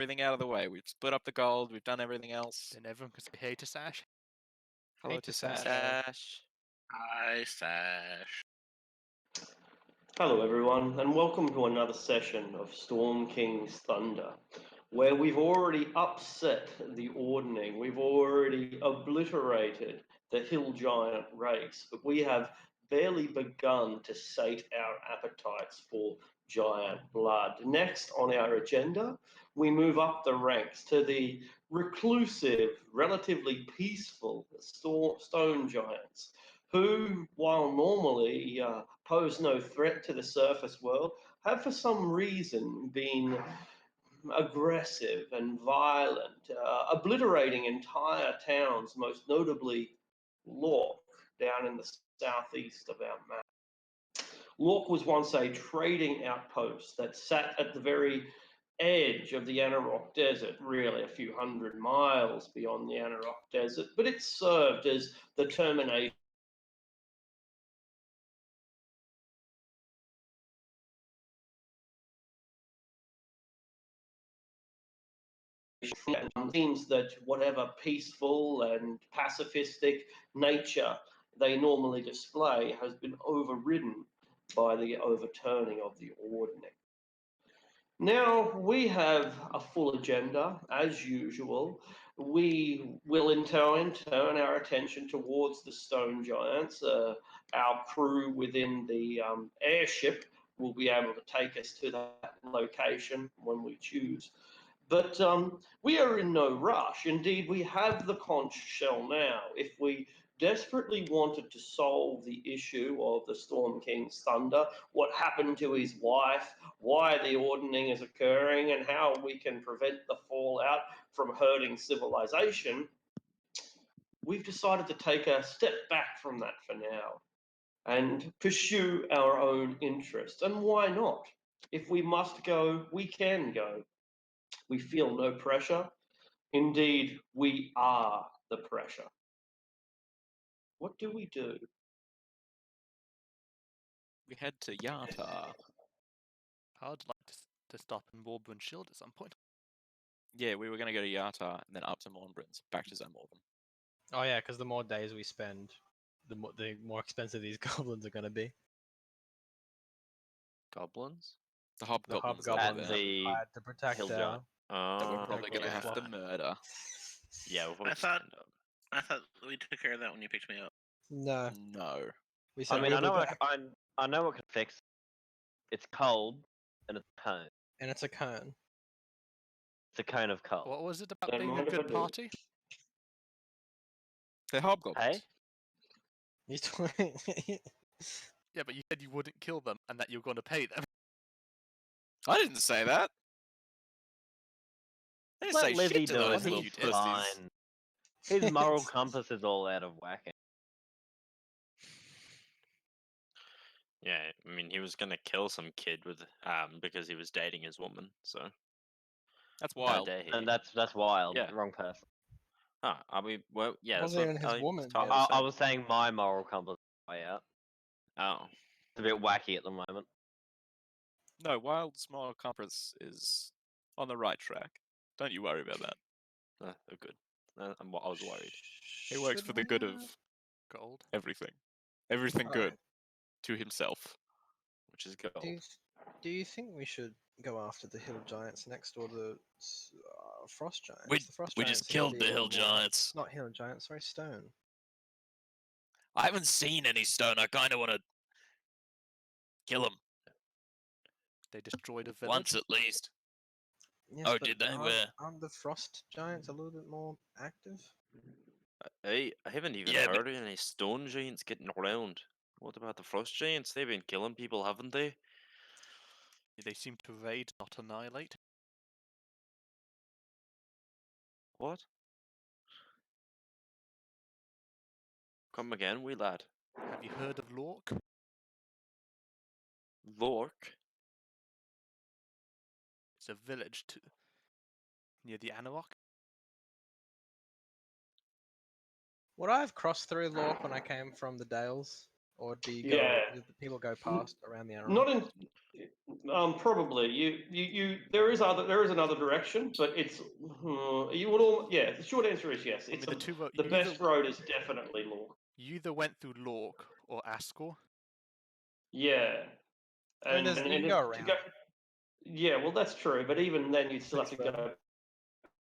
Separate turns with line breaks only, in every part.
everything out of the way. We've split up the gold. We've done everything else.
Then everyone can say hey to Sash.
Hello
Hey
to
to Sash.
Sash.
Hi, Sash.
Hello, everyone, and welcome to another session of Storm King's Thunder, where we've already upset the ordning, we've already obliterated the Hill Giant race, but we have barely begun to sate our appetites for giant blood. Next on our agenda, we move up the ranks to the reclusive, relatively peaceful stone giants, who, while normally pose no threat to the surface world, have for some reason been aggressive and violent, obliterating entire towns, most notably Lork, down in the southeast of our map. Lork was once a trading outpost that sat at the very edge of the Anarok Desert, really a few hundred miles beyond the Anarok Desert, but it served as the termination seems that whatever peaceful and pacifistic nature they normally display has been overridden by the overturning of the ordning. Now we have a full agenda, as usual. We will in turn turn our attention towards the stone giants. Our crew within the airship will be able to take us to that location when we choose. But we are in no rush. Indeed, we have the conch shell now. If we desperately wanted to solve the issue of the Storm King's Thunder, what happened to his wife, why the ordning is occurring, and how we can prevent the fallout from hurting civilization, we've decided to take a step back from that for now and pursue our own interests. And why not? If we must go, we can go. We feel no pressure. Indeed, we are the pressure. What do we do?
We head to Yata.
I'd like to stop in Warbund Shield at some point.
Yeah, we were going to go to Yata and then up to Mornbrins, back to Zamorvan.
Oh yeah, because the more days we spend, the more expensive these goblins are going to be.
Goblins?
The
The
hobgoblins that
hobgoblins
are
that
there,
we hired to protect
Hill
our.
Giant.
that we're probably going to
yeah.
have to murder.
Yeah, we'll
I
probably
thought-
stand up.
I thought we took care of that when you picked me up.
No,
No.
we said
I mean,
we'll
I
be
know
back,
I know what can fix it. It's cold and it's a cone.
and it's a cone.
It's a cone of cold.
What was it about
Don't
being a
mind if I
good
do.
party?
They're hobgoblins.
Hey?
He's talking.
Yeah, but you said you wouldn't kill them and that you're going to pay them.
I didn't say that. I didn't say
Let Lizzie
shit to
do
those
it.
little
He's
pussies.
fine. His moral compass is all out of whack.
Yeah, I mean, he was gonna kill some kid with because he was dating his woman. So
That's
how
wild.
dare he?
And that's wild.
Yeah.
Wrong person.
Ah, I mean, well, yeah.
Wasn't
that's
even
what
his woman,
Tyler
yeah.
I
said.
was saying my moral compass is way out.
Oh,
It's a bit wacky at the moment.
No, Wild Small Compass is on the right track. Don't you worry about that.
they're good. I was worried.
He works for the good of
Gold.
everything. Everything
Alright.
good to himself, which is gold.
Do you think we should go after the hill giants next, or the frost giants?
We-
The frost
we
giants
just
seem to
killed
be
the
a
hill
lot more-
giants.
Not hill giants, sorry, stone.
I haven't seen any stone. I kind of want to kill them
They destroyed a village.
once at least.
Yes,
Oh,
but
did they?
aren't-
Where?
Aren't the frost giants a little bit more active?
I haven't even
Yeah, but-
heard of any stone giants getting around. What about the frost giants? They've been killing people, haven't they?
They seem to raid, not annihilate.
What? Come again, wee lad.
Have you heard of Lork?
Lork?
It's a village near the Anarok.
Would I have crossed through Lork when I came from the Dales? or do you go?
Yeah.
Do the people go past around the arrow?
Not in. Probably you. There is another direction, but it's you would all. Yeah, the short answer is yes.
I mean,
It's
the two ro-
the
you
best
either,
road is definitely Lork.
you either went through Lork or Ascor.
Yeah.
I mean, you can go around.
Yeah, well, that's true, but even then, you'd still have to
Pretty
go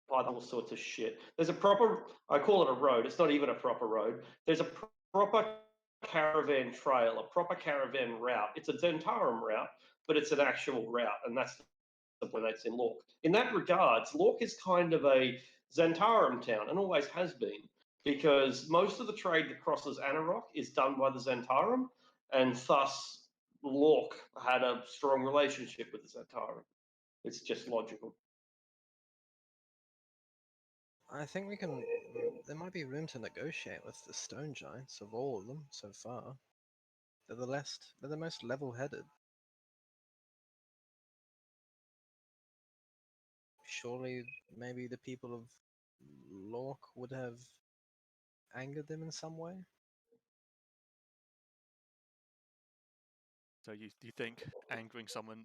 by all sorts of shit. There's a proper, I call it a road. It's not even a proper road. There's a proper caravan trail, a proper caravan route. It's a Zentarum route, but it's an actual route, and that's the point that's in Lork. In that regards, Lork is kind of a Zentarum town, and always has been, because most of the trade that crosses Anarok is done by the Zentarum, and thus Lork had a strong relationship with the Zentarum. It's just logical.
I think we can. There might be room to negotiate with the stone giants of all of them so far. They're the most level-headed. Surely, maybe the people of Lork would have angered them in some way.
So you think angering someone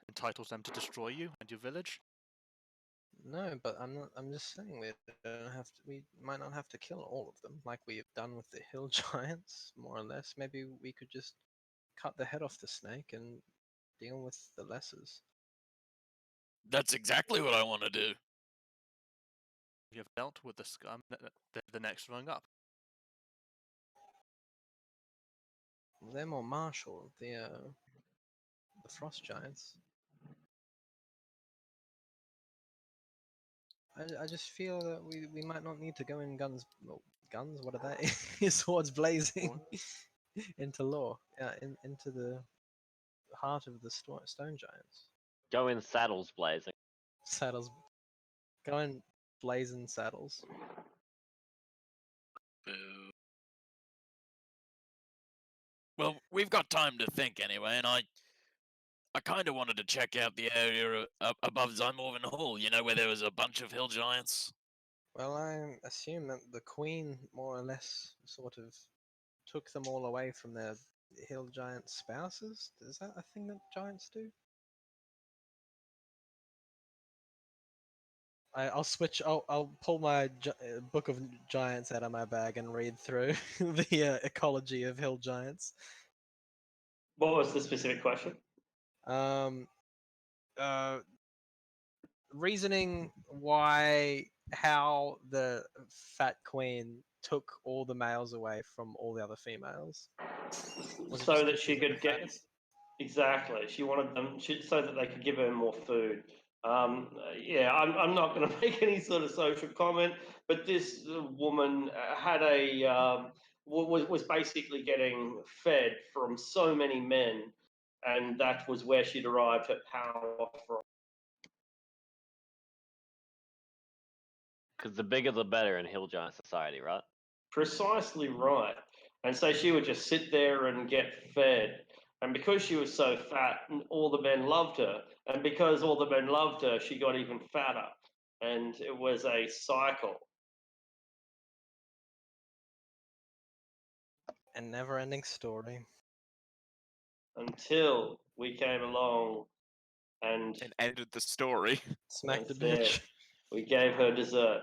entitles them to destroy you and your village?
No, but I'm not. I'm just saying we don't have to. We might not have to kill all of them, like we have done with the hill giants, more or less. Maybe we could just cut the head off the snake and deal with the lessers.
That's exactly what I want to do.
You have dealt with the scum. They're the next rung up.
They're more martial. The frost giants. I just feel that we might not need to go in guns. Well, guns? What are they? Swords blazing into lore. Yeah, into the heart of the stone giants.
Go in saddles blazing.
Saddles. Go in blazing saddles.
Boo.
Well, we've got time to think anyway, and I kind of wanted to check out the area above Zymorvan Hall, you know, where there was a bunch of hill giants.
Well, I assume that the queen more or less sort of took them all away from their hill giant spouses. Is that a thing that giants do? I'll switch. I'll pull my book of giants out of my bag and read through the ecology of hill giants.
What was the specific question?
Reasoning how the fat queen took all the males away from all the other females. Was it
So
just
that
because
she
they were
could get
fattest?
exactly. She wanted them so that they could give her more food. Yeah, I'm not going to make any sort of social comment, but this woman had was basically getting fed from so many men, and that was where she derived her power from.
Because the bigger the better in hill giant society, right?
Precisely right. And so she would just sit there and get fed. And because she was so fat, all the men loved her. And because all the men loved her, she got even fatter. And it was a cycle.
A never-ending story.
Until we came along and
And ended the story.
Smack the
That's it.
bitch.
we gave her dessert.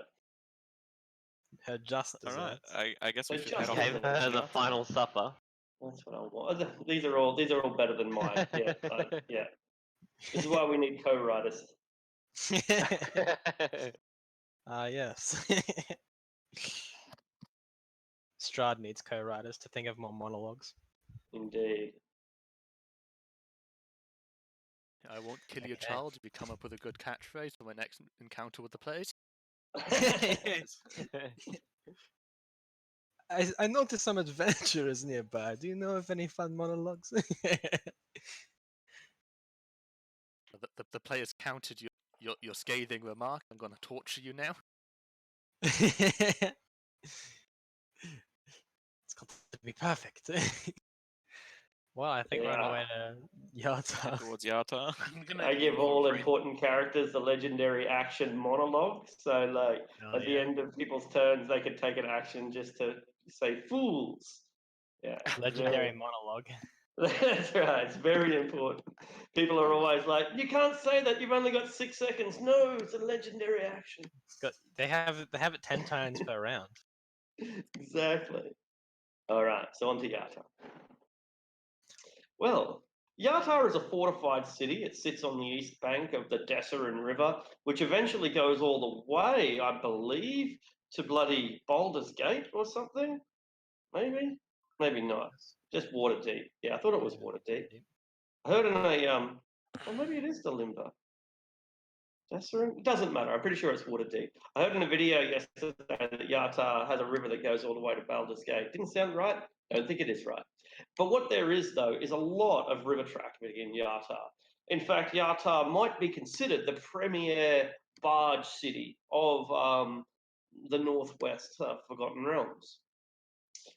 Her just
All right,
desserts.
I guess we
They
should
just
head off.
gave
Gave
to
her the
Giata.
final supper.
That's what I want. These are all better than mine. Yeah, yeah. This is why we need co-writers.
Yes. Strahd needs co-writers to think of more monologues.
Indeed.
I won't kill your
Okay.
child if you come up with a good catchphrase for my next encounter with the players.
I noticed some adventurers nearby. Do you know of any fun monologues?
The players countered your scathing remark. I'm going to torture you now.
It's got to be perfect. Well, I think we're on our way to Yata.
Towards Yata.
I'm gonna
I give
keep
all
afraid-
important characters the legendary action monologue. So, like,
Oh,
at the
yeah.
end of people's turns, they could take an action just to say "fools." Yeah.
Legendary monologue.
That's right. It's very important. People are always like, "You can't say that. You've only got 6 seconds." No, it's a legendary action.
They have it 10 times per round.
Exactly. All right. So on to Yatar. Well, Yatar is a fortified city. It sits on the east bank of the Desserin River, which eventually goes all the way, I believe, to bloody Baldur's Gate or something. Maybe, maybe not. Just Waterdeep. Yeah, I thought it was Waterdeep. I heard in a or maybe it is the Limber. Desserin? It doesn't matter. I'm pretty sure it's Waterdeep. I heard in a video yesterday that Yatar has a river that goes all the way to Baldur's Gate. Didn't sound right. I don't think it is right. But what there is, though, is a lot of river traffic in Yatar. In fact, Yatar might be considered the premier barge city of the Northwest Forgotten Realms.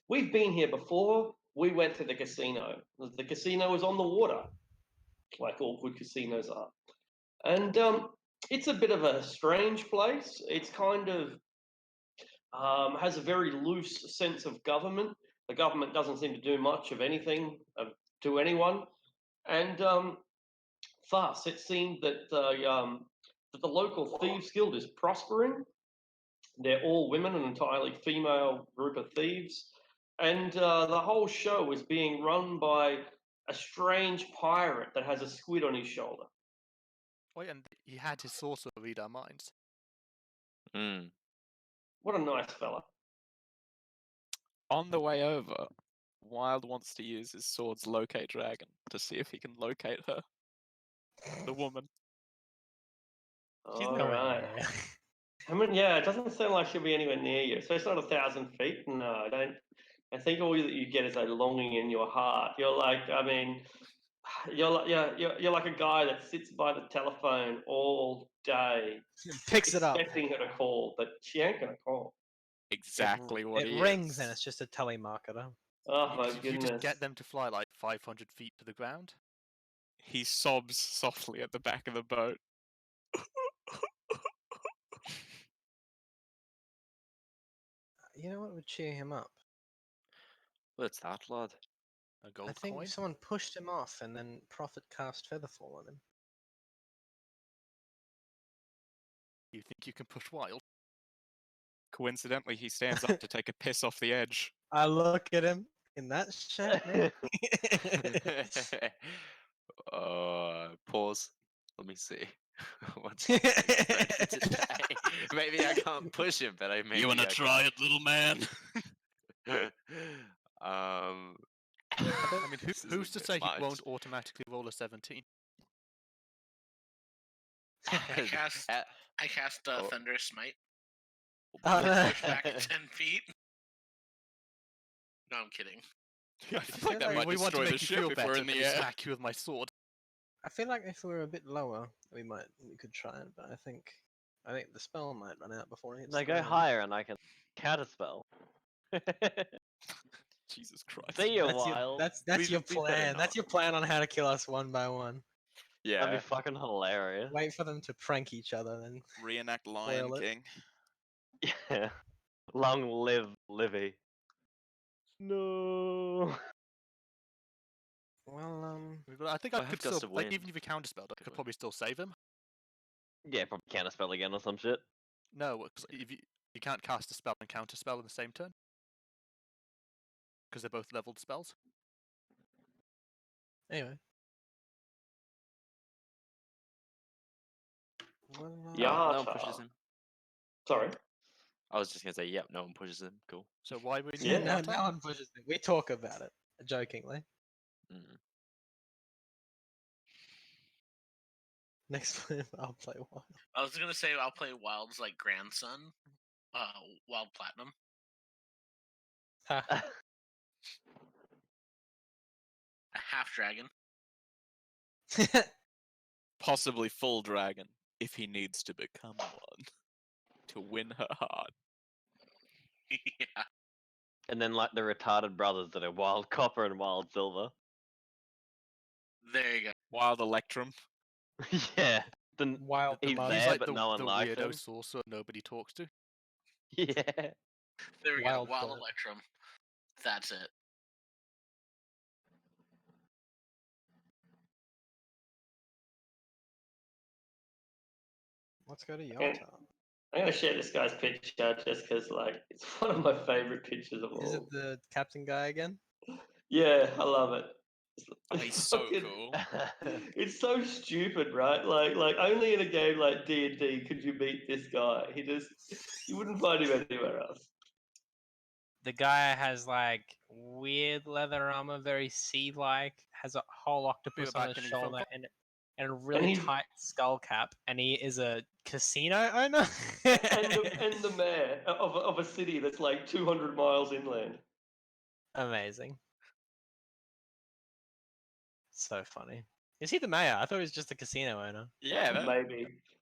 We've been here before. We went to the casino. The casino is on the water, like all good casinos are. And it's a bit of a strange place. It's kind of has a very loose sense of government. The government doesn't seem to do much of anything to anyone. And thus, it seemed that the local Thieves Guild is prospering. They're all women, an entirely female group of thieves. And the whole show is being run by a strange pirate that has a squid on his shoulder.
Oh, yeah, and he had his sorcerer read our minds.
Mm.
What a nice fella.
On the way over, Wild wants to use his sword's locate dragon to see if he can locate her. The woman.
She's
All
nowhere
right.
near.
I mean, yeah, it doesn't sound like she'll be anywhere near you. So it's not 1,000 feet. No, I don't. I think all that you get is a longing in your heart. You're like, I mean, you're like a guy that sits by the telephone all day,
Picks it up.
expecting her to call, but she ain't gonna call.
Exactly what
It
he
rings
is.
and it's just a telemarketer.
Oh my
You
goodness!
just get them to fly like 500 feet to the ground.
He sobs softly at the back of the boat.
You know what would cheer him up?
What's that, lad?
A gold
I think
coin.
someone pushed him off and then Prophet cast Featherfall on him.
You think you can push Wild?
Coincidentally, he stands up to take a piss off the edge.
I look at him in that shirt, man.
Pause. Let me see. What's his expression today? Maybe I can't push him, but
You wanna try it, little man?
I mean,
this is
who's
a
to
bit
say
much.
he won't automatically roll a 17?
I cast
Oh.
Thunderous Smite.
Oh, no.
Push back 10 feet. No, I'm kidding.
I feel like that
like
might
we want to
destroy the
make you
ship
feel
if
better.
we're in
let
the
me
air.
smack you with my sword.
I feel like if we were a bit lower, we could try it, but I think the spell might run out before it hits.
No,
the
go
ground.
higher and I can counterspell.
Jesus Christ.
See you,
That's
Wild.
your
we better
plan. That's
not.
your plan on how to kill us one by one.
Yeah.
That'd be fucking hilarious.
Wait for them to prank each other, then
Reenact Lion
Spoil it.
King.
Yeah. Long live Livy. No.
well,
I think
Well,
I
I
could
have Gust
still,
of
like,
Wind.
even if you counterspelled, I
Good
could
one.
probably still save him.
Yeah, probably counterspell again or some shit.
No, because if you can't cast a spell and counterspell in the same turn. Because they're both leveled spells.
anyway. Well,
Yeah, no one
Yatar.
pushes him.
Sorry.
I was just gonna say, yep, no one pushes him. Cool.
So why would
yeah,
you
no one pushes it. We talk about it jokingly.
Mm.
Next time I'll play one.
I was gonna say I'll play Wild's like grandson, Wild Platinum.
Ha.
A half dragon.
Possibly full dragon, if he needs to become one. To win her heart.
Yeah.
And then like the retarded brothers that are Wild Copper and Wild Silver.
There you go.
Wild Electrum.
Yeah.
Wild
He's
demand.
there,
He's like
but
the,
no one
the
likes
weirdo
him.
sorcerer nobody talks to.
Yeah.
There we
Wild
go. Wild
Bird.
Electrum. That's it.
Let's go to
Okay.
Yata.
I'm gonna share this guy's picture just because, like, it's one of my favorite pictures of
Is
all.
it the captain guy again?
Yeah, I love it.
Oh, he's so
fucking-
cool.
It's so stupid, right? Like only in a game like D&D could you meet this guy. You wouldn't find him anywhere else.
The guy has like weird leather armor, very sea-like, has a whole octopus on
back
his
in your phone
shoulder, and a really
he's-
tight skull cap, and he is a casino owner.
and the mayor of a city that's like 200 miles inland.
Amazing. So funny. Is he the mayor? I thought he was just a casino owner.
Yeah, that,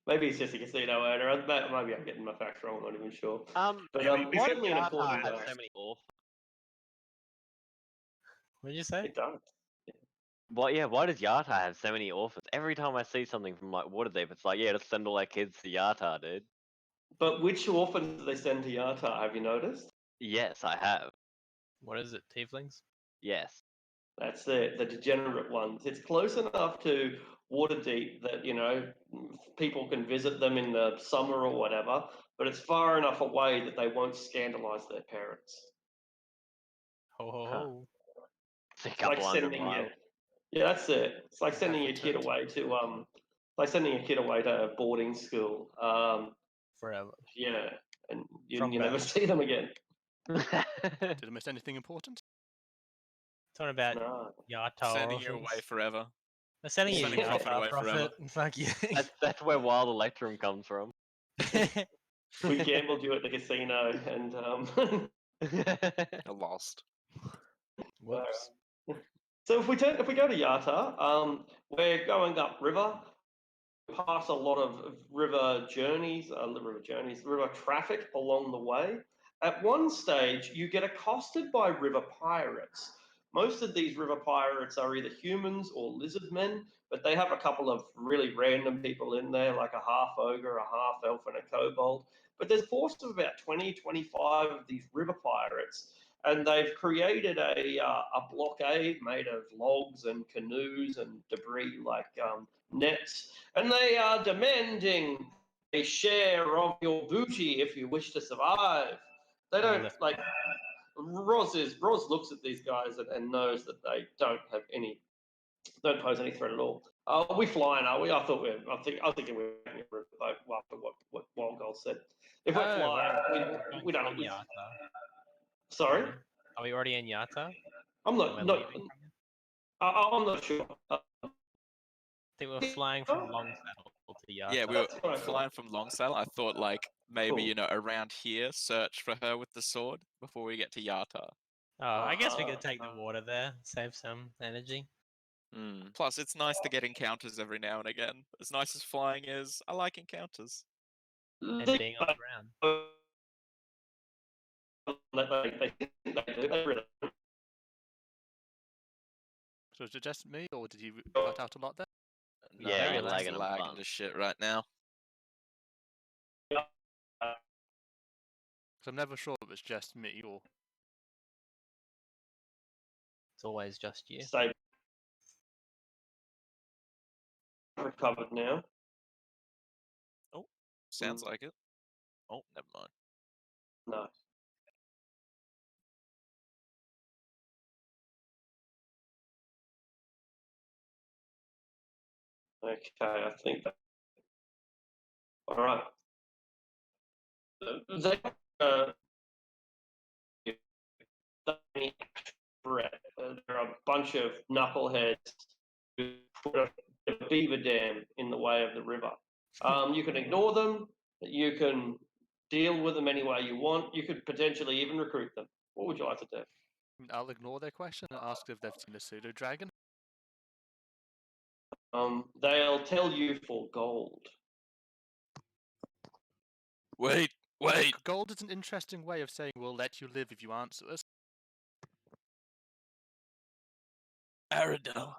Maybe he's just a casino owner. Maybe I'm getting my facts wrong. I'm not even sure. But
why
he's
does
certainly an
Yata
important
have
guy.
so many orphans?
What did you say?
It does.
Why does Yata have so many orphans? Every time I see something from like Waterdeep, it's like, yeah, just send all our kids to Yata, dude.
But which orphans do they send to Yata? Have you noticed?
Yes, I have.
What is it? Tieflings?
Yes.
That's the degenerate ones. It's close enough to Waterdeep that people can visit them in the summer or whatever, but it's far enough away that they won't scandalize their parents.
Ho ho
Huh.
ho.
It's a
It's like
couple hundred
sending
miles.
yeah, that's it. It's like
Have
sending your kid
returned.
away to like sending a kid away to boarding school.
Forever.
Yeah, and you
From
never
birth.
see them again.
Did I miss anything important?
Talking about
No.
Yata
sending you away
orphans.
forever.
They're sending you
Sending
Yata
Profit
away forever.
profit. Fuck you.
That's where Wild Electrum comes from.
We gambled you at the casino, and
I lost.
Whoops.
So if we go to Yata, we're going upriver, past a lot of river traffic along the way. At one stage, you get accosted by river pirates. Most of these river pirates are either humans or lizard men, but they have a couple of really random people in there, like a half ogre, a half elf, and a kobold. But there's a force of about 20, 25 of these river pirates, and they've created a blockade made of logs and canoes and debris like nets, and they are demanding a share of your booty if you wish to survive. They don't
Lift.
like. Roz looks at these guys and knows that they don't pose any threat at all. Are we flying? Are we? I think we're making a boat. After what Wild Gold said. If we're flying, we don't.
in Yata.
Sorry,
Are we already in Yata?
I'm
We're
not.
leaving from it?
I'm not sure.
I think we're flying from Longsaddle to Yata.
Yeah, we were
That's what I thought.
flying from Longsaddle. I thought like maybe
Cool.
around here, search for her with the sword before we get to Yata.
Oh, I guess we could take the
Uh-huh.
water there, save some energy.
Plus, it's nice to get encounters every now and again. As nice as flying is, I like encounters.
And being on the ground.
They really
So is it just me, or did you cut out a lot there?
No,
Yeah,
I'm
you're
just
lagging a
lagging
bunch.
to shit right now.
Because I'm never sure if it's just me or.
It's always just you.
stay recovered now.
Sounds like it. Oh, never mind.
No. Okay, I think that. All right. They threat. There are a bunch of knuckleheads who put a beaver dam in the way of the river. You can ignore them. You can deal with them any way you want. You could potentially even recruit them. What would you like to do?
I'll ignore their question and ask if they've seen a pseudo dragon.
They'll tell you for gold.
Wait.
Gold is an interesting way of saying we'll let you live if you answer us.
Aradel,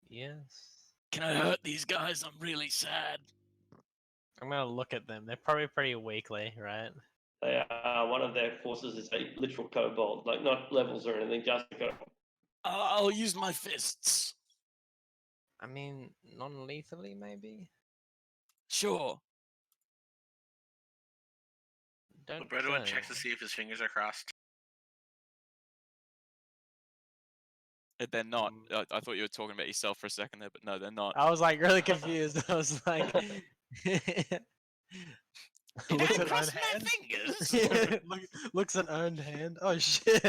Yes.
can I hurt these guys? I'm really sad.
I'm gonna look at them. They're probably pretty weakly, right?
They are, one of their forces is a literal kobold, like not levels or anything, just a kobold.
I'll use my fists.
I mean, non-lethally, maybe?
Sure.
Don't
Everyone
kill
checks to
anyone.
see if his fingers are crossed.
They're not.
Mm.
I thought you were talking about yourself for a second there, but no, they're not.
I was like really confused. I was like, looks
Don't
at own
cross my
hand.
fingers.
Looks at own hand. Oh shit!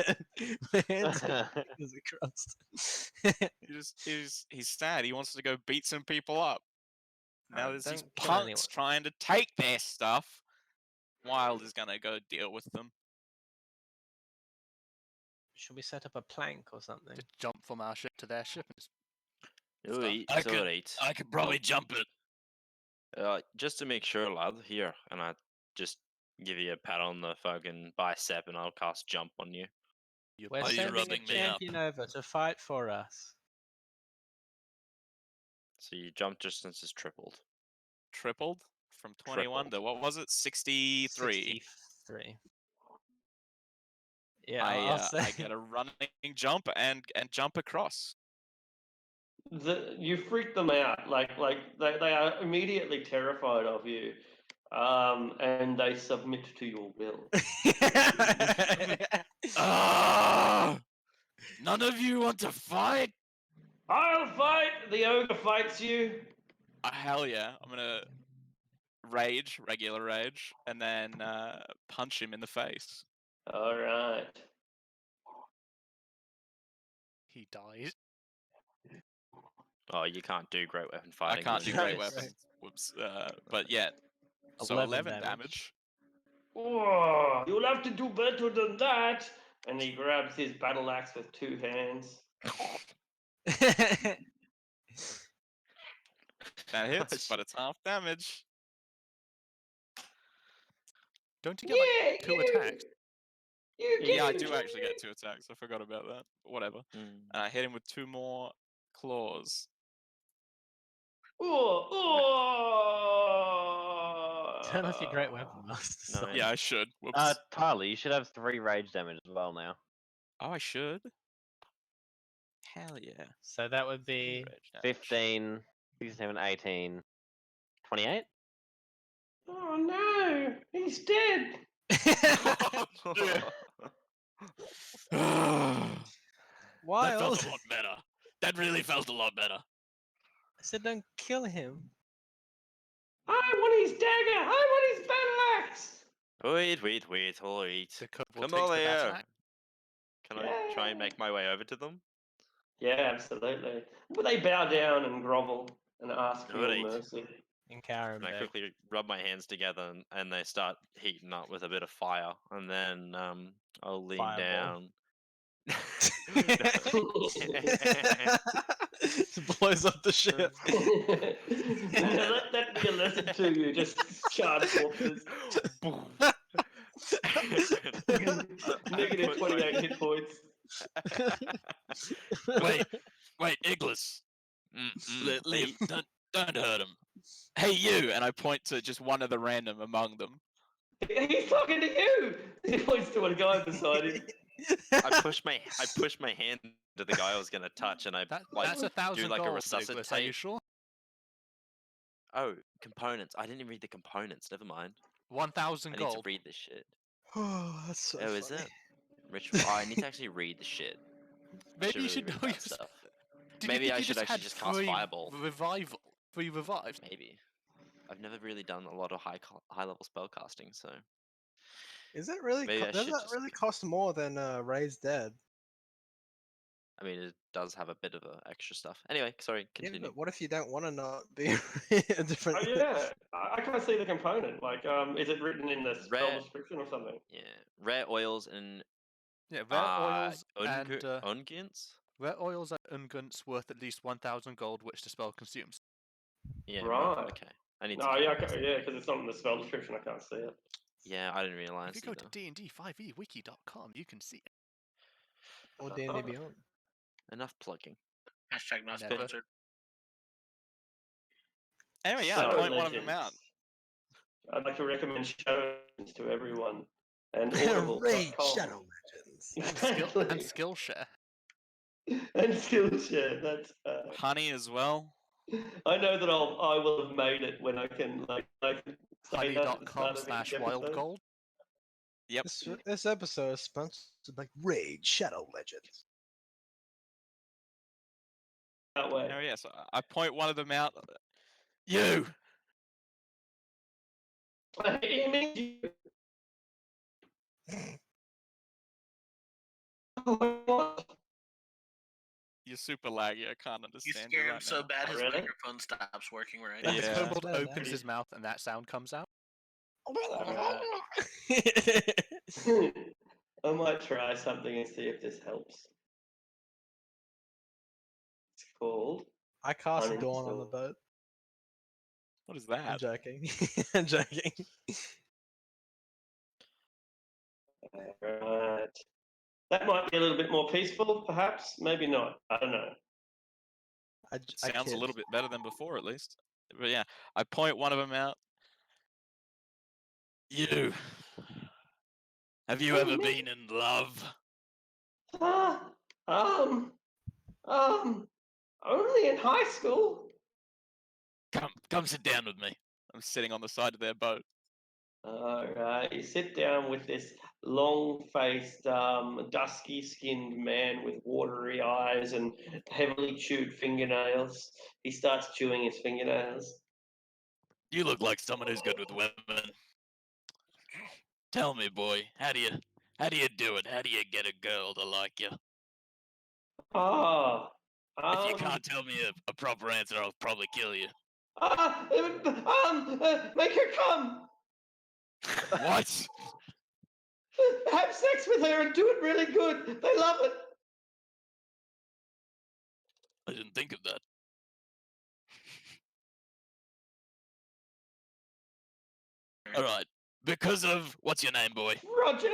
My hands and fingers are crossed.
He's sad. He wants to go beat some people up. Now there's these
Don't kill
punks
anyone.
trying to take their stuff. Wild is gonna go deal with them.
Should we set up a plank or something?
Just jump from our ship to their ship. And just
You'll
stuff.
eat,
I
it's
could-
alright.
I could probably jump it.
Just to make sure, lad, here, and I just give you a pat on the fucking bicep, and I'll cast jump on you.
We're
Are you
sending a
rubbing me up?
champion over to fight for us.
So your jump distance is tripled.
Tripled from 21 to
Tripled.
what was it? 63.
63. Yeah,
I
I'll say.
I get a running jump and jump across.
You freak them out. Like they are immediately terrified of you, and they submit to your will.
Ah! None of you want to fight?
I'll fight. The ogre fights you.
Hell yeah! I'm gonna rage, regular rage, and then punch him in the face.
All right.
He dies.
Oh, you can't do great weapon fighting.
I can't do
in
great
this.
weapons. Whoops. But yeah. So
11
11
damage.
damage.
Oh, you'll have to do better than that. And he grabs his battle axe with two hands.
That hits, but it's half damage.
Don't you get like two attacks?
You
Yeah, I
get
do actually get 2 attacks. I forgot about that. But whatever.
Mm.
And I hit him with 2 more claws.
Oh, oh.
Turn off your great weapon master.
No,
Sorry.
Yeah, I should. Whoops.
Tyler, you should have 3 rage damage as well now.
Oh, I should. Hell yeah.
So that would be
Rage damage.
15, 16, 18, 28?
Oh no, he's dead.
That
Wild.
felt a lot better. That really felt a lot better.
I said don't kill him.
I want his dagger. I want his battle axe.
Wait, alright.
The couple
Come
takes
over
the battle
here.
axe.
Can I try and
Yeah.
make my way over to them?
Yeah, absolutely. But they bow down and grovel and ask for your
Alright.
mercy.
in
And I
Karenberg.
quickly rub my hands together, and they start heating up with a bit of fire. And then I'll lean
Fireball.
down.
Blows up the ship.
Let that be a lesson to you. Just charge corpses. Negative 28 hit points.
Wait, Iglis. Leave. Don't hurt him.
Hey, you! And I point to just one of the random among them.
He's talking to you. He points to a guy beside him.
I push my hand to the guy I was gonna touch, and I
That's
like
1,000
do like a
gold, Nicholas. Are you
resuscitate.
sure?
Oh, components. I didn't even read the components. Never mind.
1,000
I need to
gold.
read this shit.
Oh, that's so
Oh, is
funny.
it? Ritual. Oh, I need to actually read the shit. I
Maybe you
really
should
read
know
that
your
stuff.
Did you
Maybe
think
I
you
should actually
had
just cast
three
Fireball.
Revival. 3 revives.
Maybe. I've never really done a lot of high level spell casting, so
Is it really?
Maybe I
Does
should
that
just-
really cost more than Raised Dead?
I mean it does have a bit of extra stuff. Anyway, sorry,
Yeah,
continue.
but what if you don't want to not be a different?
Oh yeah, I can't see the component. Like, is it written in the spell
Rare.
description or something?
Yeah, rare oils and
Yeah, rare oils and
unguents.
rare oils and unguents worth at least 1,000 gold, which the spell consumes.
Yeah,
Right.
Okay, I need
No,
to.
yeah, because it's not in the spell description. I can't see it.
Yeah, I didn't realize.
If you go
either.
to dnd5ewiki.com, you can see it.
Or D&D Beyond?
Enough plugging.
Hashtag not
Never.
sponsored.
Anyway, yeah,
So
I point one of them out.
legends. I'd like to recommend Shadowlands to everyone. And
Raid
Audible.com.
Shadow Legends.
And
Exactly.
Skillshare.
And Skillshare. That's
Honey as well.
I know that I will have made it when I can say that at the start of each
honey.com/wild
episode.
gold.
Yep.
This episode is sponsored by Raid Shadow Legends.
That way.
Oh yes, I point one of them out. You.
He means you. What?
You're super laggy. I can't
You
understand you
scare him
right
so
now.
bad
Oh,
his
really?
microphone stops working right
As
Yeah.
Kobold
Better
opens
than-
his mouth and that sound comes out.
I might try something and see if this helps. It's called.
I cast Dawn on the
Uninstall.
boat.
What is
I'm
that?
joking. I'm joking.
Right. That might be a little bit more peaceful, perhaps. Maybe not. I don't know.
I
Sounds a
kid.
little bit better than before, at least. But yeah, I point one of them out. You. Have you
What do
ever
you mean?
been in love?
Um, only in high school.
Come sit down with me. I'm sitting on the side of their boat.
Alright, you sit down with this long-faced, dusky-skinned man with watery eyes and heavily chewed fingernails. He starts chewing his fingernails.
You look like someone who's good with women. Tell me, boy, how do you do it? How do you get a girl to like you?
Ah,
If you can't tell me a proper answer, I'll probably kill you.
make her come.
What?
Have sex with her and do it really good. They love it.
I didn't think of that. All right. Because of what's your name, boy?
Roger.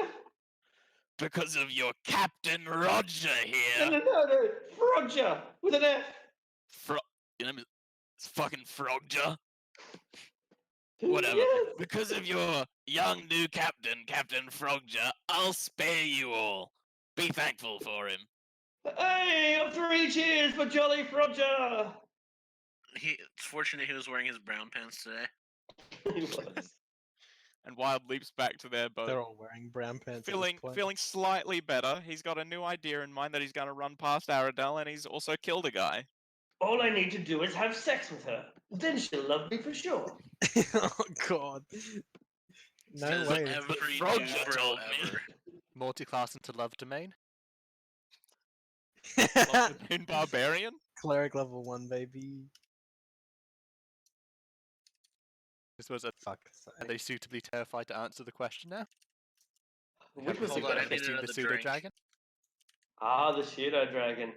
Because of your Captain Roger
No,
here.
no. Roger with an F.
Your name is fucking Frogger. Whatever.
Yes.
Because of your young new captain, Captain Frogger, I'll spare you all. Be thankful for him.
Hey, 3 cheers for Jolly Roger.
It's fortunate he was wearing his brown pants today.
He was.
And Wild leaps back to their boat.
They're all wearing brown pants.
Feeling slightly better. He's got a new idea in mind that he's going to run past Aradel, and he's also killed a guy.
All I need to do is have sex with her. Then she'll love me for sure.
Oh god. No
Says
way.
every
Frogger
dude
told me.
ever.
Multi-class into Love Domain.
In Barbarian?
Cleric level 1, baby.
I suppose are
Fuck.
they suitably terrified to answer the question now?
Which was
Hold
the
on, I
question?
need
Seen the
another
pseudo
drink.
dragon.
Ah, the pseudo dragon.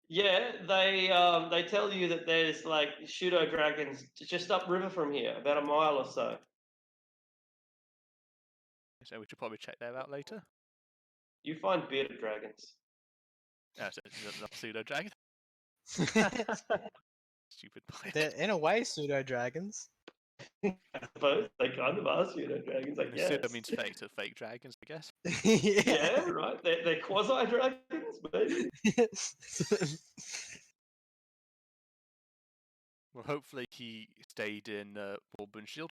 Yeah, they tell you that there's like pseudo dragons just upriver from here, about a mile or so.
So we should probably check that out later.
You find bearded dragons.
Oh, so it's not pseudo dragon. Stupid player.
They're in a way pseudo dragons.
I suppose they kind of are pseudo dragons, I guess.
Pseudo means fake, so fake dragons, I guess.
Yeah, right. They're quasi dragons, maybe.
Well, hopefully he stayed in Warbund Shield.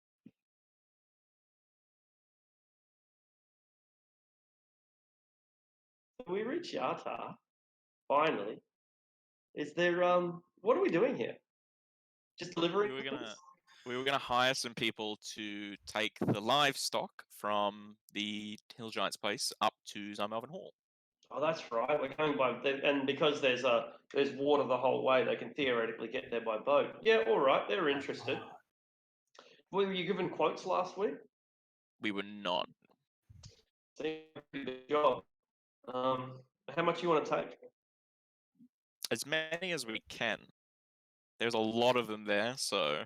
We reach Yata. Finally. Is there what are we doing here? Just delivering?
We were gonna hire some people to take the livestock from the Hill Giant's place up to Zymelvin Hall.
Oh, that's right. We're coming by, and because there's water the whole way, they can theoretically get there by boat. Yeah, all right. They're interested. Were you given quotes last week?
We were not.
Seems like a pretty good job. How much you want to take?
As many as we can. There's a lot of them there, so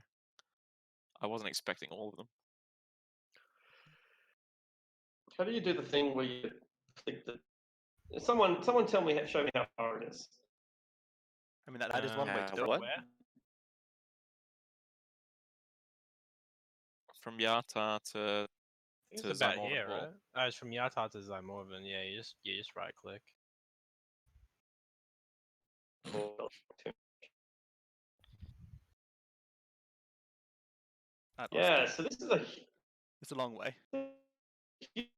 I wasn't expecting all of them.
How do you do the thing where you click the? Someone tell me, show me how far it is.
I mean, that is one way to do
what?
it.
From Yata to
It's
to
about
Zymelvin
here,
Hall.
right? Oh, it's from Yata to Zymelvin. Yeah, you just right click.
Yeah, so this is a
It's a long way.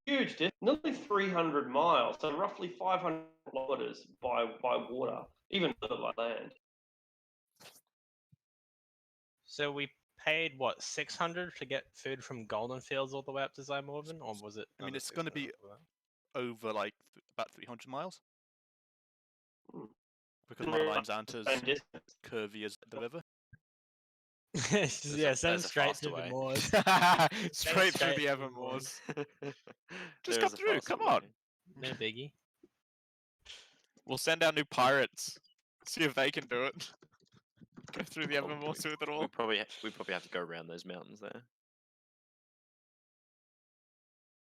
huge distance, nearly 300 miles, so roughly 500 kilometers by water, even further by land.
So we paid what 600 to get food from Golden Fields all the way up to Zymorven, or was it?
I mean,
another
it's going to
600
be
after that?
over like about 300 miles
Hmm.
because
Didn't
my
realise
lines aren't
the
as
same distance.
curvy as the river.
Yeah, send
there's a
straight
faster
to the
way.
moors.
Straight through
straight
the
to the moors.
Evermoors.
There
come
is a
through,
faster
come on.
way.
No biggie.
We'll send our new pirates. See if they can do it. Go through the
Well,
Evermoors with it
we
all.
probably have to go around those mountains there.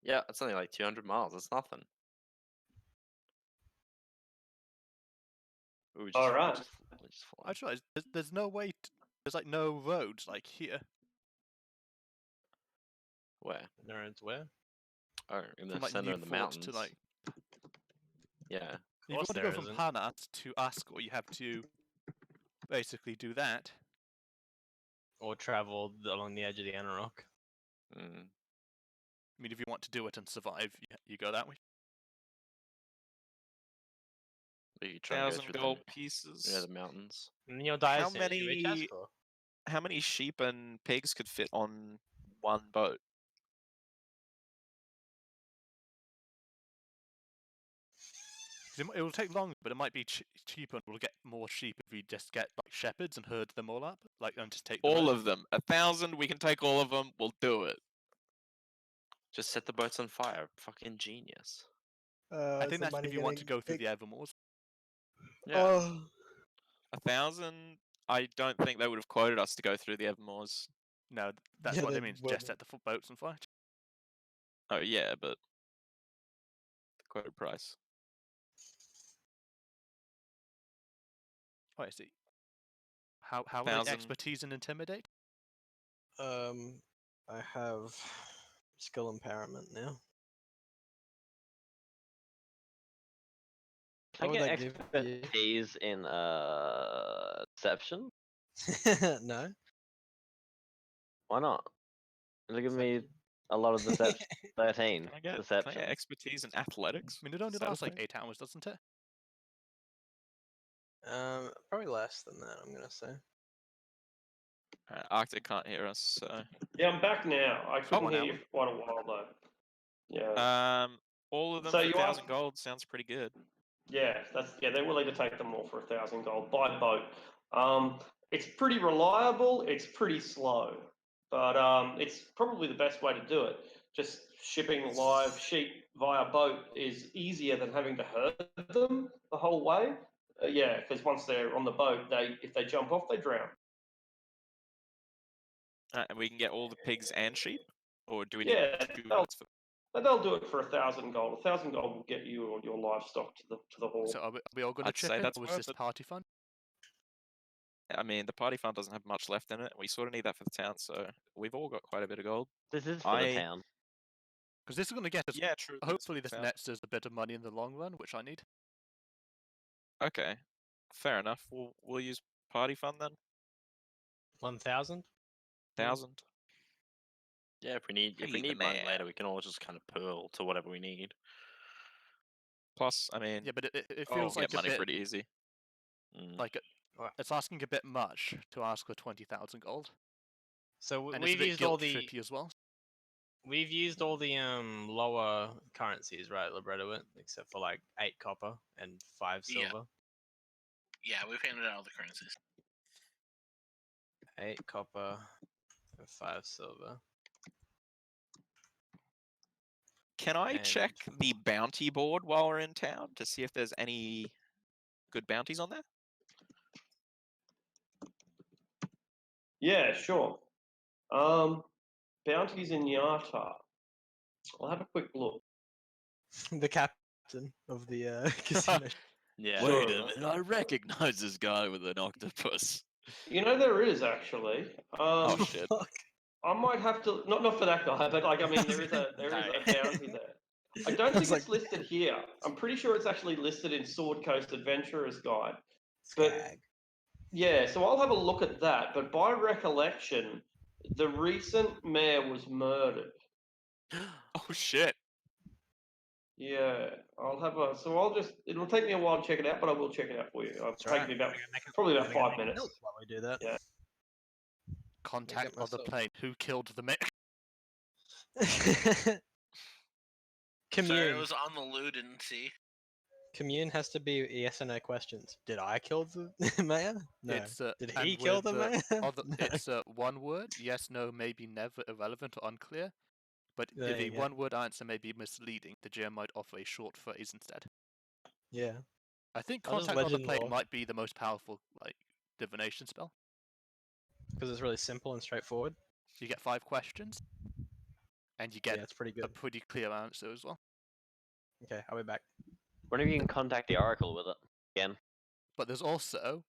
Yeah, it's only like 200 miles. That's nothing. We just,
Alright.
we just fly.
I just realized there's no way. There's like no roads like here.
Where?
Ignorance where?
Oh, in the
From like
center of the
Newport
mountains.
to like.
Yeah.
If you
course
want to
there
go from
isn't.
Hanat to Ascot, you have to basically do that.
Or travel along the edge of the Anarok.
Mm.
I mean, if you want to do it and survive, you go that way.
But you try and go
1,000
through
gold
the,
pieces.
the mountains.
And you'll die
How
as soon as you reach
many-
Ascot.
How many sheep and pigs could fit on one boat?
It will take longer, but it might be cheaper, and we'll get more sheep if we just get like shepherds and herd them all up, like and just take the
All
herd.
of them. 1,000, we can take all of them. We'll do it.
Just set the boats on fire. Fucking genius.
I think that's if you want to go through the Evermoors.
Yeah.
1,000. I don't think they would have quoted us to go through the Evermoors.
No, that's
Yeah,
what
they
they mean. Just
wouldn't.
set the boats on fire.
Oh yeah, but the quoted price.
Oh, I see. How are
1,000.
they expertise in intimidate?
I have skill impairment now.
Can
What
I
would
get
that give you?
expertise in deception?
No.
Why not? It'll give me
Deception.
a lot of deception. 13
Can I get
deception.
expertise in athletics?
I mean, it only
Is that a
lasts like
thing?
8 hours, doesn't it?
Probably less than that. I'm gonna say.
Arctic can't hear us, so.
Yeah, I'm back now. I couldn't
1
hear you
hour.
for quite a while though. Yeah.
All of them
So
for
you
1,000
asked-
gold sounds pretty good.
Yeah, they're willing to take them all for 1,000 gold by boat. It's pretty reliable. It's pretty slow, but it's probably the best way to do it. Just shipping live sheep via boat is easier than having to herd them the whole way. Yeah, because once they're on the boat, if they jump off, they drown.
And we can get all the pigs and sheep? Or do we
Yeah,
need 2
they'll-
boats for
But they'll do it for 1,000 gold. 1,000 gold will get you your livestock to the hall.
So are we all going to
I'd
chip
say
in,
that's
or was
worth
this
it.
party fun?
I mean, the party fund doesn't have much left in it. We sort of need that for the town, so we've all got quite a bit of gold.
This is for the town.
Because this is going to get us.
Yeah, true. it is
Hopefully,
for the
this
town.
nets us a bit of money in the long run, which I need.
Okay, fair enough. We'll use party fund then.
1,000.
1,000.
Yeah, if we need
Hey, the
money
man.
later, we can all just kind of pool to whatever we need.
Plus, I mean,
Yeah, but it
we'll
feels like
get
a
money
bit
pretty easy.
Mm.
like it's asking a bit much to ask for 20,000 gold,
So
and it's a
we've
bit
used all
guilt
the
trippy as well.
we've used all the lower currencies, right, Libretowit, except for like 8 copper and 5
Yeah.
silver.
Yeah, we've handed out all the currencies.
8 copper and 5 silver.
Can I check
And-
the bounty board while we're in town to see if there's any good bounties on there?
Yeah, sure. Bounties in Yata. I'll have a quick look.
The captain of the casino.
Yeah.
Wait
Sure.
a minute, I recognize this guy with an octopus.
You know there is actually.
Oh shit.
Fuck.
I might have to not for that guy, but like I mean there is a bounty there. I don't think
was
it's listed here. I'm pretty sure it's actually listed in Sword Coast Adventurer's Guide. But
Skag.
yeah, so I'll have a look at that. But by recollection, The recent mayor was murdered.
Oh shit.
Yeah, I'll have a. So I'll just. It'll take me a while to check it out, but I will check it out for you. It'll
That's
take
right.
me about
I'm gonna make a-
probably
I'm
about
gonna
5
make
minutes.
notes while we do that.
Yeah.
Contact on the
myself-
plane. Who killed the mayor?
Sorry,
Commune.
it was on the Ludency.
Commune has to be yes or no questions. Did I kill the mayor? No.
It's,
Did
and
he kill
with
the mayor?
Other,
No.
It's one word. Yes, no, maybe, never, irrelevant, or unclear. But
There
if a
you go.
one-word answer may be misleading, the GM might offer a short phrase instead.
Yeah.
I think
I'll just
contact on the
legend
plane
lore.
might be the most powerful like divination spell.
Because it's really simple and straightforward.
You get 5 questions, and you
Yeah,
get
it's pretty
a
good.
pretty clear answer as well.
Okay, I'll be back.
Wonder if you can contact the Oracle with it again.
But there's also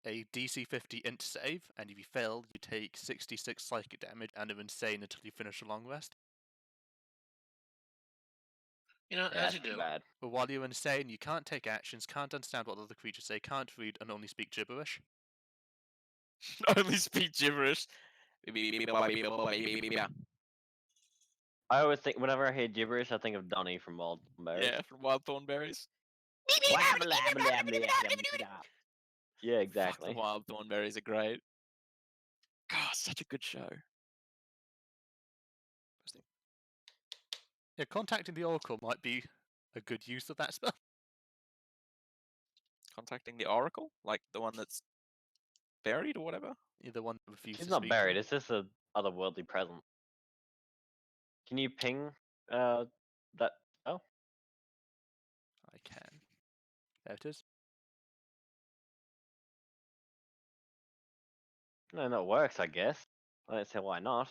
a DC 50 int save, and if you fail, you take 66 psychic damage and are insane until you finish a long rest.
You know,
Yeah,
as
that's
you
too
do.
bad.
But while you're insane, you can't take actions, can't understand what other creatures say, can't read, and only speak gibberish.
Only speak gibberish.
I always think, whenever I hear gibberish, I think of Donnie from Wild Berries.
Yeah, from Wild Thornberries.
Yeah,
Fuck,
exactly.
the Wild Thornberries are great. God, such a good show.
Yeah, contacting the Oracle might be a good use of that spell.
Contacting the Oracle? Like the one that's buried or whatever?
You're the one that refuses
She's
to
not
speak to
buried,
her.
it's just a otherworldly presence. Can you ping that spell?
I can. There it is.
No, that works, I guess. I don't see why not.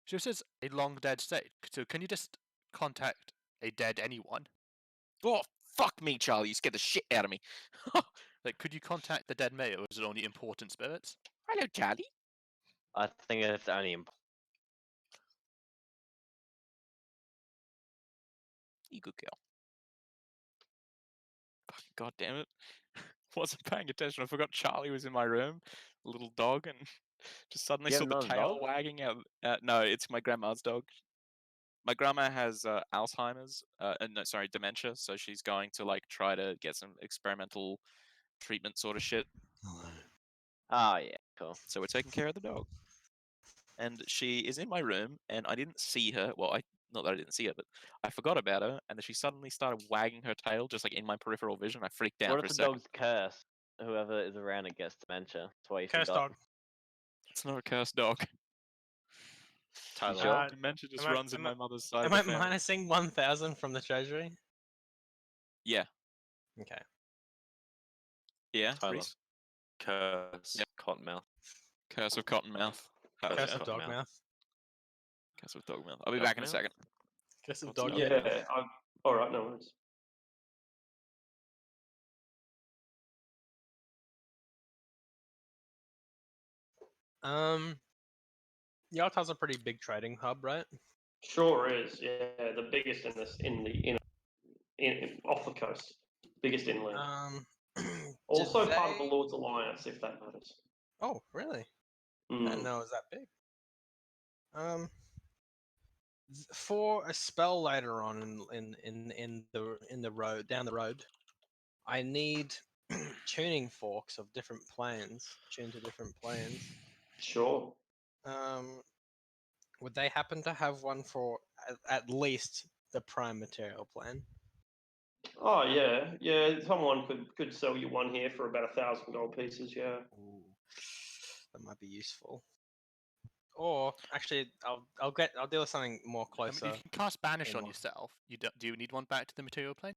So it says a long dead state. So can you just contact a dead anyone?
Oh, fuck me, Charlie. You scared the shit out of me.
Like, could you contact the dead mayor, or is it only important spirits?
Hello, Charlie.
I think it's only
You good girl. Fucking god damn it. Wasn't paying attention. I forgot Charlie was in my room. A little dog, and just suddenly
You
saw
have
the
another
tail
dog?
wagging out. No, it's my grandma's dog. My grandma has Alzheimer's, no, sorry, dementia. So she's going to like try to get some experimental treatment sort of shit.
Oh yeah, cool.
So we're taking care of the dog. And she is in my room, and I didn't see her. Well, not that I didn't see her, but I forgot about her, and then she suddenly started wagging her tail, just like in my peripheral vision. I freaked out
What
for
if
a
the
second.
dog's cursed? Whoever is around it gets dementia. That's why you
Curse
forgot.
dog.
It's not a cursed dog.
You
Uh,
sure?
Dementia just
am I-
runs in
am
my
I-
mother's side
Am
of
I
the family.
minusing 1,000 from the treasury?
Yeah.
Okay.
Yeah,
Tyler.
Reese?
Curse,
Yep.
Cottonmouth.
Curse of Cottonmouth.
Curse
Curse
of
of
Cottonmouth.
Dogmouth.
Curse of Dogmouth. I'll be back in a
Dogmouth?
second.
Curse of
What's up?
Dog.
Yeah, all right, no worries.
Yalta's a pretty big trading hub, right?
Sure is. Yeah, the biggest in off the coast, biggest inland. Also
did
part of the
they-
Lord's Alliance, if that matters.
Oh, really? I
Mm.
didn't know it was that big. For a spell later on in the road down the road, I need tuning forks of different planes, tuned to different planes.
Sure.
Would they happen to have one for at least the prime material plane?
Oh yeah, yeah. Someone could sell you one here for about 1,000 gold pieces. Yeah.
Ooh, that might be useful. Or actually, I'll deal with something more
I mean,
closer.
you can cast Banish on
anymore.
yourself. Do you need one back to the material plane?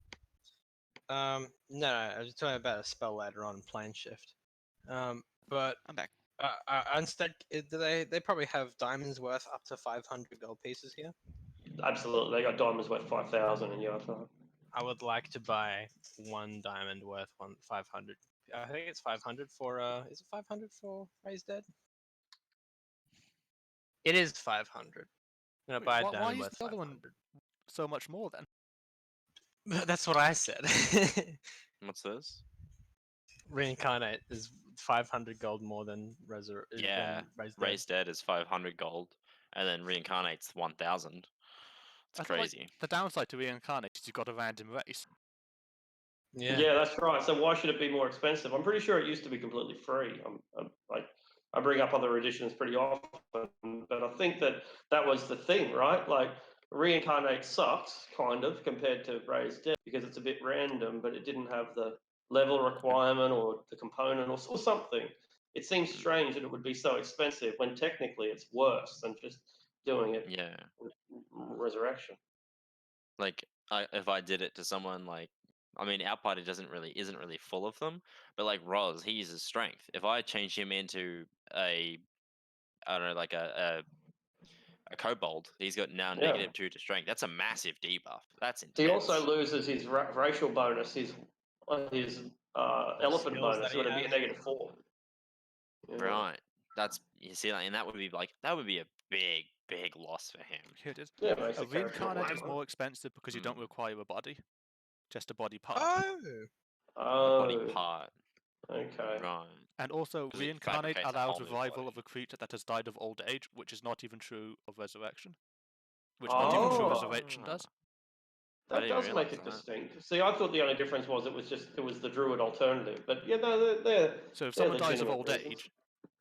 No, I was talking about a spell later on, plane shift. But
I'm back.
instead, do they probably have diamonds worth up to 500 gold pieces here?
Absolutely. They got diamonds worth 5,000 in Yata.
I would like to buy one diamond worth 500. I think it's 500 for is it 500 for Raised Dead? It is 500. I'm gonna
Wait,
buy a
why
diamond
is
worth
the other
500.
one so much more then?
That's what I said.
What's this?
Reincarnate is
500 gold more than
Yeah,
Raised Dead.
Raised Dead is 500 gold, and then Reincarnate's 1,000. It's
I thought, like,
crazy.
the downside to reincarnate is you've got a random race.
Yeah. That's right. So why should it be more expensive? I'm pretty sure it used to be completely free. Like, I bring up other editions pretty often, but I think that was the thing, right? Like, Reincarnate sucks, kind of, compared to Raised Dead because it's a bit random, but it didn't have the level requirement or the component or something. It seems strange that it would be so expensive when technically it's worse than just doing it
Yeah,
with Resurrection.
like if I did it to someone like, I mean, our party isn't really full of them, but like Roz, he uses strength. If I change him into I don't know, like a kobold, he's got now
Yeah.
-2 to strength. That's a massive debuff. That's intense.
He also loses his racial bonus, his elephant
skills
bonus,
that
so
he
it'd be a
has.
-4. Yeah.
Right. That's, you see, like, and that would be a big loss for him.
Here it is.
Yeah,
A
makes the character
reincarnate is
worthwhile.
more expensive because you don't require a body, just a body part.
Oh,
A body
Oh,
part.
okay.
Right.
And also,
Because it
reincarnate
fabricates a
allows
whole new
revival
body.
of a creature that has died of old age, which is not even true of resurrection. Which not even true
Oh.
resurrection does.
I
That
didn't
does
realise
make it
that.
distinct. See, I thought the only difference was it was the druid alternative, but yeah, no, they're
So if
they're
someone dies of
legitimate
old
reasons.
age,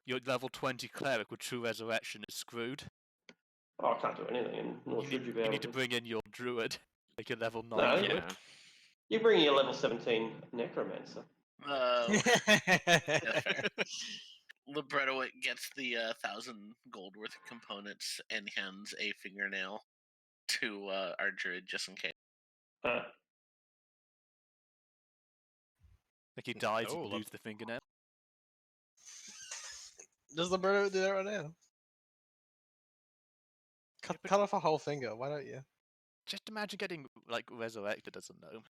your level 20 cleric with true resurrection is screwed.
Oh, I can't do anything, and nor should you be
You
able
need to
to.
bring in your druid, like a level 9
No.
druid.
Yeah.
You bring your level 17 necromancer.
Libretto gets the 1,000 gold worth of components and hands a fingernail to our druid just in case.
Like he dies,
Oh,
you
look.
lose the fingernail.
does Libretto do that right now? Cut off a whole finger. Why don't you?
Just imagine getting like resurrected as a gnome.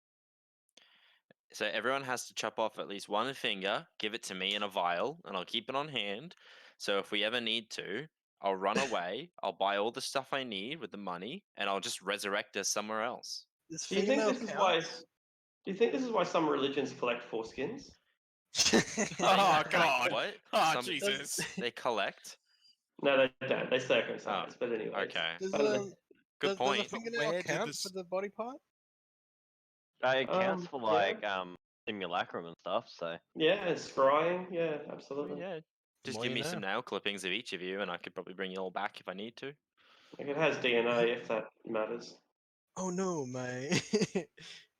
So everyone has to chop off at least one finger, give it to me in a vial, and I'll keep it on hand. So if we ever need to, I'll run away, I'll buy all the stuff I need with the money, and I'll just resurrect us somewhere else.
Does
Do you think
fingernail
this is
count?
why? Do you think this is why some religions collect foreskins?
Oh
Like,
god!
what?
Oh
Some-
Jesus!
They collect?
No, they don't. They circumcise. But anyway.
Okay.
Does,
But
Good
does a
point.
fingernail
Where did
count
this-
for the body part?
It counts for
yeah.
like simulacrum and stuff. So
Yeah, and scrying. Yeah, absolutely.
Yeah. Just
more
give
you
me some
know.
nail clippings of each of you, and I could probably bring you all back if I need to.
Like, it has DNA if that matters.
Oh no, my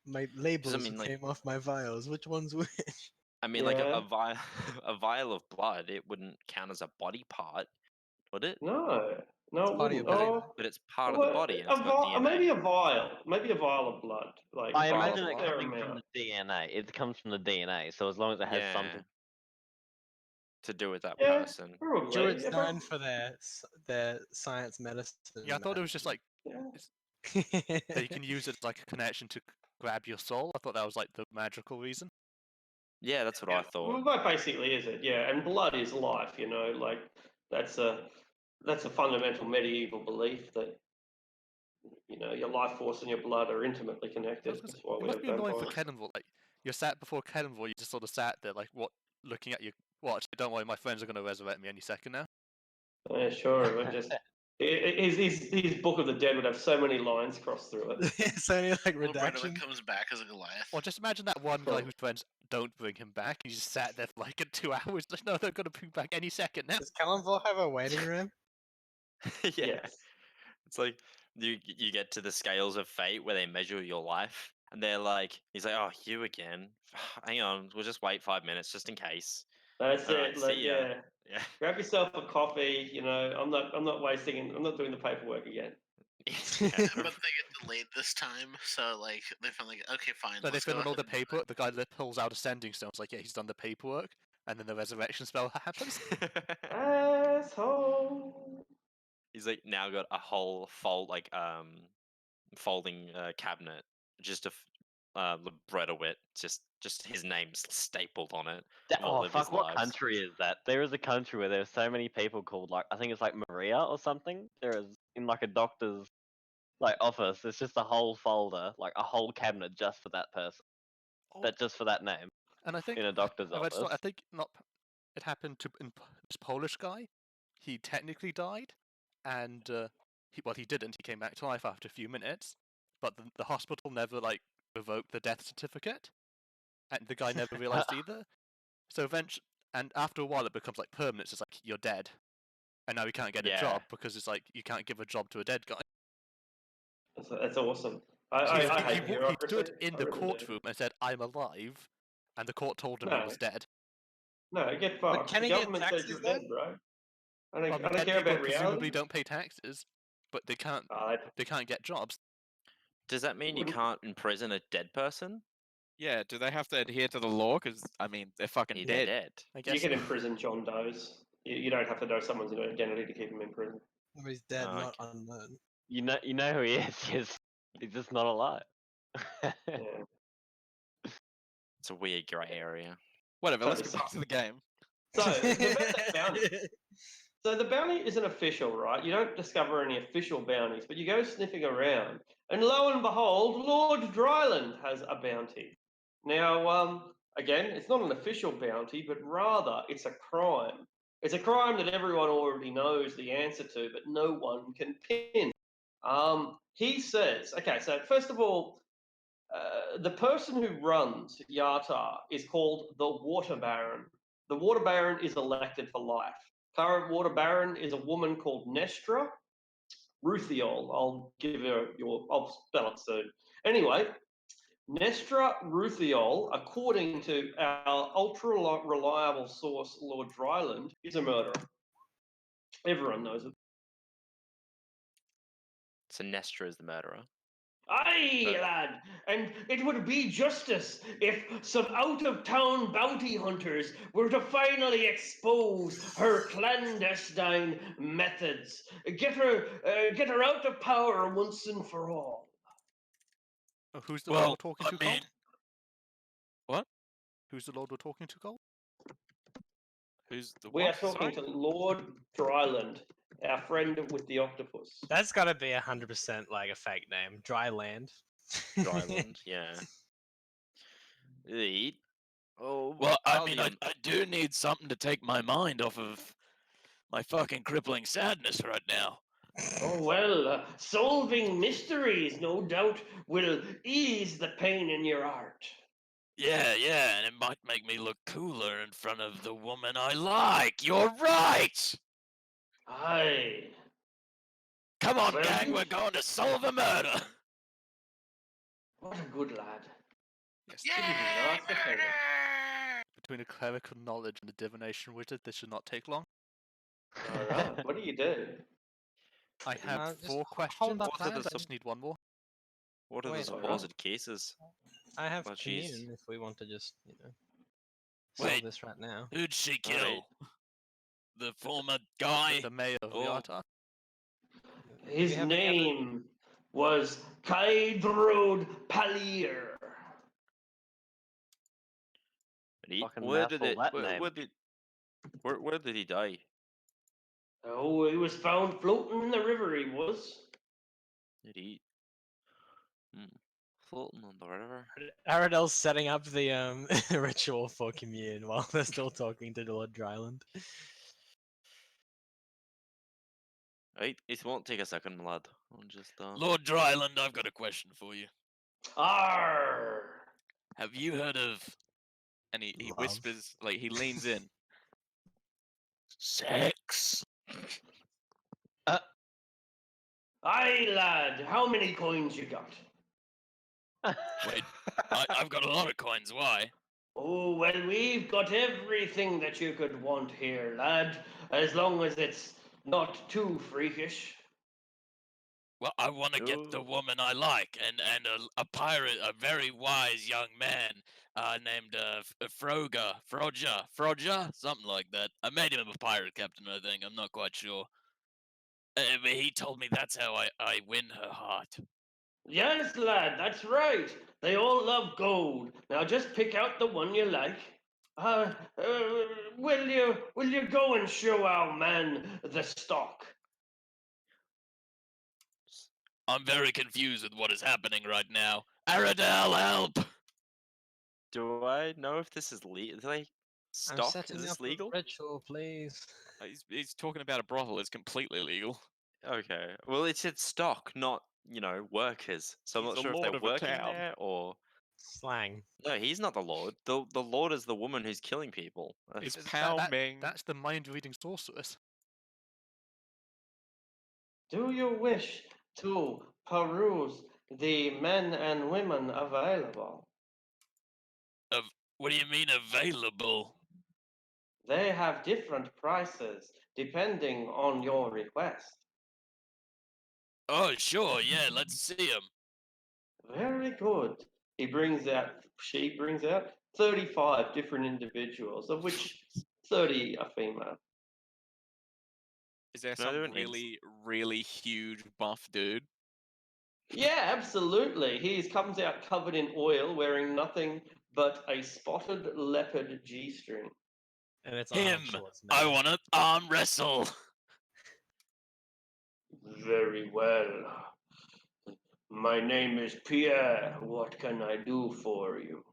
my labels
mean, like-
came off my vials. Which one's which?
I mean, like
Yeah.
a vial, a vial of blood, it wouldn't count as a body part, would it?
No, no, it
part of
wouldn't.
your body.
Oh,
But it's part of the
well,
body, and it's got DNA.
maybe a vial. Maybe a vial of blood. Like
I
a
imagine it
fair
coming from
amount.
the DNA. It comes from the DNA. So as long as it has
Yeah.
something.
To do with that
Yeah,
person.
probably.
Druids
Yeah,
known for their science medicine.
Yeah, I thought it was just like
yeah.
that you can use it as like a connection to grab your soul. I thought that was like the magical reason.
Yeah, that's what
Yeah,
I thought.
well, that basically is it. Yeah, and blood is life. You know, like that's a fundamental medieval belief that your life force and your blood are intimately connected. That's why
It
we
must
have
be annoying for
vampires.
Cannonball. Like you're sat before Cannonball, you just sort of sat there like what, looking at your watch. Don't worry, my friends are going to resurrect me any second now.
Yeah, sure. But just his Book of the Dead would have so many lines crossed through it.
so many like
Libretto
redaction.
comes back as a Goliath.
Or just imagine that one guy
Oh.
whose friends don't bring him back. And he just sat there for like 2 hours. Like, no, they're going to bring back any second now.
Does Callanville have a waiting room?
Yeah.
Yes.
It's like you get to the scales of fate where they measure your life, and they're like, he's like, oh, you again? Hang on, we'll just wait 5 minutes just in case.
That's
All right,
it. Like,
see ya.
yeah.
Yeah.
Grab yourself a coffee. I'm not wasting. I'm not doing the paperwork again.
But they get delayed this time, so like they finally like, okay, fine.
So they
let's
fill
go
in all the
ahead and do it.
paperwork. The guy that pulls out a sending stone is like, yeah, he's done the paperwork. And then the resurrection spell happens.
Asshole.
He's like now got a whole folding cabinet just of Librettowit, just his name's stapled on it.
Oh
live his
fuck! What
lives.
country is that? There is a country where there's so many people called like I think it's like Maria or something. There is in like a doctor's like office. It's just a whole folder, like a whole cabinet just for that person.
Oh.
That just for that name
And I think
in a doctor's
I read
office.
I think not it happened to this Polish guy. He technically died, and he didn't. He came back to life after a few minutes, but the hospital never revoked the death certificate, and the guy never realized either. So eventually, and after a while, it becomes permanent. It's just you're dead, and now you can't get a
Yeah.
job because it's you can't give a job to a dead guy.
That's awesome.
He
I hate
stood
bureaucracy.
in
I
the
really do.
courtroom and said, "I'm alive," and the court told him he
No.
was dead.
No, get
But
fucked.
can
The
he get
government says
taxes
you're
though?
dead, bro. I
Well,
don't
dead
care
people
about
presumably
reality.
don't pay taxes, but they can't get jobs.
Does that mean you
Wouldn't-
can't imprison a dead person?
Yeah, do they have to adhere to the law? Because I mean, they're fucking
They're
dead.
dead.
I
You
guess
can imprison John Does. You don't have to know someone's identity to keep him in prison.
He's dead,
Oh,
not
okay.
unknown.
You know who he is. He's just not alive.
Yeah.
It's a weird grey area.
Whatever. Let's
So-
get back to the game.
So the bounty. So the bounty isn't official, right? You don't discover any official bounties, but you go sniffing around, and lo and behold, Lord Dryland has a bounty. Now, again, it's not an official bounty, but rather it's a crime. It's a crime that everyone already knows the answer to, but no one can pin. He says, okay, so first of all, the person who runs Yata is called the Water Baron. The Water Baron is elected for life. Current Water Baron is a woman called Nestra Ruthiol. I'll spell it soon. Anyway, Nestra Ruthiol, according to our ultra reliable source, Lord Dryland, is a murderer. Everyone knows it.
So Nestra is the murderer.
Aye, lad, and it would be justice if some out-of-town bounty hunters were to finally expose her clandestine methods. Get her out of power once and for all.
Oh, who's the
Well,
lord we're talking
I
to,
mean,
Colt?
what?
Who's the lord we're talking to, Colt?
Who's the
We are
what?
talking
Sorry?
to Lord Dryland, our friend with the octopus.
That's gotta be 100% a fake name. Dry land.
Dryland, yeah. Eat. Oh,
Well, I
I'll
mean,
be
I,
a-
I do need something to take my mind off of my fucking crippling sadness right now.
Oh, well, solving mysteries, no doubt, will ease the pain in your heart.
Yeah, and it might make me look cooler in front of the woman I like. You're right!
Aye.
Come on,
Well,
gang, we're going to solve a murder!
What a good lad.
Yes.
Didn't even ask a favour.
Between a clerical knowledge and a divination wizard, this should not take long.
All right. What do you do?
I have
just
4
hold
questions
up,
planned.
lad.
I just need one more.
What are
Wait,
the
alright.
supposed cases?
I have
Well, jeez.
communion if we want to just, solve
Wait.
this right now.
Who'd she
Alright.
kill? The former guy?
The mayor of
Oh.
Yata.
Do
His
we have any other-
name was Kaidrod Palir.
Fucking
Where did
mouthful,
it?
that
Where,
name.
where did he die?
Oh, he was found floating in the river, he was.
Did he? Floating on the river.
Aradel's setting up the ritual for communion while they're still talking to Lord Dryland.
Right, it won't take a second, lad. I'll just
Lord Dryland, I've got a question for you.
Arr!
Have you heard of
And he
Love.
whispers, he leans in.
sex?
Aye, lad, how many coins you got?
Wait, I've got a lot of coins, why?
Oh, well, we've got everything that you could want here, lad, as long as it's not too freakish.
Well, I want to get the
Ooh.
woman I like, and a pirate, a very wise young man named Froja, something like that. I made him a pirate captain, I think. I'm not quite sure. But he told me that's how I win her heart.
Yes, lad, that's right. They all love gold. Now just pick out the one you like. Will you go and show our man the stock?
I'm very confused with what is happening right now. Aradel, help!
Do I know if this is
I'm
Stock?
setting
Is
up
this
a
legal?
ritual, please.
He's talking about a brothel. It's completely legal.
Okay. Well, it said stock, not workers. So I'm
He's
not
the
sure if
lord
they're
of a
working
town.
there or.
Slang.
No, he's not the lord. The lord is the woman who's killing people.
It's
Is
Pao Ming.
That's the mind-reading sorceress.
Do you wish to peruse the men and women available?
What do you mean available?
They have different prices depending on your request.
Oh, sure, yeah, let's see him.
Very good. She brings out 35 different individuals, of which 30 are female.
Is there
No,
some
they're an
really, really huge buff dude?
Yeah, absolutely. He comes out covered in oil, wearing nothing but a spotted leopard G-string.
And it's
Him!
Arnold
I
Schwarzenegger.
want to arm wrestle!
Very well. My name is Pierre. What can I do for you?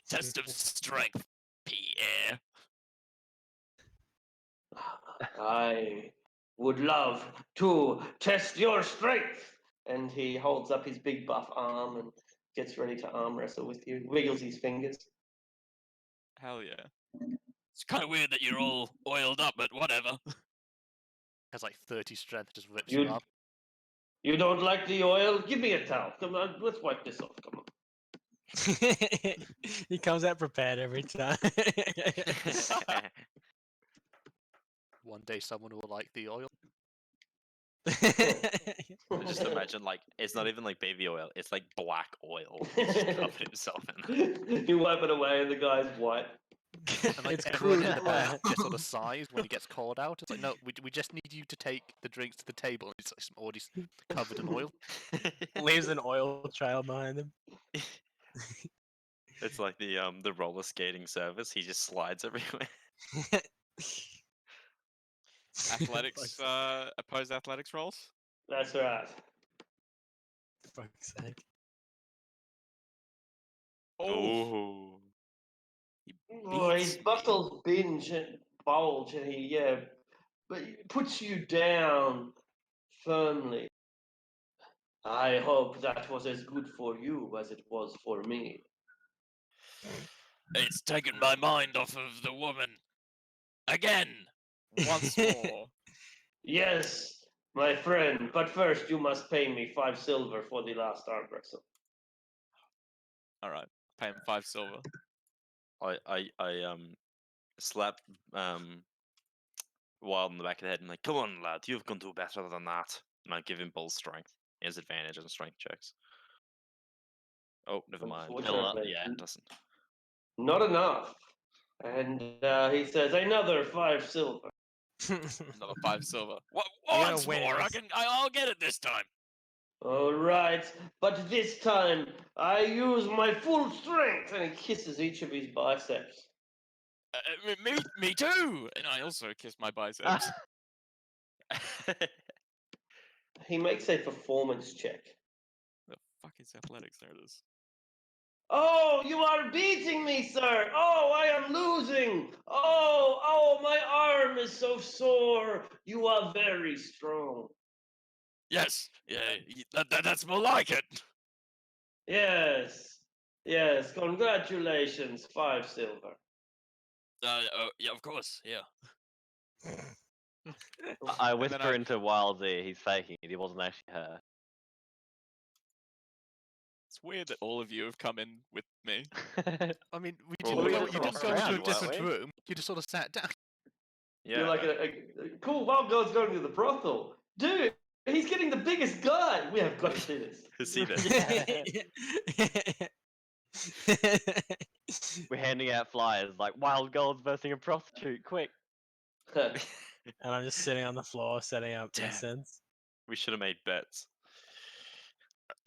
Test of strength, Pierre.
I would love to test your strength. And he holds up his big buff arm and gets ready to arm wrestle with you. Wiggles his fingers.
Hell yeah.
It's kind of weird that you're all oiled up, but whatever.
Has like 30 strength, just rips
You-
you up.
You don't like the oil? Give me a towel. Come on, let's wipe this off. Come on.
He comes out prepared every time.
One day someone will like the oil.
I just imagine it's not even like baby oil; it's like black oil. He's just covered himself in that.
You wipe it away, and the guy's white.
And like
It's
everyone in
crude
the back
oil.
just sort of sighs when he gets called out. It's like, no, we just need you to take the drinks to the table. And it's like already covered in oil.
Leaves an oil trail behind him.
It's like the roller skating service. He just slides everywhere.
Athletics, opposed athletics rolls?
That's right.
Fuck's sake.
Oh.
Oh, his
Beats
muscles binge and bulge, and but he puts you down firmly. I hope that was as good for you as it was for me.
It's taken my mind off of the woman. Again!
Once more.
Yes, my friend, but first you must pay me 5 silver for the last arm wrestle.
Alright. Pay him 5 silver.
I slap Wild in the back of the head and like, come on, lad, you can do better than that. And I give him bull strength. He has advantage on strength checks. Oh, never mind.
Unfortunately,
yeah.
It doesn't.
not enough. And he says, another 5 silver.
Another 5 silver.
You're gonna
Once
win
more,
this.
I'll get it this time.
All right, but this time I use my full strength. And he kisses each of his biceps.
Me too!
And I also kiss my biceps.
He makes a performance check.
The fuck is athletics? There it is.
Oh, you are beating me, sir. Oh, I am losing. Oh, my arm is so sore. You are very strong.
Yes, yeah, that's more like it.
Yes, yes, congratulations. 5 silver.
Yeah, of course, yeah.
I
And then
whisper into Wild's ear, he's faking it, he wasn't actually her.
It's weird that all of you have come in with me.
I mean,
Well,
you
we
didn't
were
go into a
around,
different
weren't we?
room. You just sort of sat down.
Yeah.
You're like cool. Wild God's going to the brothel, dude. He's getting the biggest guy. We have got to see this.
See this.
We're handing out flyers like Wild Gold's versing a prostitute, quick.
And I'm just sitting on the floor setting up
Damn.
incense.
We should have made bets.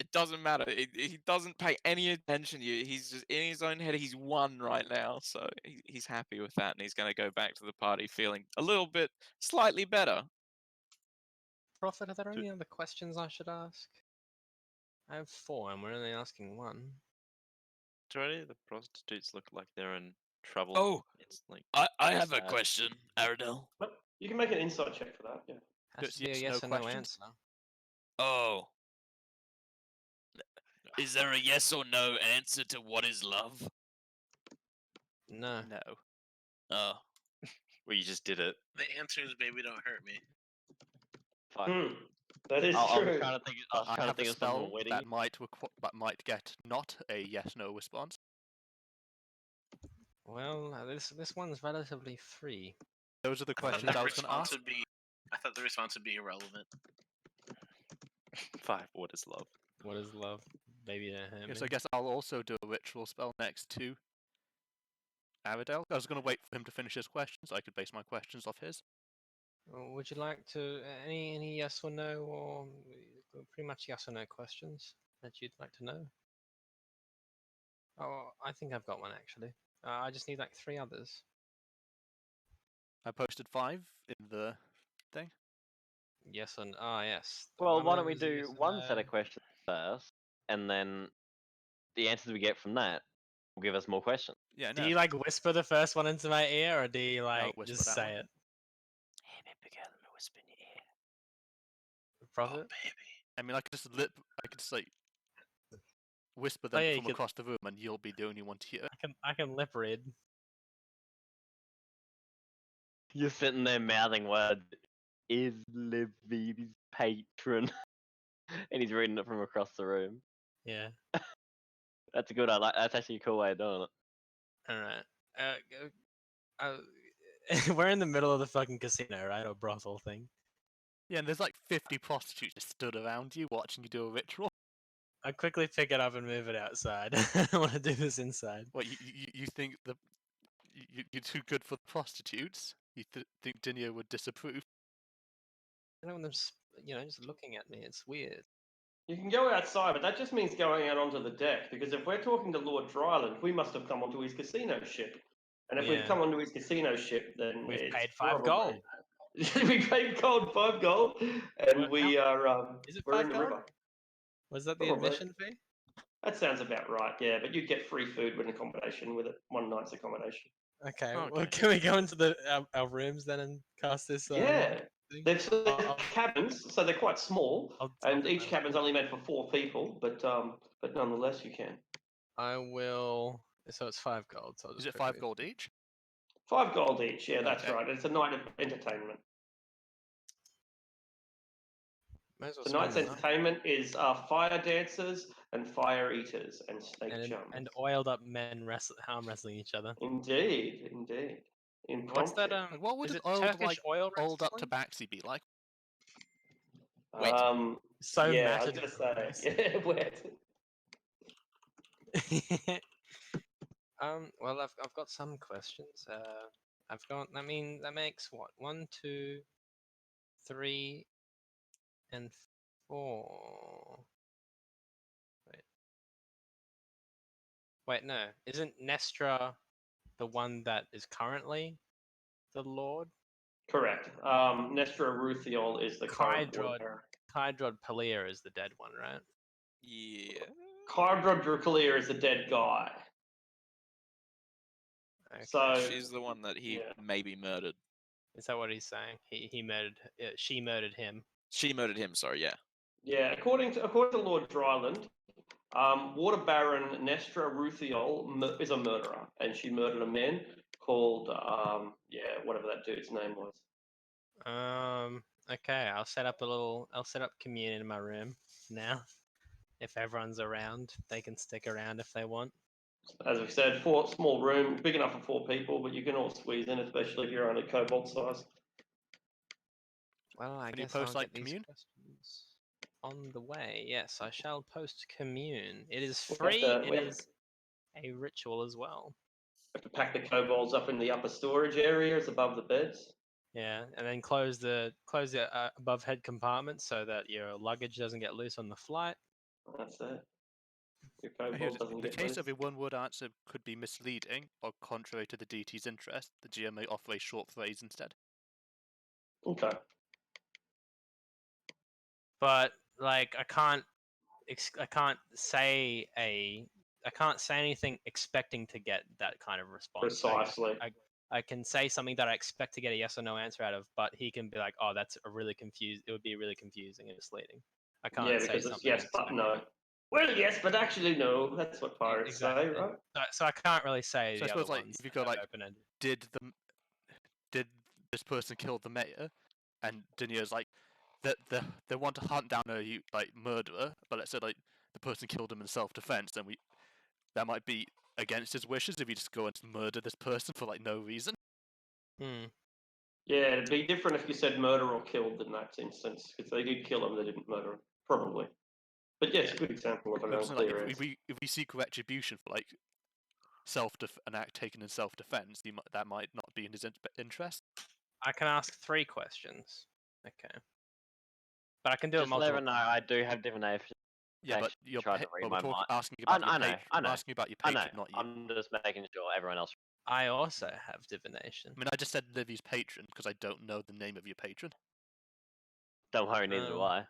It doesn't matter. He doesn't pay any attention to you. He's just in his own head. He's won right now, so he's happy with that, and he's going to go back to the party feeling a little bit, slightly better.
Prophet, are there any other questions I should ask? I have 4 and we're only asking 1.
Do any of the prostitutes look like they're in trouble.
Oh,
It's like
I have a
sad.
question, Aradel.
But you can make an insight check for that. Yeah.
Has
Just
to be a
yes,
yes
no
or no
questions?
answer.
Oh, is there a yes or no answer to what is love?
No.
No.
Oh,
well, you just did it.
The answer is "Baby, don't hurt me."
Fuck.
That is
I was
true.
trying to think. I was
I
trying to
have a
think of something
spell
witty.
that might get not a yes/no response.
Well, this one's relatively free.
Those are the
I thought
questions
the
I was going to
response
ask.
would be. I thought the response would be irrelevant.
5. What is love?
What is love? Baby, don't hurt
Yes,
me.
I guess I'll also do a ritual spell next to Aradel. I was going to wait for him to finish his questions. So I could base my questions off his.
Would you like to any yes or no, or pretty much yes or no questions that you'd like to know? Oh, I think I've got one actually. I just need like 3 others.
I posted 5 in the thing.
Yes and yes.
Well,
One
why
of
don't we
them is a
do
yes or
one set
no.
of questions first, and then the answers we get from that will give us more questions.
Yeah,
Do
no.
you like whisper the first one into my ear, or do you like
whisper
just
that
say
one.
it?
Hey, baby girl, let me whisper in your ear.
Profit?
Oh, baby.
I mean, I could just like whisper
Oh,
them
yeah, you
from
could-
across the room, and you'll be the only one to hear it.
I can lip read.
You're sitting there mouthing words. Is Livy's patron, and he's reading it from across the room.
Yeah.
That's a good. That's actually a cool way of doing it.
All right. We're in the middle of the fucking casino, right, or brothel thing.
Yeah, and there's like 50 prostitutes just stood around you watching you do a ritual.
I quickly pick it up and move it outside. I want to do this inside.
What you think you're too good for the prostitutes? You think Dinio would disapprove?
I don't want them, just looking at me. It's weird.
You can go outside, but that just means going out onto the deck. Because if we're talking to Lord Dryland, we must have come onto his casino ship. And if we've
Yeah.
come onto his casino ship, then
We've
it's
paid 5
probably-
gold.
we paid 5 gold, and
What-
we are
Is it
we're
5
in the
gold?
river.
Was that the
Probably.
admission fee?
That sounds about right, yeah. But you get free food with accommodation with it, 1 night's accommodation.
Okay.
Oh,
Well,
okay.
can we go into our rooms then and cast this?
Yeah,
thing?
they're
I'll-
cabins, so they're quite small,
I'll
and
put
each
that-
cabin's only meant for 4 people. But nonetheless, you can.
I will. So it's 5 gold. So I'll
Is
just
it 5
quickly-
gold each?
5 gold each, yeah, that's
Okay.
right. It's a night of entertainment.
Might as well
The
spend
night's
the night.
entertainment is fire dancers and fire eaters and snake jumpers.
And oiled up men arm wrestling each other.
Indeed.
What's that?
Impromptu.
Like, what would
Is
an
it
old
Turkish oil
old up
wrestling?
tabaxi be like?
Wait.
So
yeah, I was
matted
gonna say,
and
yeah, wet.
Well, I've got some questions. I've got. I mean, that makes what 1, 2, 3, and 4. Wait, no. Isn't Nestra the one that is currently the Lord?
Correct. Nestor Ruthiol is the current
Kydrod.
Lord Baron.
Kydrod Palia is the dead one, right?
Yeah.
Kydrod Draculier is the dead guy.
Okay.
So
She's the one that he
yeah.
maybe murdered.
Is that what he's saying? He murdered. She murdered him.
She murdered him, sorry, yeah.
Yeah, according to Lord Dryland, Water Baron Nestra Ruthiol is a murderer, and she murdered a man called whatever that dude's name was.
Okay. I'll set up communion in my room now. If everyone's around, they can stick around if they want.
As we said, small room, big enough for 4 people, but you can all squeeze in, especially if you're only kobold size.
Well, I
Can you
guess
post,
I'll
like,
get these
commune?
questions on the way. Yes, I shall post commune. It is
We have
free.
to-
It
we have-
is a ritual as well.
Have to pack the kobolds up in the upper storage areas above the beds.
Yeah, and then close the above head compartment so that your luggage doesn't get loose on the flight.
That's it. Your
Here's
kobold
it.
doesn't
In the
get
case
loose.
of a one-word answer could be misleading or contrary to the DT's interest, the GM may offer a short phrase instead.
Okay.
But like I can't say a I can't say anything expecting to get that kind of response.
Precisely.
I can say something that I expect to get a yes or no answer out of, but he can be like, "Oh, that's a really confused. It would be really confusing and misleading." I can't
Yeah,
say
because it's
something.
yes, but
expecting.
no. Well, yes, but actually no. That's what pirates
Exactly.
say, right?
So I can't really say
So I
the
suppose,
other
like,
ones.
if you go,
that are
like,
open-ended.
did this person kill the mayor? And Dinier's like, they want to hunt down a murderer, but let's say like the person killed him in self-defense, then that might be against his wishes if you just go and murder this person for like no reason.
Hmm.
Yeah, it'd be different if you said murder or killed in that instance, because they did kill him, they didn't murder him, probably. But yes, a good example of an
But like,
unclear
if we seek retribution for like an act taken in self-defense, that might not be in his interest.
I can ask 3 questions. Okay. But I can do it
Just let
multiple.
everyone know I do have divination.
Yeah, but
Actually
you're
tried to read
we're
my
talking,
mind.
asking
I
about your
know,
patron.
I know.
We're asking about your
I know.
patron, not you.
I'm just making sure everyone else.
I also have divination.
I mean, I just said Livy's patron because I don't know the name of your patron.
Don't worry, neither do I.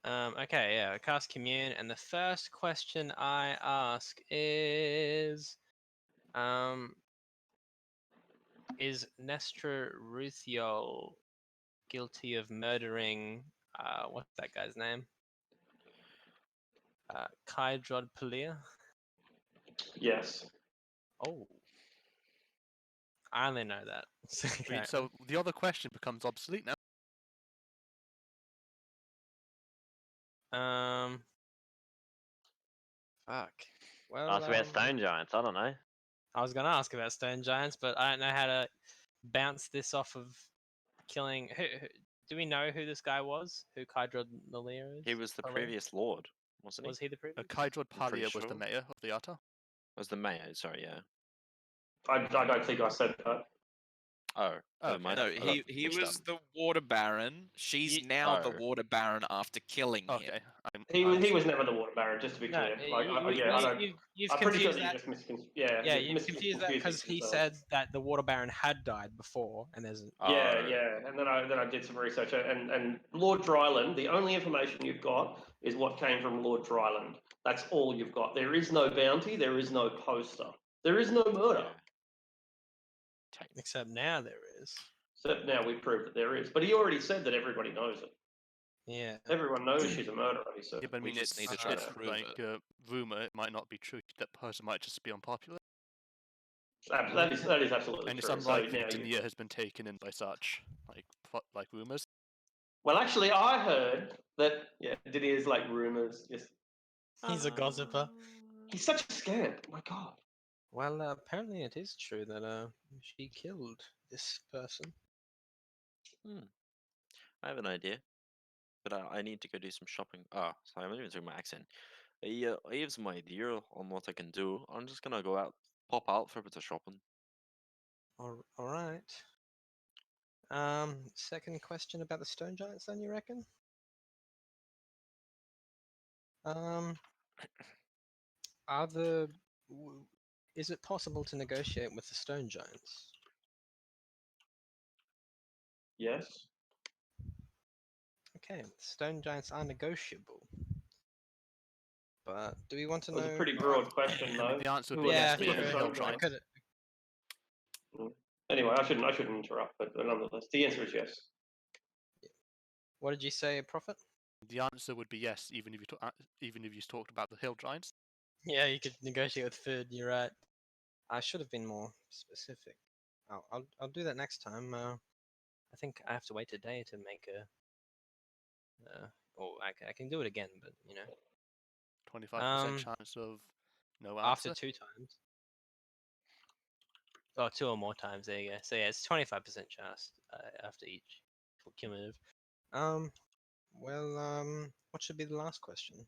Okay, yeah, I cast Commune, and the first question I ask is Nestor Ruthiol guilty of murdering, what's that guy's name? Kydrod Palia?
Yes.
Oh. I only know that. Okay.
So the other question becomes obsolete now.
Fuck. Well,
Ask about stone giants. I don't know.
I was gonna ask about stone giants, but I don't know how to bounce this off of killing. Who do we know who this guy was? Who Kydrod Palia is?
He was the
Palia?
previous lord, wasn't he?
Was he the previous?
Kydrod
I'm pretty
Palia was the
sure.
mayor of the Ata.
Was the mayor? Sorry, yeah.
I don't think I said that.
Oh,
Okay.
never mind.
No,
I got
he
mixed
was
up.
the water baron. She's
Ye-
now the
Oh.
water baron after killing him.
Okay.
He was never the water baron, just to be
No,
clear. Like,
you've
I'm pretty sure
confused
that you
that.
just misconstrued. Yeah,
Yeah, you've confused that because he said that the water baron had died before, and there's.
Yeah,
Oh.
yeah, and then I did some research, and Lord Dryland. The only information you've got is what came from Lord Dryland. That's all you've got. There is no bounty. There is no poster. There is no murder.
Except now there is.
Except now we proved that there is. But he already said that everybody knows it.
Yeah.
Everyone knows she's a murderer. He said.
Yeah, but I
We
mean,
just
it's
need to try to
it's
prove
like
it.
rumor. It might not be true. That person might just be unpopular.
That is absolutely
And it's
true. So
unlikely
now
Denier has been taken in by such like rumors.
well, actually, I heard that Didier's like rumors. Just
He's a gossiper.
he's such a scamp. My God.
Well, apparently it is true that she killed this person.
I have an idea, but I need to go do some shopping. Ah, sorry, I'm not even talking my accent. I have some idea on what I can do. I'm just gonna go out, pop out for a bit of shopping.
All right. Second question about the stone giants, then you reckon? Is it possible to negotiate with the stone giants?
Yes.
Okay, stone giants are negotiable. But do we want to
That was
know?
a pretty broad question, though.
The answer would
Who
be
are
yes.
the
We have
stone
a hill
giants?
giant.
Anyway, I shouldn't interrupt, but nonetheless, the answer is yes.
What did you say, Prophet?
The answer would be yes, even if you talked about the hill giants.
Yeah, you could negotiate with food. You're right. I should have been more specific. I'll do that next time. I think I have to wait a day to make a. I can do it again, but
25% chance of no
after
answer.
2 times. Oh, 2 or more times. There you go. So yeah, it's 25% chance after each cumulative. What should be the last question?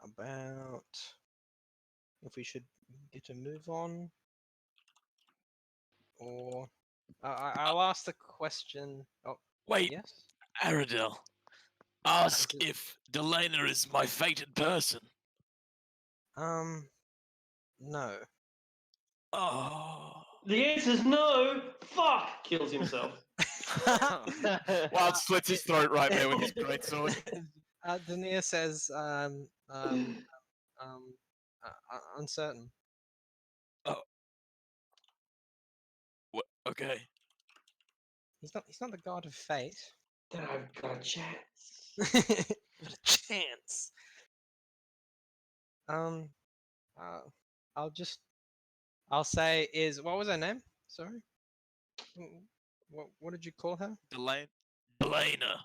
About if we should get a move on, or I'll ask the question. Oh,
Wait,
yes.
Aradel, ask
Is it-
if Delana is my fated person.
No.
Oh.
The answer's no. Fuck! Kills himself.
Wild slits his throat right there with his greatsword.
Dania says, uncertain.
Okay.
He's not the god of fate.
Then I've got a chance.
What a chance. I'll say what was her name? Sorry. What did you call her?
Delana.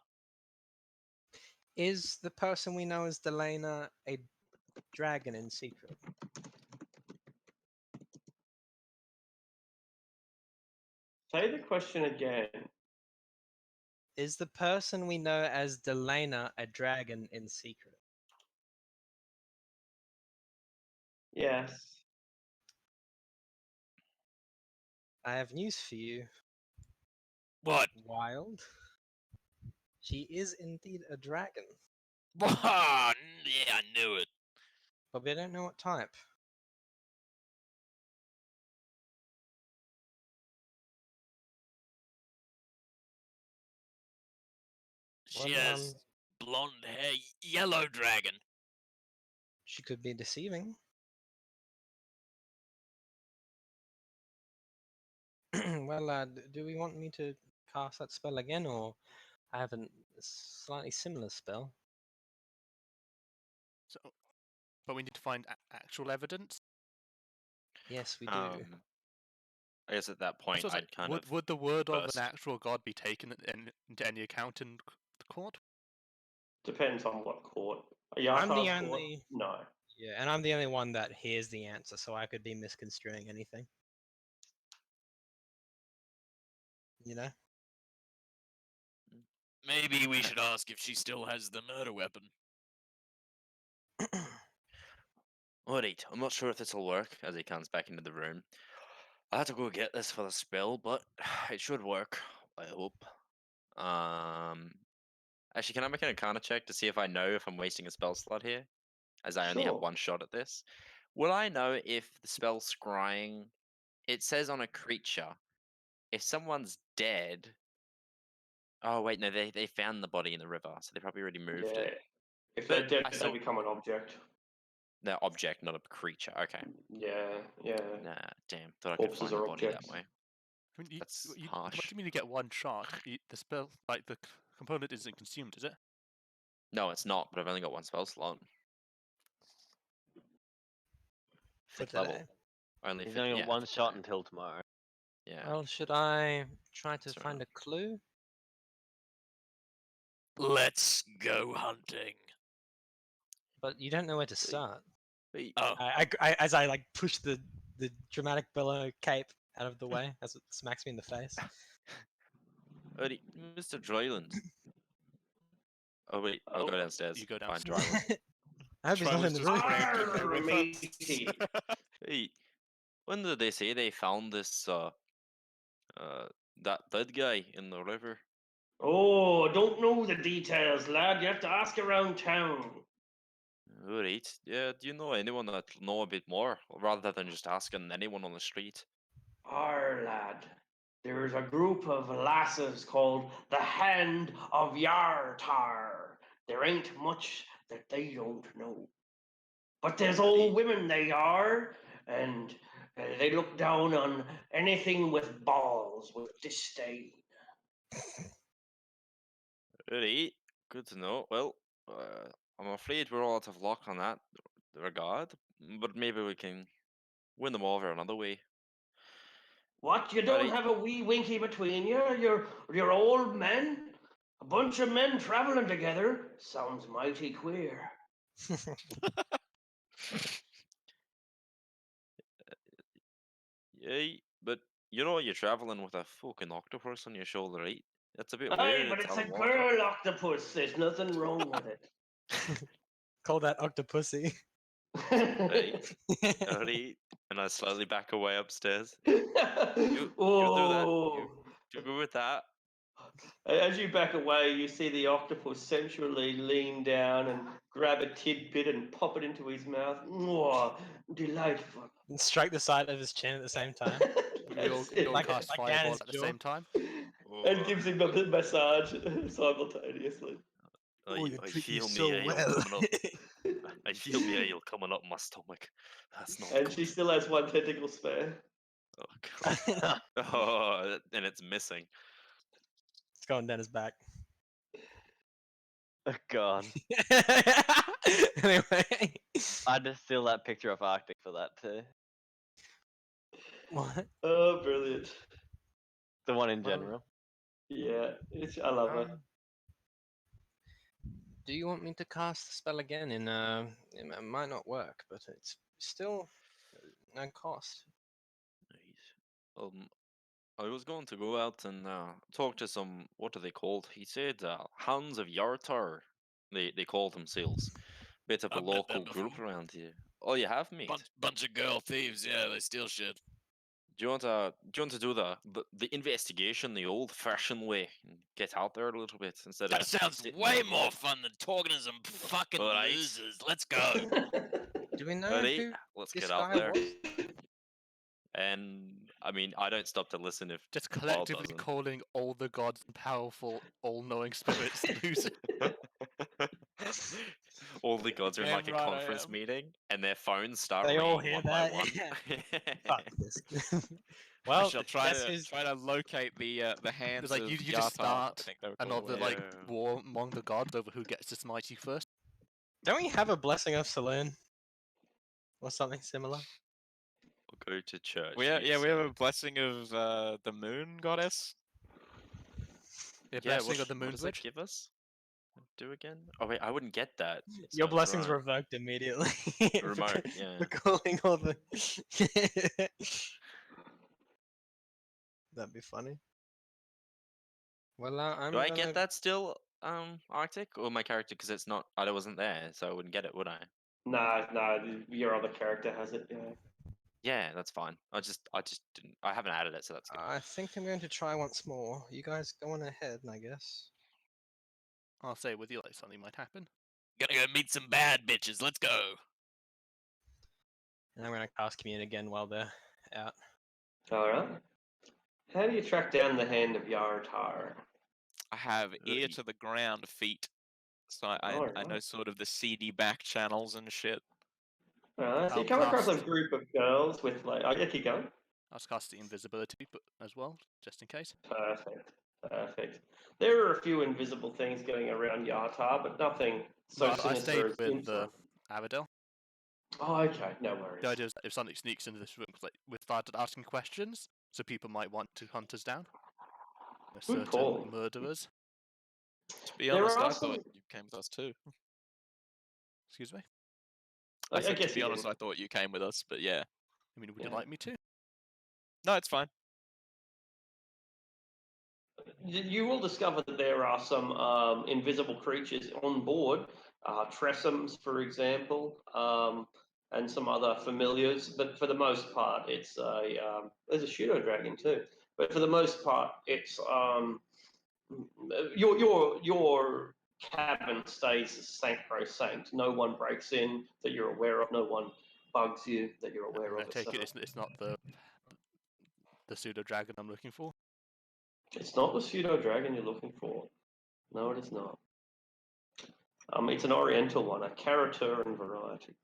Is the person we know as Delana a dragon in secret?
Say the question again.
Is the person we know as Delana a dragon in secret?
Yes.
I have news for you.
What?
Wild. She is indeed a dragon,
Yeah, I knew it.
but we don't know what type.
She
Well,
has blonde hair, yellow dragon.
She could be deceiving. Well, do we want me to cast that spell again, or I have a slightly similar spell?
So, but we need to find actual evidence.
Yes, we do.
I guess at that point,
So it's
I'd
like,
kind
would,
of.
would the word of
burst.
an actual god be taken into any account in the court?
Depends on what court.
I'm the
Yartar's court?
only.
No.
Yeah, and I'm the only one that hears the answer, so I could be misconstruing anything. You know?
Maybe we should ask if she still has the murder weapon.
Alright, I'm not sure if this will work as he comes back into the room. I had to go get this for the spell, but it should work. I hope. Actually, can I make an Arcana check to see if I know if I'm wasting a spell slot here? As I only have
Sure.
one shot at this. Will I know if the spell scrying? It says on a creature, if someone's dead. Oh wait, no, they found the body in the river, so they probably already moved
Yeah.
it.
If
But
they're dead,
I
they
saw-
become an object.
The object, not a creature. Okay.
Yeah, yeah.
Nah, damn. Thought I could
Corpses
find the
are
body that
objects.
way.
I mean,
That's
what
harsh.
do you mean you get one shot? The spell, like the component, isn't consumed, is it?
No, it's not. But I've only got one spell slot.
For
Fifth level.
today.
Only
He's
fifth.
only got
Yeah.
one
for
shot
today.
until tomorrow.
Yeah.
Well, should I try to
That's
find a clue?
Let's go hunting.
But you don't know where to start.
Oh,
As I like push the dramatic billow cape out of the way as it smacks me in the face.
Alrighty, Mr. Dryland. Oh wait, I'll go
Oh,
downstairs.
you go
Find
downstairs.
Dryland.
I hope he's not in
Trials
the
just
room.
preemptively
Arr,
with us.
matey.
Hey, when did they say they found this that dead guy in the river?
Oh, don't know the details, lad. You have to ask around town.
Alright. Yeah, do you know anyone that know a bit more? Rather than just asking anyone on the street.
Lad. There's a group of lasses called the Hand of Yartar. There ain't much that they don't know. But there's old women they are, and they look down on anything with balls with disdain.
Alright, good to know. Well, I'm afraid we're all out of luck on that regard, but maybe we can win them over another way.
What, you don't
Alright.
have a wee winky between you? You're old men? A bunch of men travelling together? Sounds mighty queer.
Yay, but you know you're traveling with a fucking octopus on your shoulder, right? That's a bit
Aye,
weird.
but it's a
out of water.
girl octopus. There's nothing wrong with it.
Call that octopussy.
Alright, and I slowly back away upstairs.
Oh.
You go with that?
As you back away, you see the octopus sensually lean down and grab a tidbit and pop it into his mouth. Mwah, delightful.
And strike the side of his chin at the same time.
We all,
That's
we
it.
all
Like-
cast
like
fireball
Ganon's
at the
jaw.
same time.
And gives him a massage simultaneously.
I feel me ale coming up. I feel me ale coming up my stomach. That's not
And
good.
she still has one tentacle spare.
Oh god. Oh, and it's missing.
It's going down his back.
Oh, God.
Anyway.
I'd just steal that picture of Arctic for that too.
What?
Oh, brilliant.
The one in
Well,
general.
Yeah, I love it.
Do you want me to cast the spell again? It might not work, but it's still no cost.
Nice. I was going to go out and talk to some. What are they called? He said Hounds of Yartar. They call themselves. Bit of a
I've met them
local group
before.
around here. Oh, you have, mate.
Bunch of girl thieves, yeah, they steal shit.
Do you want to do the investigation the old-fashioned way and get out there a little bit instead
That
of
sounds
sitting
way
there
more
like-
fun than talking to some fucking
Alright.
losers. Let's go.
Do we know
Alright,
who
let's
this
get out
guy
there.
was?
And I mean, I don't stop to listen if
Just
Paul
collectively
doesn't.
calling all the gods and powerful, all-knowing spirits losers.
All the gods are in
Damn
like a
right I
conference
am.
meeting, and their phones start
They all
ringing
hear
one by
that,
one.
Fuck this.
I
Well,
shall try
guess
to
who's
locate the hands
It's like
of
you just
Yartar, I
start
think they were
another
called.
like
Yeah.
war among the gods over who gets to smite you first.
Don't we have a blessing of Saloon? Or something similar?
We'll go to church.
We
you
we have
say.
a blessing of the moon goddess.
A
Yeah,
blessing of the
what
moon
does
bridge.
that give us? Do again? Oh wait, I wouldn't get that.
Your
so-
blessings
right.
revoked immediately.
Remote, yeah.
For calling all the. That'd be funny. Well, I'm
Do I
gonna.
get that still, Arctic, or my character? Because it's not. I wasn't there, so I wouldn't get it, would I?
Nah, your other character has it. Yeah.
Yeah, that's fine. I just didn't. I haven't added it, so that's good.
I think I'm going to try once more. You guys go on ahead, I guess.
I'll say with you like something might happen.
Gonna go meet some bad bitches. Let's go.
And I'm gonna cast commune again while they're out.
All right. How do you track down the hand of Yartar?
I have ear
Right.
to the ground feet, so I
Alright.
know sort of the seedy back channels and shit.
Alright, so you
I'll
come across a
cast-
group of girls with like, yeah, keep going.
I'll cast the invisibility, but as well, just in case.
Perfect, perfect. There are a few invisible things going around Yartar, but nothing so
Well, I
sinister
stayed
as
with
influence.
Avidel.
Oh, okay, no worries.
The idea is that if something sneaks into this room, 'cause, like we started asking questions, so people might want to hunt us down. Certain
call.
murderers.
To be
There
honest,
are
I thought
some-
you came with us too.
Excuse me.
I
I
said,
guess
to be
you
honest,
did.
I thought you came with us, but yeah.
I mean, would you
Yeah.
like me to?
No, it's fine.
You will discover that there are some invisible creatures on board, Tressums, for example, and some other familiars. But for the most part, it's there's a pseudo dragon too. But for the most part, it's your cabin stays sacrosanct. No one breaks in that you're aware of. No one bugs you that you're aware
I
of.
take it
etc.
it's not the pseudo dragon I'm looking for.
It's not the pseudo dragon you're looking for. No, it is not. It's an oriental one, a Karaturan variety.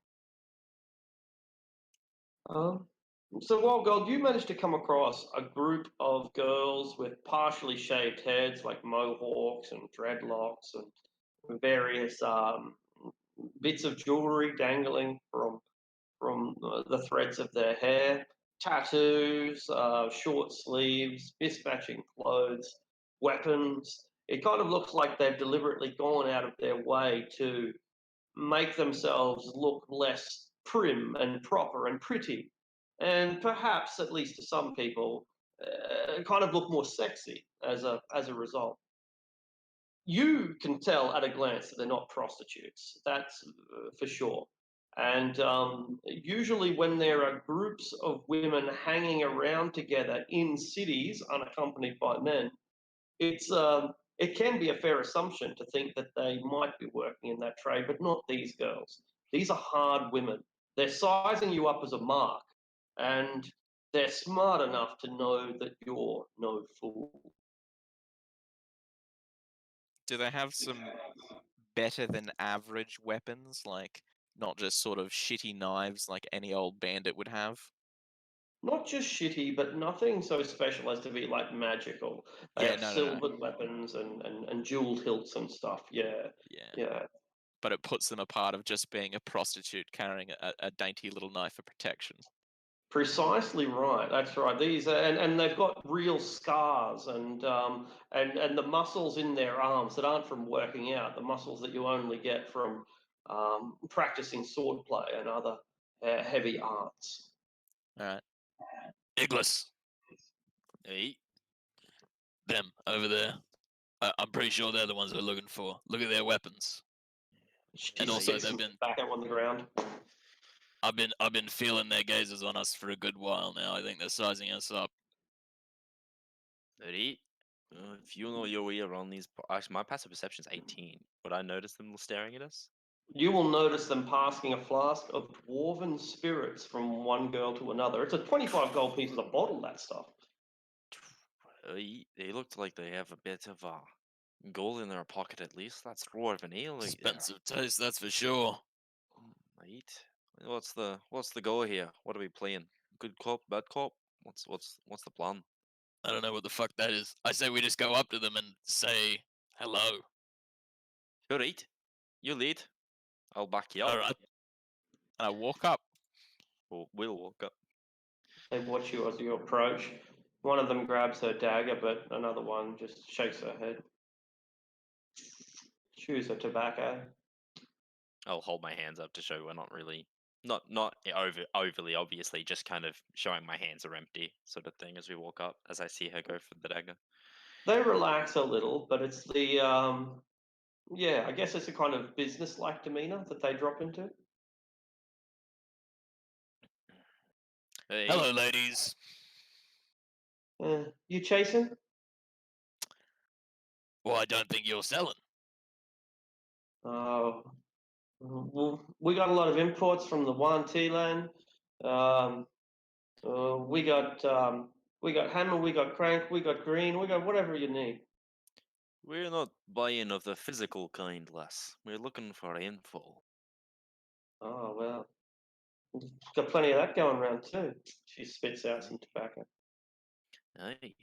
So, Wildgold, you managed to come across a group of girls with partially shaved heads, like mohawks and dreadlocks, and various bits of jewelry dangling from the threads of their hair, tattoos, short sleeves, mismatching clothes, weapons. It kind of looks like they've deliberately gone out of their way to make themselves look less prim and proper and pretty. And perhaps, at least to some people, kind of look more sexy as a result. You can tell at a glance that they're not prostitutes. That's for sure. And usually, when there are groups of women hanging around together in cities, unaccompanied by men, it can be a fair assumption to think that they might be working in that trade, but not these girls. These are hard women. They're sizing you up as a mark, and they're smart enough to know that you're no fool.
Do they have some better than average weapons, like not just sort of shitty knives like any old bandit would have?
Not just shitty, but nothing so special as to be like magical. They
Yeah,
have
no.
silvered weapons and jeweled hilts and stuff. Yeah,
Yeah.
yeah.
But it puts them apart of just being a prostitute carrying a dainty little knife for protection.
Precisely right. That's right. These and they've got real scars and the muscles in their arms that aren't from working out. The muscles that you only get from practicing swordplay and other heavy arts.
All right. Iglis,
Hey,
Them over there. I'm pretty sure they're the ones we're looking for. Look at their weapons.
She
And also
sticks
they've
them
been-
back out on the ground.
I've been feeling their gazes on us for a good while now. I think they're sizing us up.
hey. If you know your way around these, actually, my passive perception's 18. Would I notice them staring at us?
You will notice them passing a flask of dwarven spirits from one girl to another. It's a 25 gold pieces a bottle, that stuff.
They looked like they have a bit of gold in their pocket at least. That's dwarven ale.
Expensive taste, that's for sure.
Right. What's the goal here? What are we playing? Good cop, bad cop? What's the plan?
I don't know what the fuck that is. I say we just go up to them and say hello.
All right. You lead. I'll back you up.
All right.
And I walk up.
We'll walk up.
They watch you as you approach. One of them grabs her dagger, but another one just shakes her head. Chews her tobacco.
I'll hold my hands up to show we're not really not overly obviously, just kind of showing my hands are empty sort of thing as we walk up as I see her go for the dagger.
They relax a little, but it's the yeah, I guess it's a kind of business-like demeanor that they drop into.
Hey,
Hello, ladies.
You chasing?
Well, I don't think you're selling.
Well, we got a lot of imports from the Wanti land. We got hammer, we got crank, we got green, we got whatever you need.
we're not buying of the physical kind, lass. We're looking for info.
Oh well, got plenty of that going around too. She spits out some tobacco.
Aye,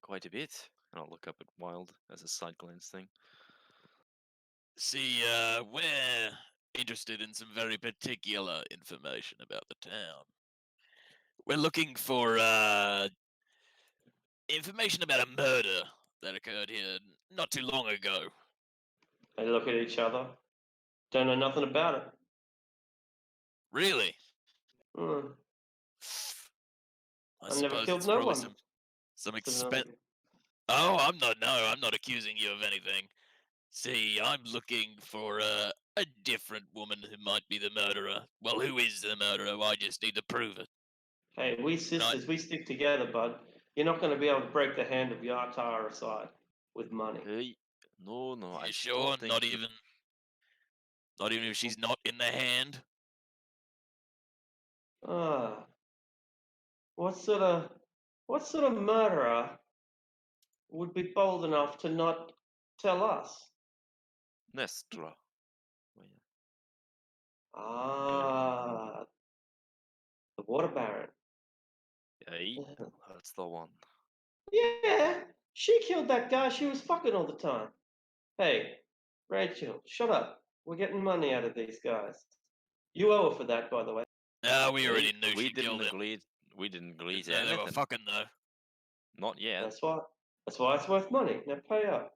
quite a bit. And I'll look up at Wild as a side glance thing.
See, we're interested in some very particular information about the town. We're looking for information about a murder that occurred here not too long ago.
They look at each other. Don't know nothing about it.
Really?
Hmm.
I
I've never
suppose
killed
it's
no
probably
one.
some
So,
expense. Oh, I'm not accusing you of anything. See, I'm looking for a different woman who might be the murderer. Well, who is the murderer? I just need to prove it.
Hey, we sisters, we stick together, bud. You're not going to be able to break the hand of Yatar aside with money.
Hey, no, I
You
don't
sure?
think
Not
we-
even if she's not in the hand?
Ah, what sort of murderer would be bold enough to not tell us?
Nestra.
Ah, the water baron.
Hey, that's the one.
Yeah, she killed that guy she was fucking all the time. Hey, Rachel, shut up. We're getting money out of these guys. You owe her for that, by the way.
We already knew
we
she
didn't
killed him.
agree. We didn't agree to
They were
anything.
fucking though.
Not yet.
That's why it's worth money. Now pay up.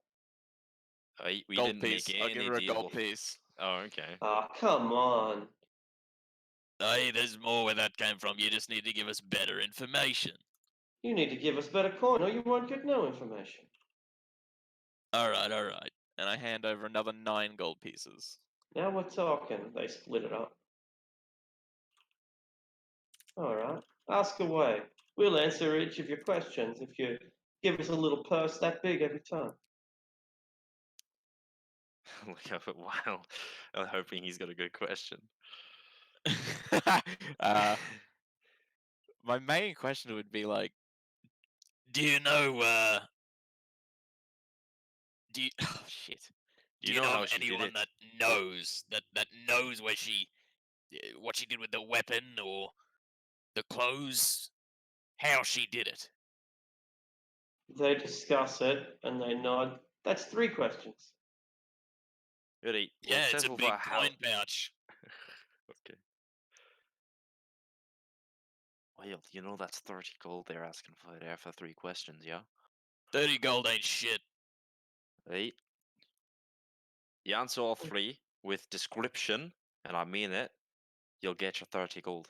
We
Gold
didn't
piece.
make
I'll
any
give her a
deal.
gold piece.
Oh, okay.
Ah, come on.
Hey, there's more where that came from. You just need to give us better information.
You need to give us better coin, or you won't get no information.
All right.
And I hand over another 9 gold pieces.
Now we're talking. They split it up. All right. Ask away. We'll answer each of your questions if you give us a little purse that big every time.
Look up at Wild. I'm hoping he's got a good question.
My main question would be like,
Do you know, oh shit. Do
You
you
know
know
how
of
she did
anyone
it.
that knows where she, what she did with the weapon or the clothes, how she did it?
They discuss it and they nod. That's 3 questions.
Really?
Yeah, it's a
settle
big
for how.
coin pouch.
Okay. Well, you know that's 30 gold they're asking for there for 3 questions, yeah?
30 gold ain't shit.
Right? You answer all 3 with description, and I mean it, you'll get your 30 gold.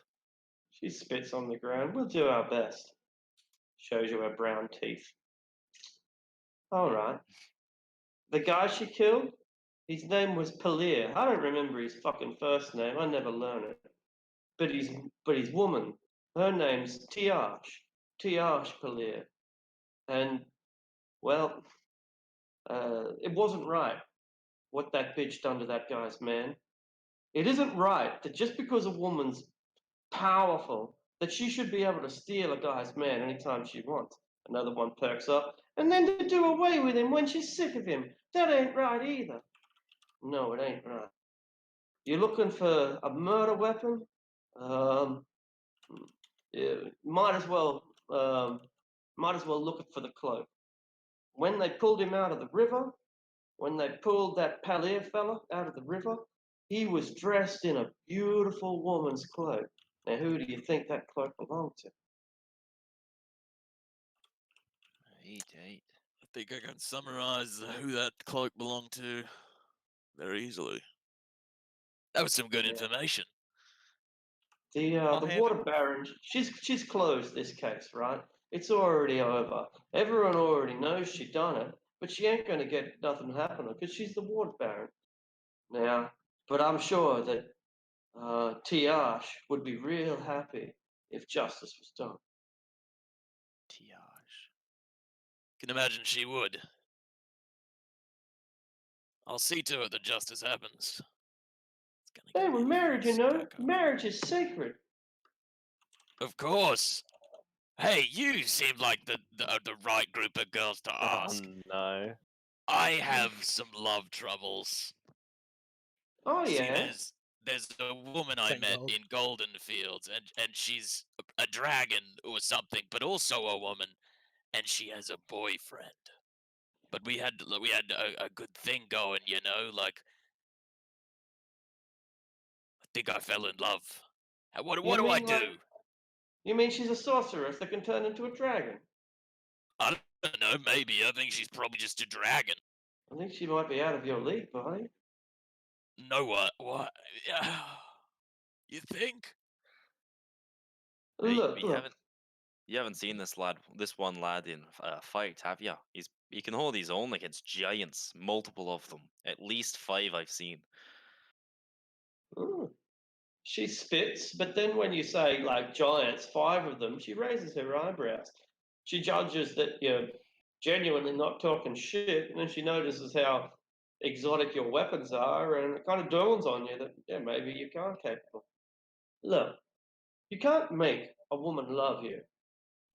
She spits on the ground. We'll do our best. Shows you her brown teeth. All right. The guy she killed, his name was Palir. I don't remember his fucking first name. I never learn it. But his woman, her name's Tiash. Tiash Palir. And well, it wasn't right what that bitch done to that guy's man. It isn't right that just because a woman's powerful, that she should be able to steal a guy's man anytime she wants. Another one perks up, and then to do away with him when she's sick of him. That ain't right either. No, it ain't right. You're looking for a murder weapon? Yeah, might as well look for the cloak. When they pulled him out of the river, when they pulled that Palir fella out of the river, he was dressed in a beautiful woman's cloak. Now, who do you think that cloak belonged to?
Eight.
I think I can summarize who that cloak belonged to very easily. That was some good
Yeah.
information.
The
hand
water baron, she's closed this case, right? It's already over. Everyone already knows she done it, but she ain't going to get nothing happening because she's the water baron. Now, but I'm sure that Tiash would be real happy if justice was done.
Tiage.
Can imagine she would. I'll see to it that justice happens. It's gonna
They
give
were
me a
married, you know.
stack of-
Marriage is sacred.
Of course. Hey, you seem like the right group of girls to
Oh
ask.
no.
I have some love troubles.
Oh
See,
yeah.
there's a woman I
10
met
gold.
in Golden Fields, and she's a dragon or something, but also a woman, and she has a boyfriend. But we had a good thing going, you know. Like, I think I fell in love. What
You
do I
mean like-
do?
You mean she's a sorceress that can turn into a dragon?
I don't know. Maybe I think she's probably just a dragon.
I think she might be out of your league, buddy.
No, what? What? You think?
Hey,
Look,
you haven't seen this one lad in fight, have you? He can hold his own against giants, multiple of them, at least 5 I've seen.
Ooh. She spits, but then when you say like giants, 5 of them, she raises her eyebrows. She judges that you're genuinely not talking shit, and then she notices how exotic your weapons are, and it kind of dawns on you that yeah, maybe you are capable. Look, you can't make a woman love you.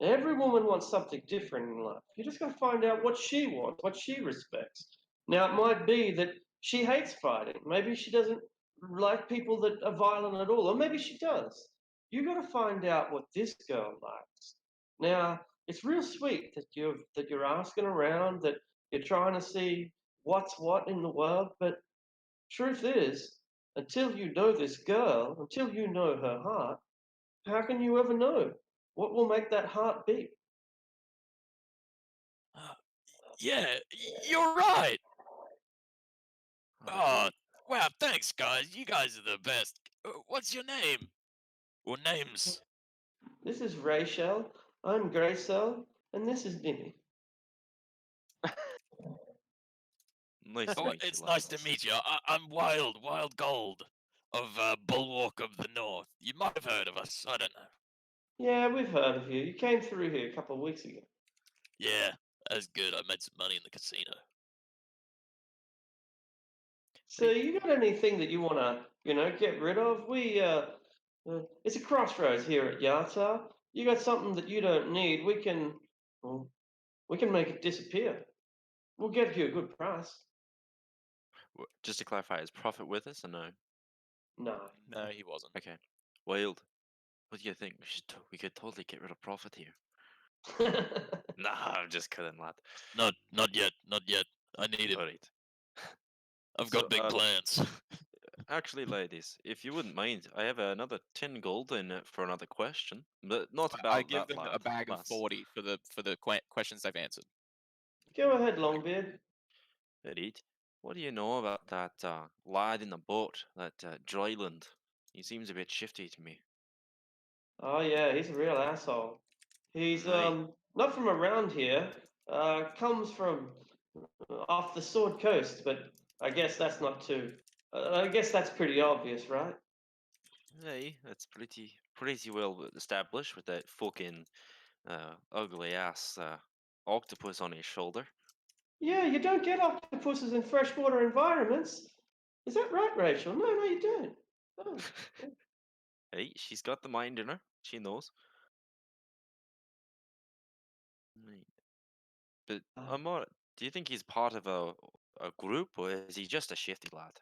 Every woman wants something different in life. You just got to find out what she wants, what she respects. Now, it might be that she hates fighting. Maybe she doesn't like people that are violent at all, or maybe she does. You got to find out what this girl likes. Now, it's real sweet that you're asking around, that you're trying to see what's what in the world. But truth is, until you know this girl, until you know her heart, how can you ever know what will make that heart beat?
Yeah, you're right.
I
Oh,
agree.
wow, thanks, guys. You guys are the best. What's your name? Or names?
This is Rachel, I'm Graycel, and this is Nimmy.
Nice to
Oh,
meet you,
it's nice to
lads.
meet you. I'm Wild Gold of Bulwark of the North. You might have heard of us. I don't know.
Yeah, we've heard of you. You came through here a couple of weeks ago.
Yeah, that's good. I made some money in the casino.
So you got anything that you want to, get rid of? It's a crossroads here at Yata. You got something that you don't need, we can make it disappear. We'll get you a good price.
Just to clarify, is Prophet with us or no?
No.
No, he wasn't.
Okay. Wild. What do you think? We could totally get rid of Prophet here. Nah, I'm just kidding, lad.
Not yet. Not yet. I need him.
Alright.
I've got
So,
big plans.
Actually, ladies, if you wouldn't mind, I have another 10 gold in it for another question, but not about
I give
that,
them a
lad,
bag of
lass.
40 for the questions they've answered.
Go ahead, Longbeard.
Right. What do you know about that lad in the boat, that Dryland? He seems a bit shifty to me.
Oh yeah, he's a real asshole. He's
Right.
not from around here. Comes from off the Sword Coast, but I guess that's not too. I guess that's pretty obvious, right?
Hey, that's pretty well established with that fucking ugly ass octopus on his shoulder.
Yeah, you don't get octopuses in freshwater environments. Is that right, Rachel? No, you don't. Oh.
Hey, she's got the mind in her. She knows. Right. But Amor, do you think he's part of a group, or is he just a shifty lad?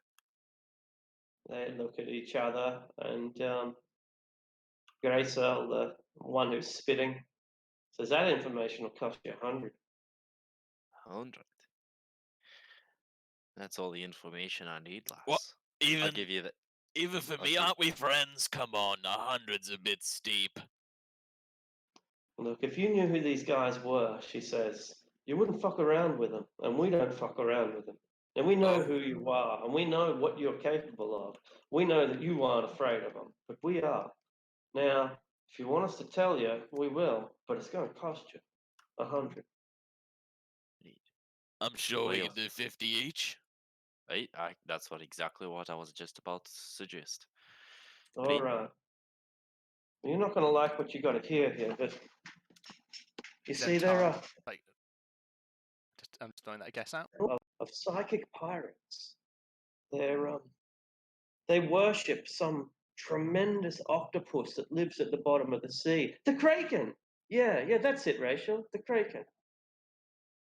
They look at each other, and Gracel, the one who's spitting, says that information will cost you 100.
100. That's all the information I need, lass.
What?
I'll
Even
give you that.
even for
I'll
me,
give-
aren't we friends? Come on, 100's a bit steep.
Look, if you knew who these guys were, she says, you wouldn't fuck around with them, and we don't fuck around with them. And we know who you are, and we know what you're capable of. We know that you aren't afraid of them, but we are. Now, if you want us to tell you, we will, but it's going to cost you 100.
I'm sure we
Well,
can do 50 each.
Right, that's exactly what I was just about to suggest.
All
Right.
right. You're not going to like what you got to hear here, but you see, there are
Like, I'm just throwing that guess out.
of psychic pirates. They worship some tremendous octopus that lives at the bottom of the sea. The Kraken! Yeah, that's it, Rachel. The Kraken.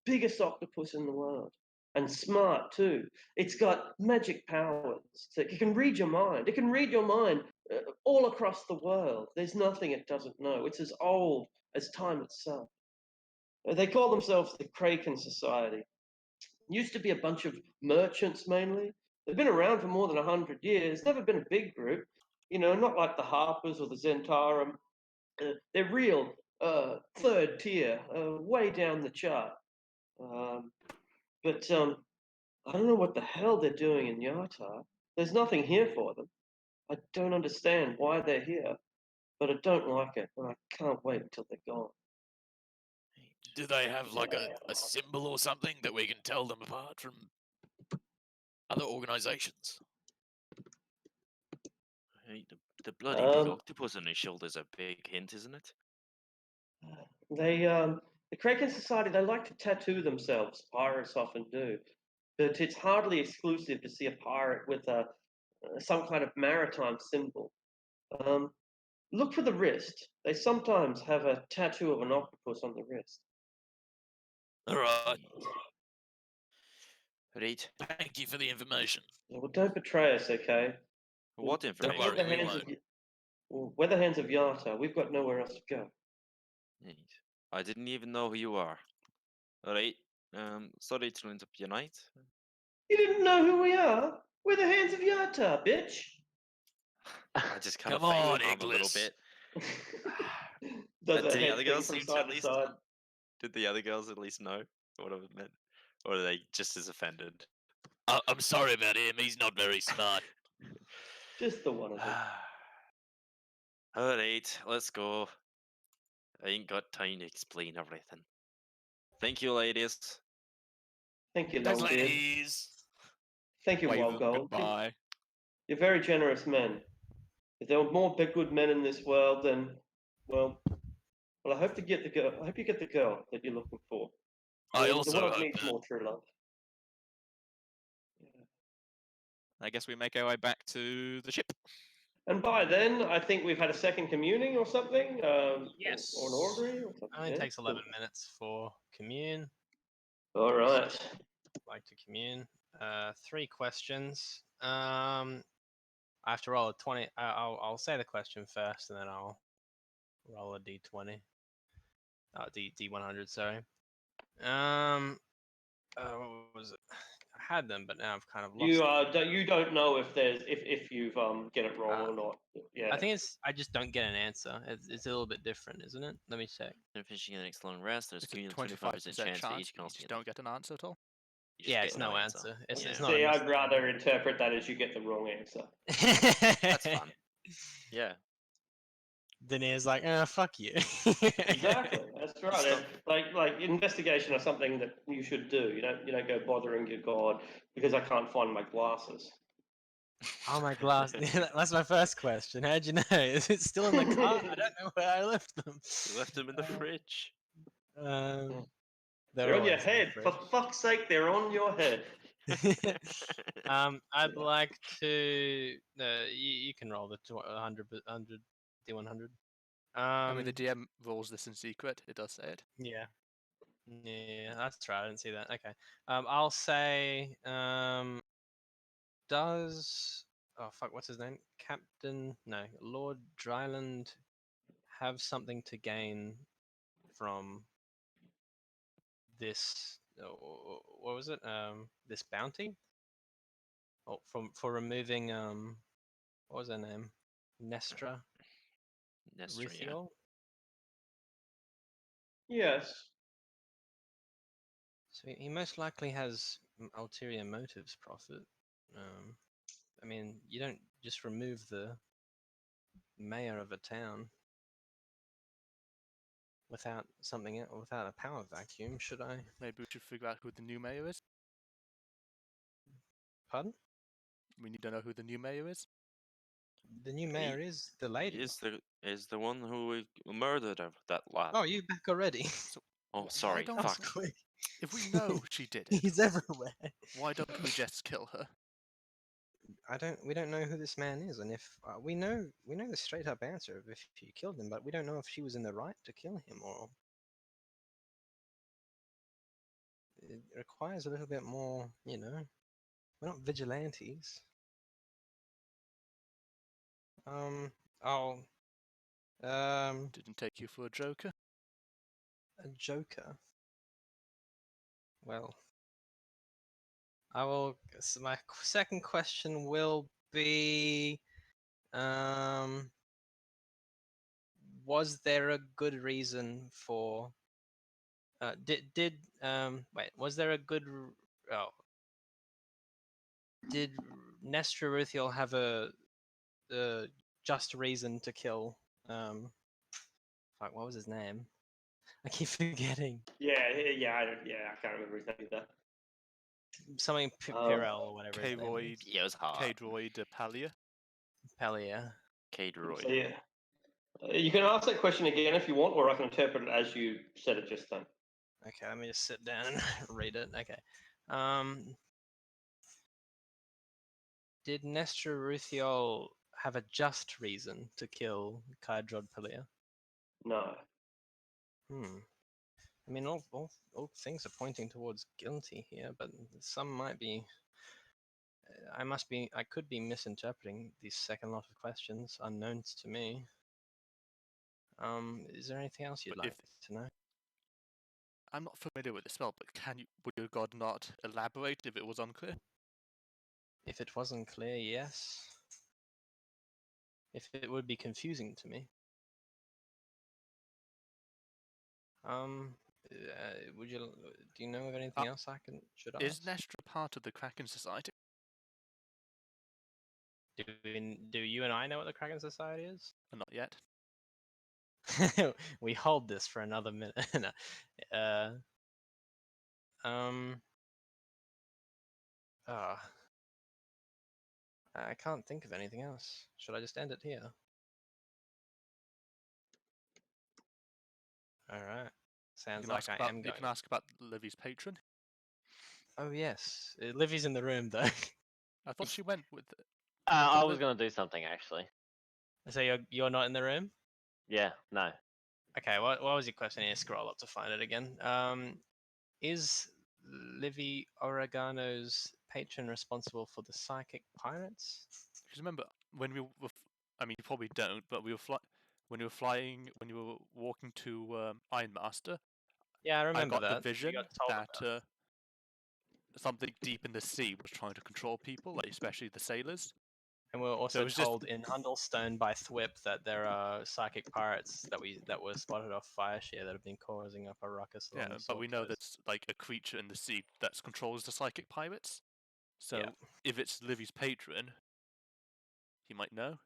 Biggest octopus in the world. And smart, too. It's got magic powers. It can read your mind. It can read your mind all across the world. There's nothing it doesn't know. It's as old as time itself. They call themselves the Kraken Society. Used to be a bunch of merchants mainly. They've been around for more than 100 years. Never been a big group. You know, not like the Harpers or the Zentarum. They're real third tier, way down the chart. But I don't know what the hell they're doing in Yatar. There's nothing here for them. I don't understand why they're here, but I don't like it, and I can't wait until they're gone.
Do they have like a symbol or something that we can tell them apart from other organizations?
Right, the bloody big
Um,
octopus on his shoulder's a big hint, isn't it?
The Kraken Society, they like to tattoo themselves. Pirates often do. But it's hardly exclusive to see a pirate with some kind of maritime symbol. Look for the wrist. They sometimes have a tattoo of an octopus on the wrist.
All right.
Right.
Thank you for the information.
Yeah, well, don't betray us, okay?
What
Don't
information?
worry, we
hands
won't.
of, we're the hands of Yata. We've got nowhere else to go.
Right. I didn't even know who you are. Alright. Sorry to interrupt your night.
You didn't know who we are? We're the hands of Yata, bitch.
I just kind of
Come on,
a little
Iglis.
bit.
Does
Did
a
the
head
other
thing
girls
from
seem to
side
at
to
least?
side.
Did the other girls at least know what I meant, or are they just as offended?
I'm sorry about him. He's not very smart.
Just the one of them.
Alright, let's go. I ain't got time to explain everything. Thank you, ladies.
Thank you,
Thanks,
Longbeard.
ladies.
Thank you,
Wave
Wild
them
Gold.
goodbye.
You're very generous men. If there were more good men in this world, then, well, I hope to get the girl. I hope you get the girl that you're looking for.
I
The
also
world
hope
needs
that.
more true love.
I guess we make our way back to the ship.
And by then, I think we've had a second communing or something.
Yes.
Or an orrery or something.
Only
yeah?
takes 11 minutes for commune.
All right.
Like to commune. 3 questions. I have to roll a 20. I'll say the question first, and then I'll roll a d20. D100. Sorry. What was it? I had them, but now I've kind of lost.
You don't know if there's if you've get it wrong or not. Yeah.
I think it's. I just don't get an answer. It's a little bit different, isn't it? Let me check.
When finishing an next long rest, there's
It's a
a
25%
25%
chance
chance for
you
each
just
casting.
don't get an answer at all.
You just
Yeah,
get
it's no answer. It's
Yeah.
not.
See,
a
I'd
misleading.
rather interpret that as you get the wrong answer.
That's fun. Yeah.
Daenerys like, fuck you.
Exactly, that's right.
Stop.
Like investigation is something that you should do. You don't go bothering your god because I can't find my glasses.
Oh, my glass. That's my first question. How'd you know? Is it still in the car? I don't know where I left them.
You left them in the fridge.
They're on your
always in the
head. For
fridge.
fuck's sake, they're on your head.
I'd like to. You can roll the 100 D100.
I mean, the DM rolls this in secret. It does say it.
Yeah. Yeah, that's right. I didn't see that. Okay. I'll say. Does what's his name? Lord Dryland have something to gain from this? What was it? This bounty? Oh, for removing what was her name? Nestra
Nestor, yeah.
Rithiol?
Yes.
So he most likely has ulterior motives, Prophet. I mean, you don't just remove the mayor of a town without without a power vacuum, should I?
Maybe we should figure out who the new mayor is.
Pardon?
We need to know who the new mayor is.
The new mayor is the lady.
Is the one who murdered that lad.
Oh, you back already?
Oh, sorry.
don't-
Fuck.
Quick.
If we know she did it,
He's everywhere.
why don't we just kill her?
We don't know who this man is, and if we know the straight up answer of if she killed him, but we don't know if she was in the right to kill him, or it requires a little bit more. We're not vigilantes.
Didn't take you for a joker.
A joker. Well, I will. So my second question will be, was there a good reason for? Was there a good? Did Nestor Ruthiel have a just reason to kill? What was his name? I keep forgetting.
Yeah. I can't remember his name either.
Something Pirel or whatever. his name
K-Royd.
is.
Yeah, it was hard.
K-Droid Palia.
Pelia.
Cade Roy.
So yeah. You can ask that question again if you want, or I can interpret it as you said it just then.
Okay, let me just sit down and read it. Okay. Did Nestor Ruthiol have a just reason to kill Kydrod Pelia?
No.
I mean, all things are pointing towards guilty here, but some might be. I could be misinterpreting these second lot of questions, unknowns to me. Is there anything else you'd
But
like to know?
I'm not familiar with the spell, but would your god not elaborate if it was unclear?
If it wasn't clear, yes. If it would be confusing to me. Do you know of anything else should ask?
Is Nestra part of the Kraken Society?
Do you and I know what the Kraken Society is?
Not yet.
We hold this for another minute. I can't think of anything else. Should I just end it here? All right. Sounds like I am
You
going.
can ask about Livy's patron.
Oh yes, Livy's in the room though.
I thought she went with.
I was gonna do something actually.
So you're not in the room?
Yeah, no.
Okay, what was your question? Here, scroll up to find it again. Is Livy Oregano's patron responsible for the psychic pirates.
Because remember when we were, I mean, you probably don't, but when you were flying, when you were walking to Ironmaster,
Yeah, I
I
remember
got the
that. You
vision
got told
that something deep in the sea was trying to control people, like especially the sailors.
And we were also
was just-
told in Hundlestone by Thwip that there are psychic pirates that were spotted off Fireshare that have been causing up a ruckus along
Yeah,
the
but we
Sword
know
Coast.
that's like a creature in the sea that controls the psychic pirates. So
Yeah.
if it's Livy's patron, he might know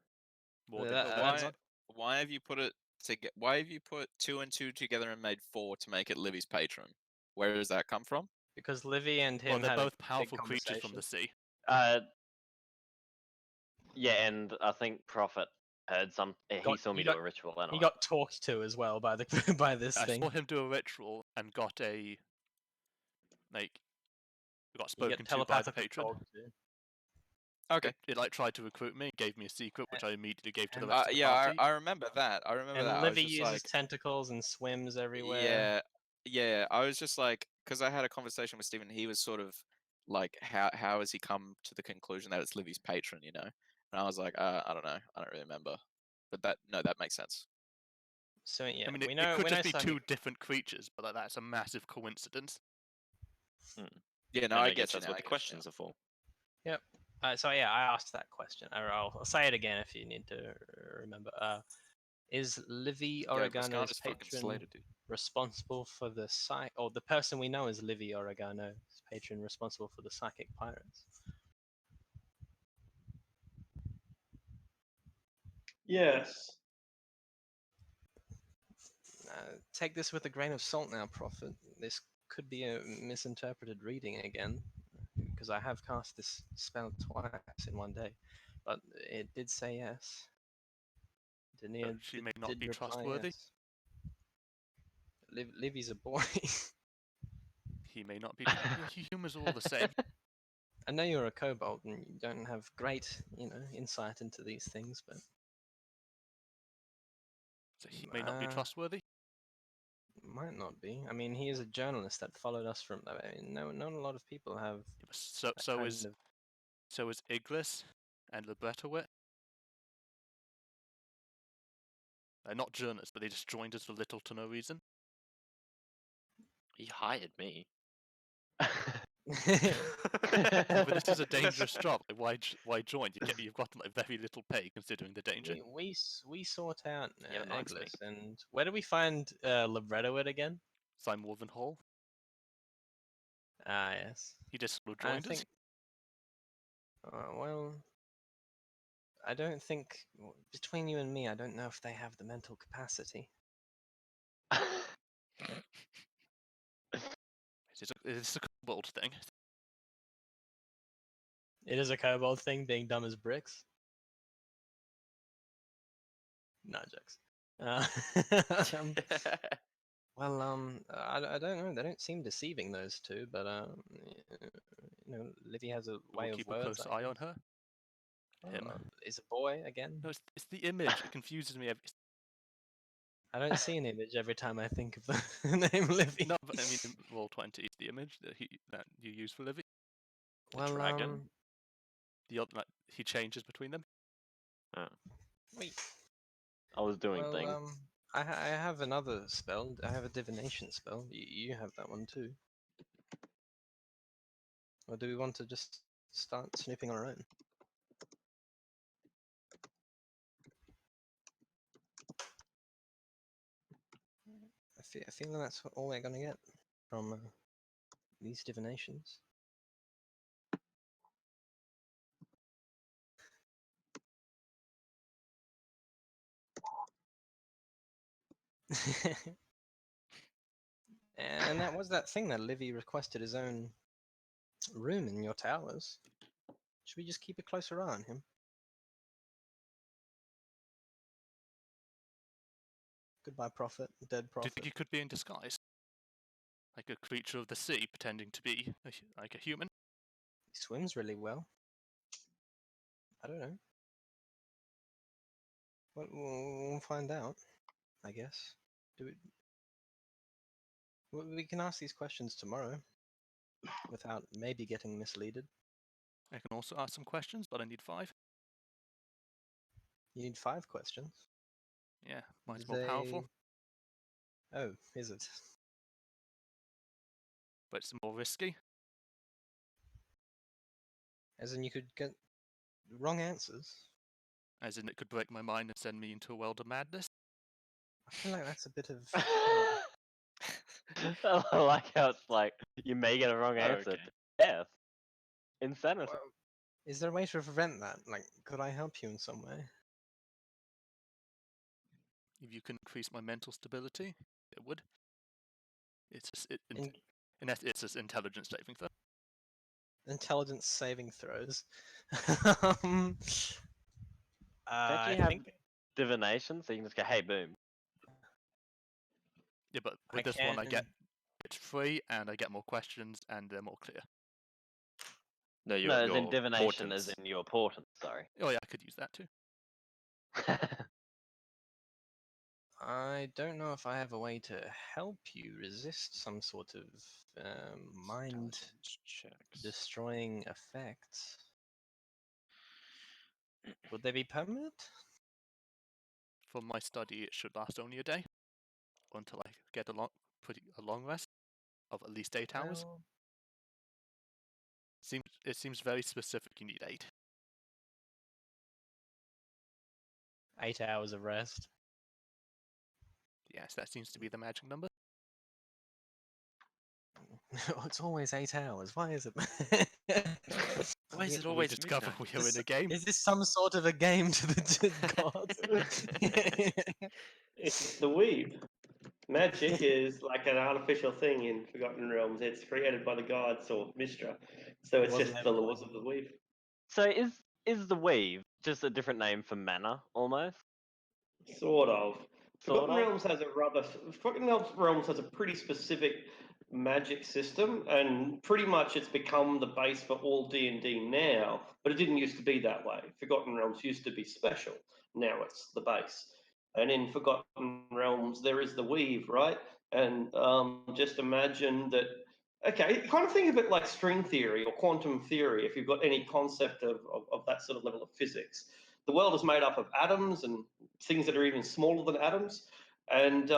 more
Yeah,
than
that-
than
that's-
anyone.
Why have you put it Why have you put 2 and 2 together and made 4 to make it Livy's patron? Where does that come from?
because Livy and him
Well, they're
had a
both
big
powerful creatures from
conversation.
the sea.
Yeah, and I think Prophet heard some. He
Got-
saw me
he
do
got-
a ritual anyway.
He got talked to as well by the by this
I
thing.
saw him do a ritual and got a like got
You
spoken
get
to by the
telepathically
patron.
talked to.
Okay.
It like tried to recruit me, gave me a secret, which I immediately gave to the
and-
rest of the
Yeah,
party.
I remember that. I remember
And
that.
Livy
I was just
uses
like,
tentacles and swims everywhere.
yeah. I was just like, because I had a conversation with Stephen. He was sort of like, how has he come to the conclusion that it's Livy's patron? You know, and I was like, I don't know. I don't really remember. But that makes sense.
So yeah,
I mean,
we
it
know
could
we
just
know
be two
psychic-
different creatures, but that's a massive coincidence.
Yeah,
And
no, I
guess
get you
that's
now,
what
I
the
get you
questions are for.
So yeah, I asked that question. I'll say it again if you need to remember. Is Livy
now. Yeah, Muscana's
Oregano's
fucking
patron
slated, dude.
responsible for the or the person we know is Livy Oregano's patron responsible for the psychic pirates?
Yes.
Take this with a grain of salt now, Prophet. This could be a misinterpreted reading again, because I have cast this spell twice in one day, but it did say yes. Dania
she
did,
may not
did
be
reply
trustworthy.
yes. Livy's a boy.
He may not be. Humans are all the same.
I know you're a kobold and you don't have great, insight into these things, but
So he may not be trustworthy.
might not be. I mean, he is a journalist that followed us from. I mean, not a lot of people have.
Yeah, but So
that
so
kind
is
of-
so is Iglis and Libretowit. They're not journalists, but they just joined us for little to no reason.
He hired me.
But this is a dangerous job. Like, why join? You've got like very little pay considering the danger.
we sort out
Yeah, it reminds me.
Eggless, and where do we find Libretowit again?
Simon Hall.
Ah, yes.
He just sort of
I
joined us.
think. Well, I don't think between you and me, I don't know if they have the mental capacity.
It's a kobold thing.
It is a kobold thing, being dumb as bricks. No jokes. Um, I don't know. They don't seem deceiving, those two, but Livy has a way
We'll
of
keep a
words.
close
I
eye on
guess.
her. Him.
Is a boy again.
No, it's the image. It confuses me.
I don't see an image every time I think of the name Livy.
No, but I mean, Roll20 is the image that you use for Livy.
well,
dragon?
The other, like, he changes between them.
wait.
I was doing
Well,
things.
I have another spell. I have a divination spell. You have that one too. Or do we want to just start snooping on our own? I feel that's all we're gonna get from these divinations. And that was that thing that Livy requested his own room in your towers. Should we just keep a closer eye on him? Goodbye, Prophet. Dead
Do you
Prophet.
think he could be in disguise? Like a creature of the sea pretending to be like a human?
He swims really well. I don't know. We'll find out, I guess. We can ask these questions tomorrow without maybe getting misleaded.
I can also ask some questions, but I need 5.
You need 5 questions.
Yeah, mine's
Do
more powerful,
Oh, is it?
but it's more risky.
As in, you could get wrong answers.
As in, it could break my mind and send me into a world of madness.
I feel like that's a bit of.
I like how it's like you may get a wrong answer.
Okay.
Death. Insanity.
Well, is there a way to prevent that? Like, could I help you in some way?
If you can increase my mental stability, it would. It's just,
In-
it's just intelligence saving throw.
Intelligence saving throws.
Don't
I
you have
think
divination so you can just go, hey, boom?
Yeah, but
I
with this one, I
can-
get it's free and I get more questions and they're more clear.
No,
No, as in
your
divination, as
portents.
in your portent. Sorry.
Oh yeah, I could use that too.
I don't know if I have a way to help you resist some sort of mind
Intelligence checks.
destroying effect. Would they be permanent?
For my study, it should last only a day, until I get a long rest of at least 8 hours.
Well,
It seems very specific. You need 8.
8 hours of rest.
Yes, that seems to be the magic number.
It's always 8 hours. Why is it?
Why is it
We
always
discover
midnight?
we are in a game.
Is this some sort of a game to the gods?
It's the weave. Magic is like an artificial thing in Forgotten Realms. It's created by the gods or Mistra. So
It
it's
wasn't
just the
ever
laws
like
of the weave.
So is the weave just a different name for mana, almost?
Sort of.
Sort
Forgotten
of?
Realms has a rather Forgotten Realms has a pretty specific magic system, and pretty much it's become the base for all D&D now. But it didn't used to be that way. Forgotten Realms used to be special. Now it's the base. And in Forgotten Realms, there is the weave, right? And just imagine that. Okay, kind of think of it like string theory or quantum theory. If you've got any concept of that sort of level of physics, the world is made up of atoms and things that are even smaller than atoms. And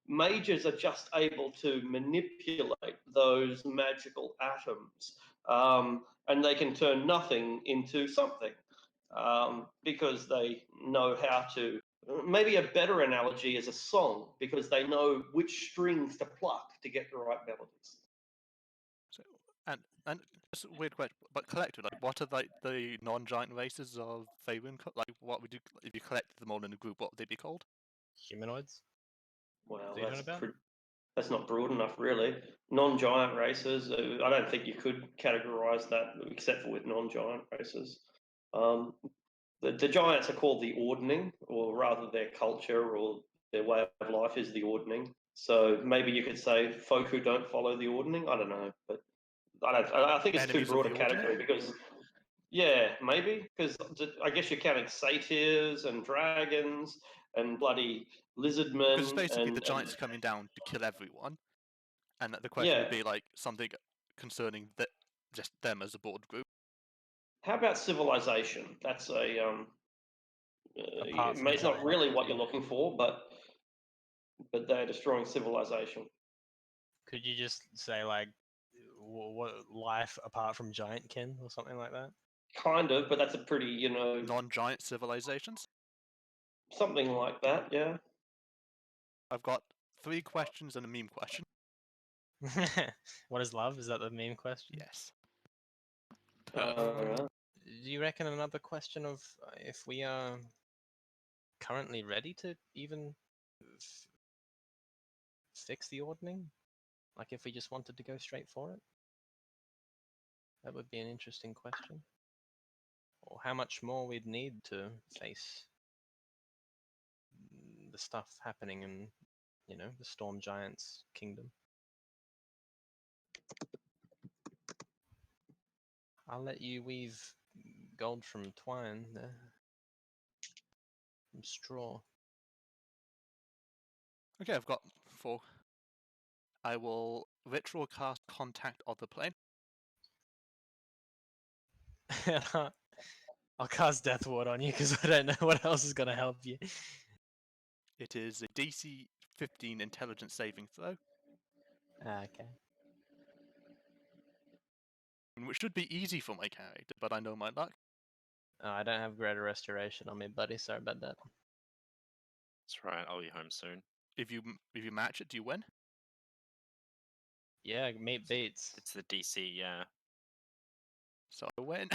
mages are just able to manipulate those magical atoms. And they can turn nothing into something because they know how to. Maybe a better analogy is a song because they know which strings to pluck to get the right melodies.
So, and just a weird question, but collected, like, what are the non-giant races of Faerun? Like, what would you if you collected them all in a group? What would they be called?
humanoids.
Well,
What are you talking about?
that's not broad enough, really. Non-giant races, I don't think you could categorize that except for with non-giant races. The giants are called the Ordning, or rather their culture or their way of life is the Ordning. So maybe you could say folk who don't follow the Ordning. I don't know, but I think it's
Enemies
too
of
broad a
the Ordning?
category because, yeah, maybe because I guess you're counting satyrs and dragons and bloody lizardmen.
Because basically
and,
the giants
and,
are coming down to kill everyone, and the question
yeah.
would be like something concerning just them as a board group.
How about civilization? That's
Apart from
it's not
giants,
really what
yeah.
you're looking for, but they're destroying civilization.
Could you just say like, what life apart from giantkin or something like that?
Kind of, but that's a pretty,
Non-giant civilizations.
something like that, yeah.
I've got 3 questions and a meme question.
What is love? Is that the meme question?
Yes.
Alright.
Do you reckon another question of if we are currently ready to even fix the ordning? Like if we just wanted to go straight for it? That would be an interesting question. Or how much more we'd need to face the stuff happening in, the Storm Giants kingdom. I'll let you weave gold from twine there. From straw.
Okay, I've got 4. I will ritual cast contact other plane.
I'll cast Death Ward on you because I don't know what else is gonna help you.
It is a DC 15 intelligence saving throw,
Okay.
which should be easy for my character, but I know my luck.
Oh, I don't have Greater Restoration on me, buddy. Sorry about that.
That's right. I'll be home soon.
If you match it, do you win?
Yeah, meat beats.
It's the DC. Yeah,
So I win.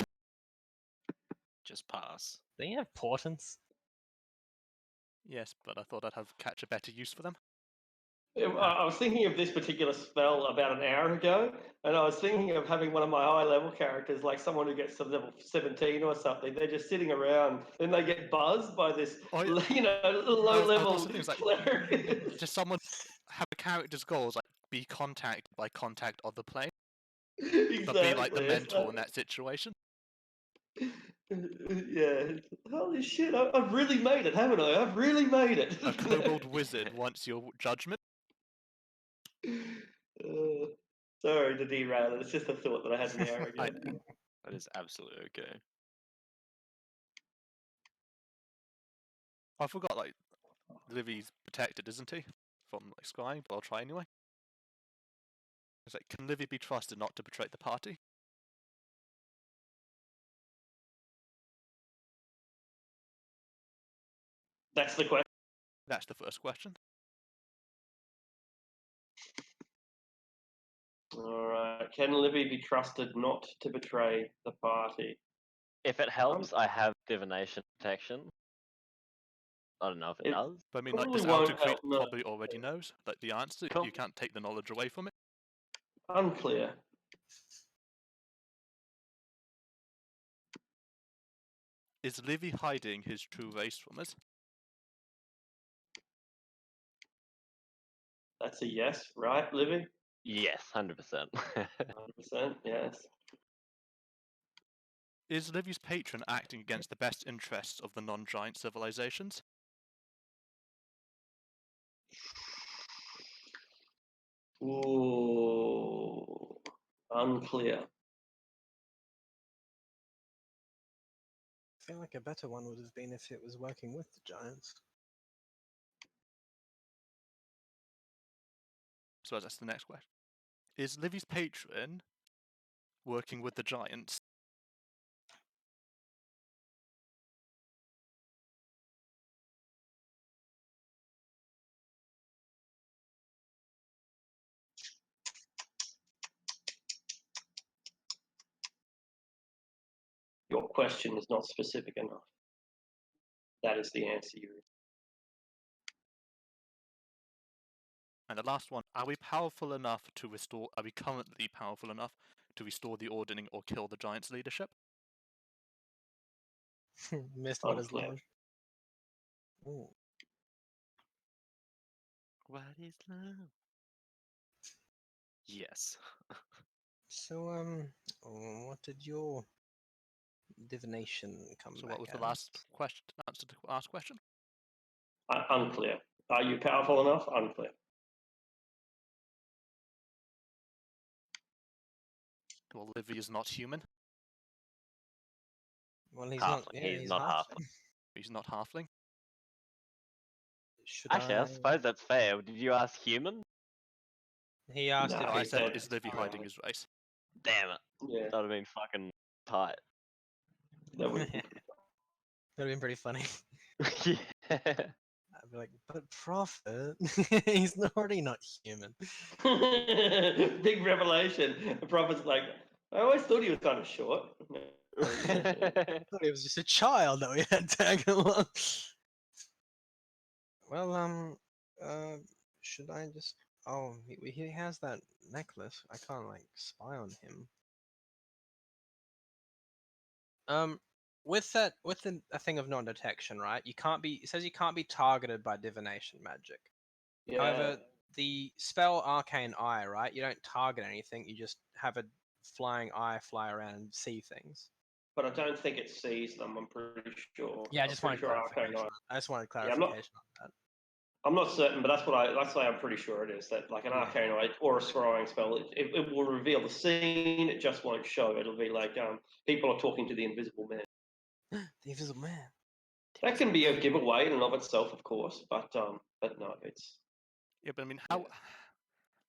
just pass.
Don't you have portents?
Yes, but I thought I'd have catch a better use for them.
I was thinking of this particular spell about an hour ago, and I was thinking of having one of my high level characters, like someone who gets to level 17 or something. They're just sitting around, then they get buzzed by this,
Oh, yeah.
low level
also thinking, like,
cleric.
Just someone have a character's goals like be contacted by contact of the plane,
Exactly.
but be like the
it's
mentor in that situation.
Yeah. Holy shit! I've really made it, haven't I? I've really made it.
A kobold wizard wants your judgment.
Sorry to derail it. It's just a thought that I had an hour ago.
That is absolutely okay.
I forgot, like, Livy's protected, isn't he? From like scrying, but I'll try anyway. It's like, can Livy be trusted not to betray the party?
That's the question.
That's the first question.
All right. Can Livy be trusted not to betray the party?
If it helps, I have divination protection. I don't know if it
It-
does.
But I mean, like,
Probably
this
won't
outer creature
help, no.
probably already knows like the answer.
Cool.
You can't take the knowledge away from it.
Unclear.
Is Livy hiding his true race from us?
That's a yes, right, Livy?
Yes, 100%.
100%, yes.
Is Livy's patron acting against the best interests of the non-giant civilizations?
Ooh, unclear.
I feel like a better one would have been if it was working with the giants.
So that's the next question. Is Livy's patron working with the giants?
Your question is not specific enough. That is the answer.
And the last one, are we powerful enough to restore, are we currently powerful enough to restore the ordering or kill the giants' leadership?
Missed what is
Unclear.
love. Ooh.
What is love? Yes.
So, what did your divination come
So
back
what was the
as?
last question, answer to the last question?
Unclear. Are you powerful enough? Unclear.
Well, Livy is not human.
Well, he's
Halfling.
not. Yeah,
He's
he's
not
halfling.
He's not halfling.
Should
Actually, I suppose that's fair. Did you ask human?
He asked
No,
if
No,
he
I said,
said-
is Livy hiding his race?
Damn it.
Yeah,
That would have been fucking tight.
that would.
That'd have been pretty funny.
Yeah.
I'd be like, but Prophet, he's already not human.
Big revelation. The prophet's like, I always thought he was kind of short.
I thought he was just a child that we had tag along. Well, should I just? Oh, he has that necklace. I can't like spy on him. With a thing of non-detection, right? You can't be. It says you can't be targeted by divination magic.
Yeah,
However, the spell Arcane Eye, right? You don't target anything. You just have a flying eye fly around and see things.
but I don't think it sees them. I'm pretty sure.
Yeah, I
I'm
just
pretty
wanted
sure Arcane
clarification.
Eye-
I just wanted
Yeah, I'm not-
clarification on that.
I'm not certain, but that's what I'm pretty sure it is. That like an arcanoid or a scrying spell, it will reveal the scene. It just won't show. It'll be like people are talking to the Invisible Man.
The Invisible Man.
That can be a giveaway in and of itself, of course, but no, it's
Yeah, but I mean,
Yeah.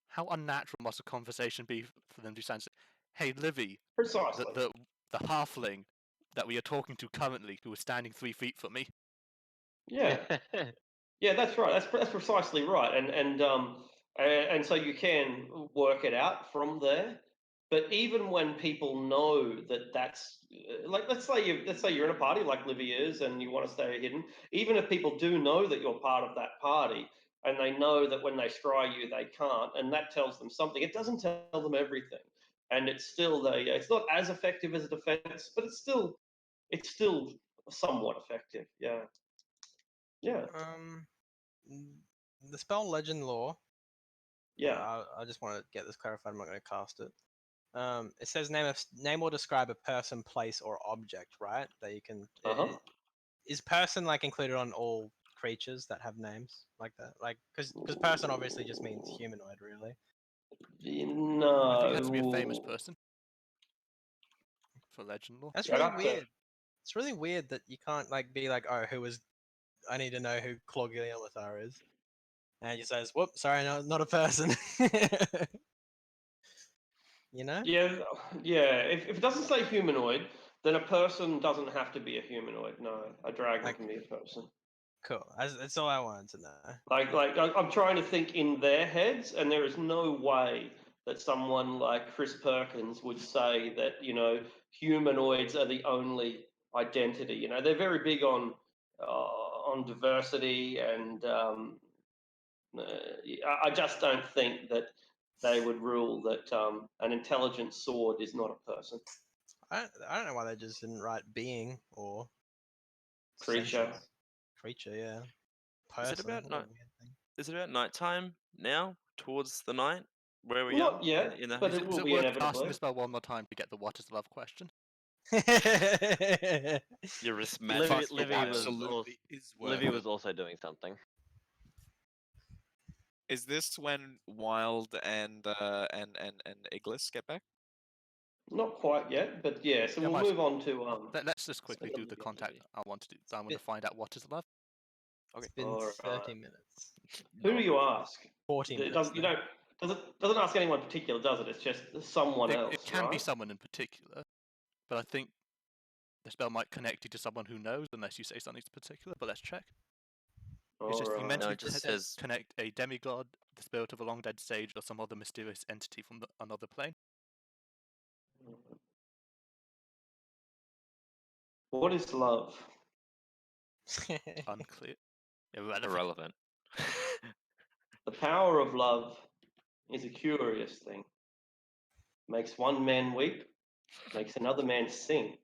how unnatural must a conversation be for them to say, "Hey, Livy,
precisely.
the halfling that we are talking to currently, who is standing 3 feet from me."
Yeah, yeah, that's right. That's precisely right. And so you can work it out from there. But even when people know that that's like, let's say you're in a party like Livy is, and you want to stay hidden. Even if people do know that you're part of that party, and they know that when they scry you, they can't, and that tells them something. It doesn't tell them everything, and it's still it's not as effective as a defense, but it's still somewhat effective. Yeah. Yeah.
The spell Legend Lore.
Yeah.
I just want to get this clarified. I'm not going to cast it. It says name or describe a person, place, or object, right? That you can. Is person like included on all creatures that have names like that? Like, because person obviously just means humanoid, really.
No.
I think it has to be a famous person for Legend Lore.
That's
Yeah,
really
that's
weird. It's really weird that you can't like be like, oh, I need to know who Clorgillion Lithar is, and he says, "Whoop, sorry, no, not a person." You know?
Yeah, yeah. If it doesn't say humanoid, then a person doesn't have to be a humanoid. No, a dragon
Like-
can be a person.
Cool. That's all I wanted to know.
I'm trying to think in their heads, and there is no way that someone like Chris Perkins would say that humanoids are the only identity. They're very big on diversity, and I just don't think that they would rule that an intelligent sword is not a person.
I don't know why they just didn't write being or
Creature.
sentence. Creature, yeah.
Is
Person.
it about
what a
night?
weird thing.
Is it about nighttime now? Towards the night? Where we
Not
are?
yet,
In the
but
Is
it
it
will be
worth casting
inevitably.
the spell one more time to get the "what is love" question?
Your risk
Livy,
magic.
Livy was
absolutely is worth
Livy
it.
was also doing something.
Is this when Wild and Iglis get back?
Not quite yet, but yeah. So
Yeah,
we'll
might as
move on to
Let's just quickly do
Spell
the
the
contact
activity.
I want to do. I want to
Bit-
find out what is love.
It's been
Alright.
30 minutes.
Who do you ask?
40
It
minutes.
doesn't.
now.
Doesn't ask anyone particular, does it? It's just someone else.
It can be
right?
someone in particular, but I think the spell might connect you to someone who knows, unless you say something particular. But let's check. It's just you
Alright.
mentally
it just
connect-
says-
connect a demigod, the spirit of a long dead sage, or some other mysterious entity from another plane.
What is love?
Unclear. Irrelevant.
Irrelevant.
The power of love is a curious thing. Makes one man weep, makes another man sing.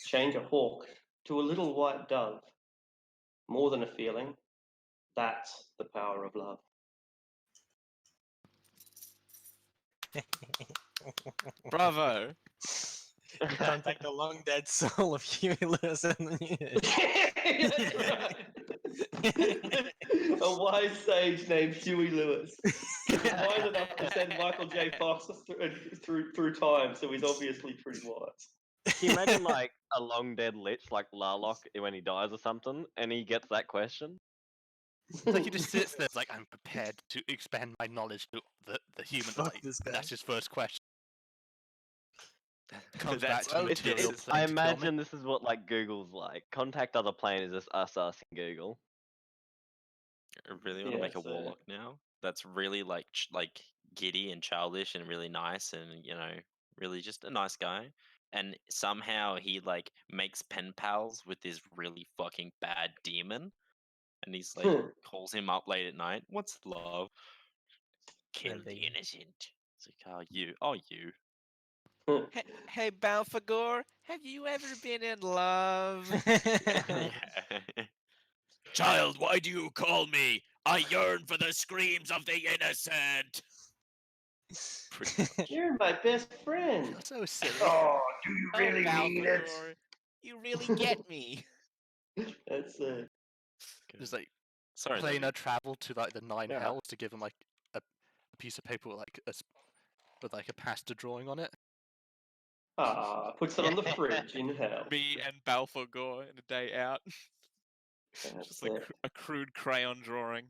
Change a hawk to a little white dove. More than a feeling, that's the power of love.
Bravo!
You contact the long dead soul of Huey Lewis in the
That's right. A wise sage named Huey Lewis. He was wise enough to send Michael J. Fox through time, so he's obviously pretty wise.
Can you imagine like a long dead lich like Larlock when he dies or something, and he gets that question?
It's like he just sits there, it's like, I'm prepared to expand my knowledge to the human
Fuck
life.
this
And that's
guy.
his first question. Comes back
That's
to the
what it
material
is.
plane
I
to kill me.
imagine this is what like Google's like. Contact other plane is just us asking Google.
I really want to
Yeah,
make a
so-
warlock now. That's really like giddy and childish and really nice and really just a nice guy. And somehow he like makes pen pals with this really fucking bad demon, and he's like calls him up late at night. What's love? Kill the
demon.
innocent. It's like, oh you.
Hey, Balfagor, have you ever been in love?
Yeah.
Child, why do you call me? I yearn for the screams of the innocent.
Pretty much.
You're my best friend.
You're so silly.
Oh, do you
Oh,
really mean it?
Balfagor, you really get me.
That's
Just like,
Sorry,
Planer
Zombie.
traveled to like the Nine
Yeah.
Hells to give him like a piece of paper with like with like a pasta drawing on it.
Puts it on the fridge in hell.
Me and Balfour Gore in a day out.
That's
Just like
it.
a crude crayon drawing.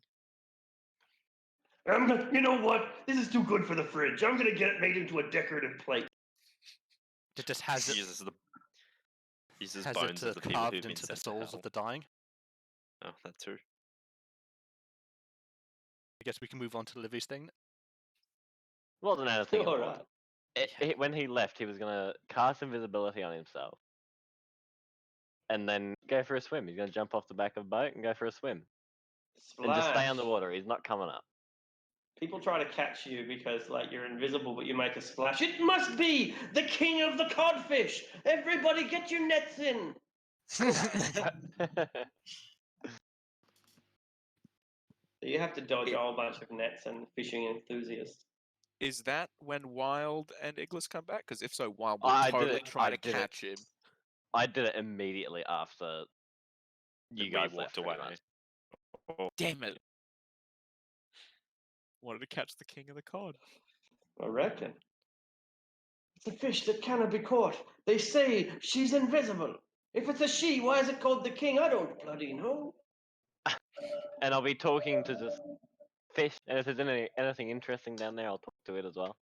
You know what? This is too good for the fridge. I'm gonna get it made into a decorative plate.
It just has it
Uses
has
bones
it
of the people
carved
who've been
into the
sent to
souls
hell.
of the dying.
Oh, that too.
I guess we can move on to Livy's thing.
Wasn't anything
All
important.
right.
When he left, he was gonna cast invisibility on himself, and then go for a swim. He's gonna jump off the back of a boat and go for a swim, and just stay
Splash.
underwater. He's not coming up.
People try to catch you because like you're invisible, but you make a splash. It must be the king of the codfish. Everybody, get your nets in. You have to dodge a whole bunch of nets and fishing enthusiasts.
Is that when Wild and Iglis come back? Because if so, Wild will
I did
totally
it-
try
I
to
did it.
catch him.
I did it immediately after you
We
guys
walked
left. pretty
away.
much.
Damn it! Wanted to catch the king of the cod.
I reckon. It's a fish that cannot be caught. They say she's invisible. If it's a she, why is it called the king? I don't bloody know.
And I'll be talking to just fish, and if there's anything interesting down there, I'll talk to it as well.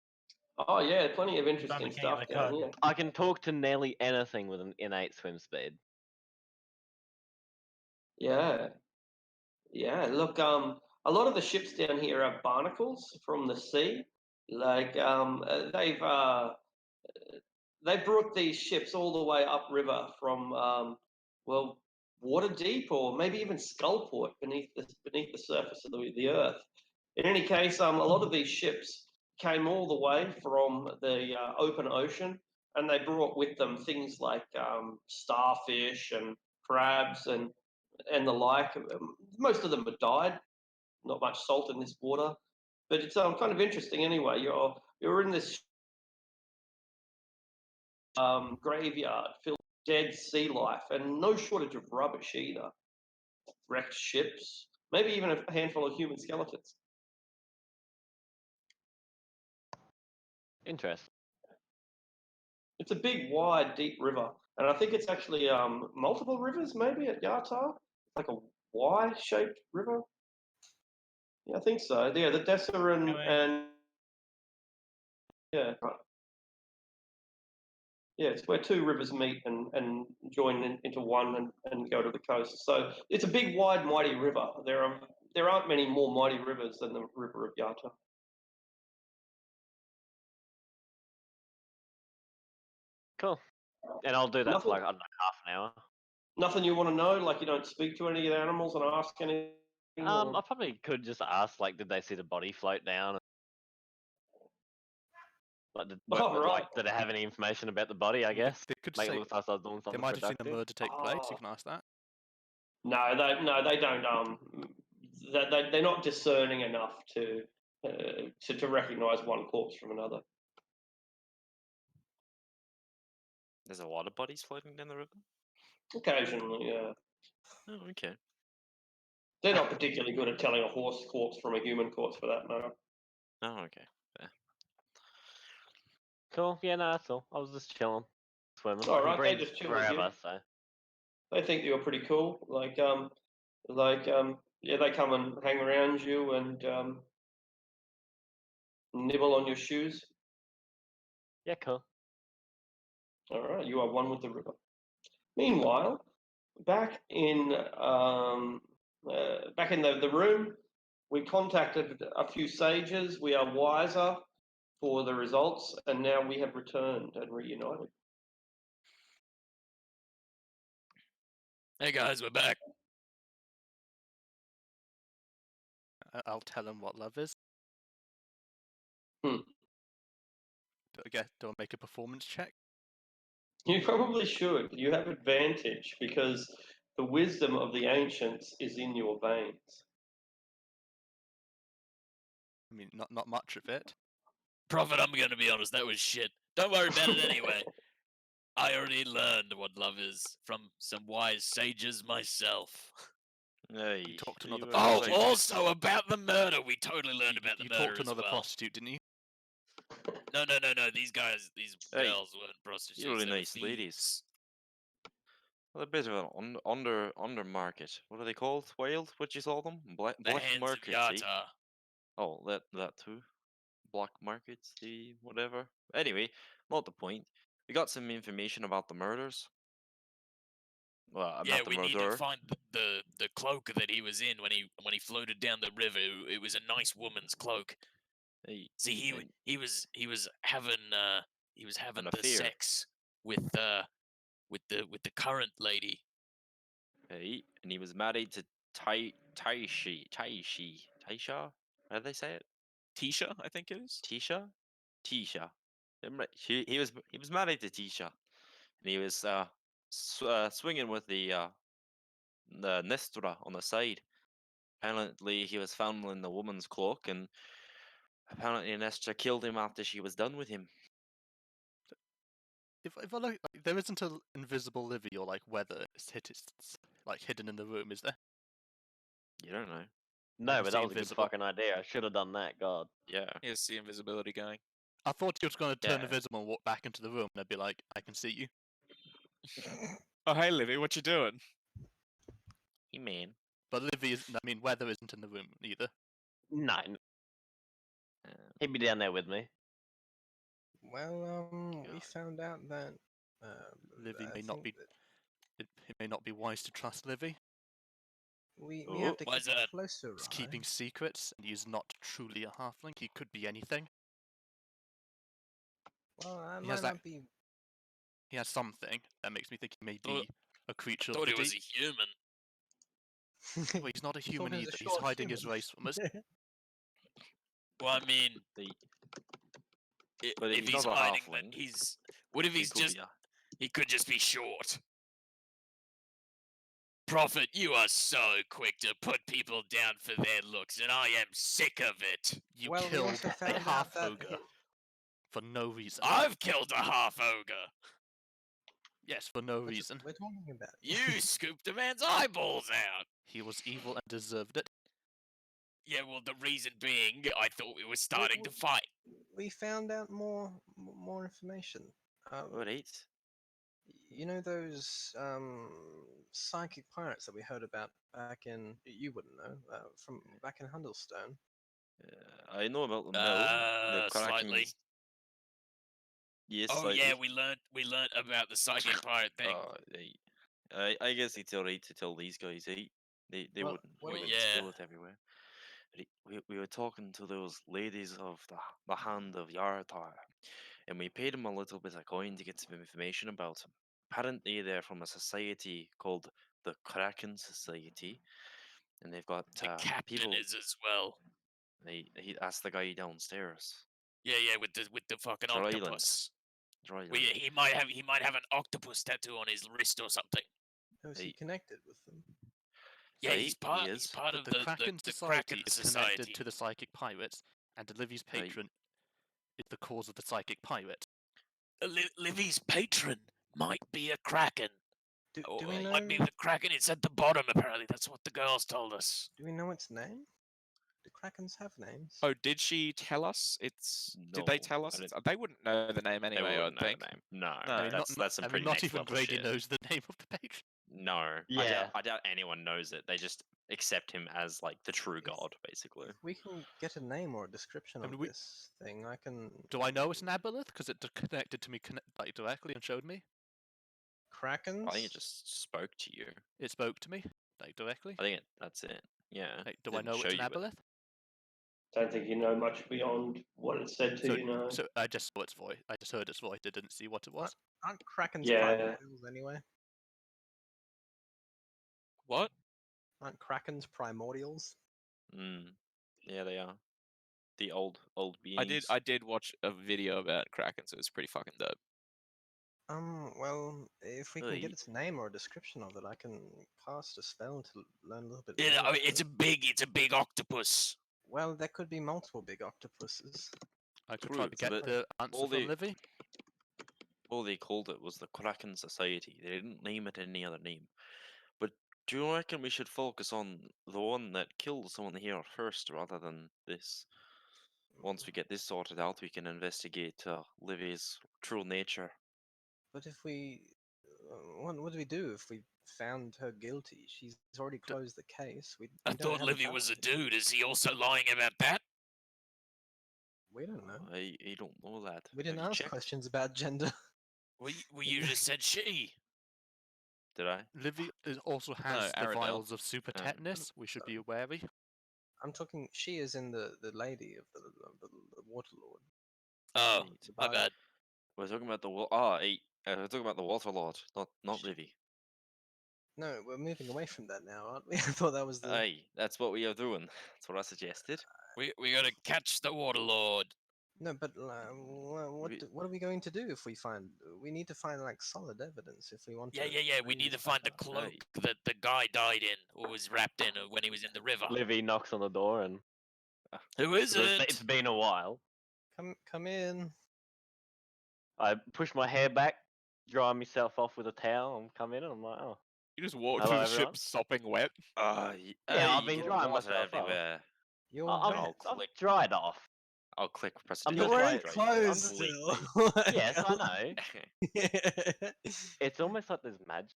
Oh yeah, plenty of
the
interesting
king of
stuff
the
down
cod.
here.
I can talk to nearly anything with an innate swim speed.
Yeah. Yeah, look, a lot of the ships down here are barnacles from the sea. Like, they brought these ships all the way upriver from, well, Waterdeep or maybe even Skullport beneath the surface of the earth. In any case, a lot of these ships came all the way from the open ocean, and they brought with them things like starfish and crabs and the like. Most of them have died. Not much salt in this water, but it's kind of interesting anyway. You're in this graveyard filled with dead sea life, and no shortage of rubbish either. Wrecked ships, maybe even a handful of human skeletons.
Interesting.
It's a big, wide, deep river, and I think it's actually multiple rivers maybe at Yatar, like a Y-shaped river. Yeah, I think so. Yeah, the Dessa and yeah, right. Yeah, it's where two rivers meet and join into one and go to the coast. So it's a big, wide, mighty river. There aren't many more mighty rivers than the river of Yata.
Cool. And I'll do that
Nothing-
for like, I don't know, half an hour.
Nothing you want to know? Like you don't speak to any of the animals and ask anything?
I probably could just ask, like, did they see the body float down? Like,
Oh, right.
like, did they have any information about the body? I guess
They could
make
say
it look like I was doing
they
something
might have seen
productive.
the murder take place. You
Oh.
can ask that.
No, they don't. They're not discerning enough to recognise one corpse from another.
There's a lot of bodies floating down the river.
Occasionally, yeah.
Oh, okay.
They're not particularly good at telling a horse corpse from a human corpse, for that matter.
Oh, okay.
Cool. Yeah, no, that's all. I was just chilling, swimming.
All
I can
right, they
breathe
just chill with you.
forever, so.
They think you're pretty cool. Yeah, they come and hang around you and nibble on your shoes.
Yeah, cool.
All right, you are one with the river. Meanwhile, back in the room, we contacted a few sages. We are wiser for the results, and now we have returned and reunited.
Hey guys, we're back.
I'll tell him what love is.
Hmm.
Do I make a performance check?
You probably should. You have advantage because the wisdom of the ancients is in your veins.
I mean, not much of it.
Prophet, I'm gonna be honest, that was shit. Don't worry about it anyway. I already learned what love is from some wise sages myself.
Hey,
You talked to
you
another
were
Oh,
right.
prostitute.
also about the murder. We totally learned about the
You
murder
talked to
as
another
well.
prostitute, didn't you?
No. These
Hey,
girls weren't prostitutes.
really
They were
nice ladies.
thieves.
Well, a bit of an under market. What are they called? Wild? What you call them? Black
The hands
market.
of
See?
Yata.
Oh, that too. Black market. See, whatever. Anyway, not the point. We got some information about the murders. Well,
Yeah,
about the
we need to
murderer.
find the cloak that he was in when he floated down the river. It was a nice woman's cloak.
Hey,
See,
and
he was having
an
the
affair.
sex with the current lady.
Hey, and he was married to Taisha. How do they say it?
Tisha, I think it is.
Tisha. He was married to Tisha, and he was swinging with the Nestora on the side. Apparently, he was found in the woman's cloak, and apparently Nestor killed him after she was done with him.
If I look, like, there isn't an invisible Livy or like weather it's like hidden in the room, is there?
You don't know.
No,
Is
but
he
that was a good
invisible?
fucking idea. I should have done that. God.
Yeah.
Here's the invisibility going.
I thought you were going to turn
Yeah.
invisible and walk back into the room, and I'd be like, I can see you.
Oh, hey, Livy, what you doing?
He man.
But Livy is, I mean, weather isn't in the room either.
No, he'd be down there with me.
Well, we
God.
found out that
Livy
I
may not
think
be.
that
It may not be wise to trust Livy.
we
Oh,
have to
why's
keep
that?
a closer
He's
eye.
keeping secrets, and he's not truly a halfling. He could be anything.
Well, I
He
might
has that-
not be.
He has something that makes me think he may
Thought-
be a creature
Thought
of
he
the
was a
deep.
human.
Well, he's not a
thought
human
he was a
either. He's
short
hiding his
human.
race from us.
Well, I mean,
The
if
he's
he's
not a
hiding,
halfling.
then he's. What if
he
he's
could
just?
be a-
He could just be short. Prophet, you are so quick to put people down for their looks, and I am sick of it.
You
Well, we
killed
also
a
found out
half
that
ogre for no reason.
I've killed a half ogre.
Yes, for no
We're t-
reason.
We're talking about
You scooped a man's eyeballs out.
He was evil and deserved it.
Yeah, well, the reason being, I thought we were starting to
w-
fight.
We found out more information.
Alright.
You know those psychic pirates that we heard about back in, you wouldn't know, from back in Hundelstone.
I know about them now. The
Slightly.
Krakens. Yes,
Oh
slightly.
yeah, we learnt about the psychic pirate thing.
I guess it's alright to tell these guys, eh? They
Well,
wouldn't,
well,
wouldn't
yeah.
spill it everywhere. But we were talking to those ladies of the Hand of Yartar, and we paid them a little bit of coin to get some information about them. Apparently, they're from a society called the Kraken Society, and they've got
The captain
people.
is as well.
That's the guy downstairs.
Yeah, with the fucking
Dryland.
octopus.
Dryland.
He might have an octopus tattoo on his wrist or something.
How is he
Hey.
connected with them?
Yeah,
Right,
he's
he
part
is.
of
The Kraken
the
Society
Kraken
is
Society.
connected to the psychic pirates, and Livy's
Right.
patron is the cause of the psychic pirate.
Livy's patron might be a Kraken.
Do
Or
we
it
know?
might be the Kraken. It's at the bottom, apparently. That's what the girls told us.
Do we know its name? Do Krakens have names?
Oh, did she tell us? Did they
No,
tell
I
us?
didn't-
They wouldn't know the name
They
anyway. I
wouldn't
would
know
think.
the name. No,
No.
I mean,
that's some
I mean,
pretty
not
next
even
level
Brady
shit.
knows the name of the patron.
No,
Yeah.
I doubt anyone knows it. They just accept him as like the true god, basically.
If we can get a name or a description
I mean,
of
we-
this thing, I can.
Do I know it's an aboleth? Because it connected to me like directly and showed me.
Krakens?
I think it just spoke to you.
It spoke to me like directly.
I think that's it. Yeah.
Like, do I
didn't
know
show
it's an
you it.
aboleth?
Don't think you know much beyond what it said to
So,
you. No.
so I just saw its voice. I just heard its voice. I didn't see what it was.
Aren't Krakens
Yeah.
primordials anyway?
What?
Aren't Krakens primordials?
Yeah, they are. The old beings.
I did watch a video about Kraken, so it's pretty fucking dope.
Well, if we can
Right.
get its name or a description of it, I can cast a spell to learn a little bit
Yeah,
more.
I mean,
about
it's
it.
a big octopus.
Well, there could be multiple big octopuses.
I could
True,
try to get
but
the answer
all
from
the-
Livy.
All they called it was the Kraken Society. They didn't name it any other name. But Do you reckon we should focus on the one that killed someone here first rather than this? Once we get this sorted out, we can investigate Livy's true nature.
But if we, what do we do if we found her guilty? She's already closed the case. We
I
don't
thought
have a
Livy was a
charge.
dude. Is he also lying about that?
We don't know.
I don't know that.
We didn't
Have you
ask
checked?
questions about gender.
Well, you just said she.
Did I?
Livy also has the
Aradel.
vials of super
Oh.
tetanus. We should be wary.
I'm talking. She is in the lady of the Waterlord.
Oh,
Wait,
my bad.
we're talking about the we're talking about the Water Lord, not Livy.
No, we're moving away from that now, aren't we? I thought that was the.
Aye, that's what we are doing. That's what I suggested.
We gotta catch the Waterlord.
No, but
We-
what are we going to do if we find? We need to find like solid evidence if we want
Yeah,
to.
yeah, yeah. We
bring
need to
this back
find the
up.
cloak
Aye.
that the guy died in or was wrapped in when he was in the river.
Livy knocks on the door and
Who is
it's
it?
been a while.
Come in.
I push my hair back, dry myself off with a towel, and come in, and I'm like, oh.
You just walk
Hello,
through the
everyone.
ship sopping wet.
Yeah,
aye,
I've been
get
drying
water
myself off.
everywhere.
You're
I'm
wet.
dried off.
I'll click press
I'm
You're
just
wearing
like-
clothes
I'm
still.
Yes, I know.
know.
It's almost like there's magic.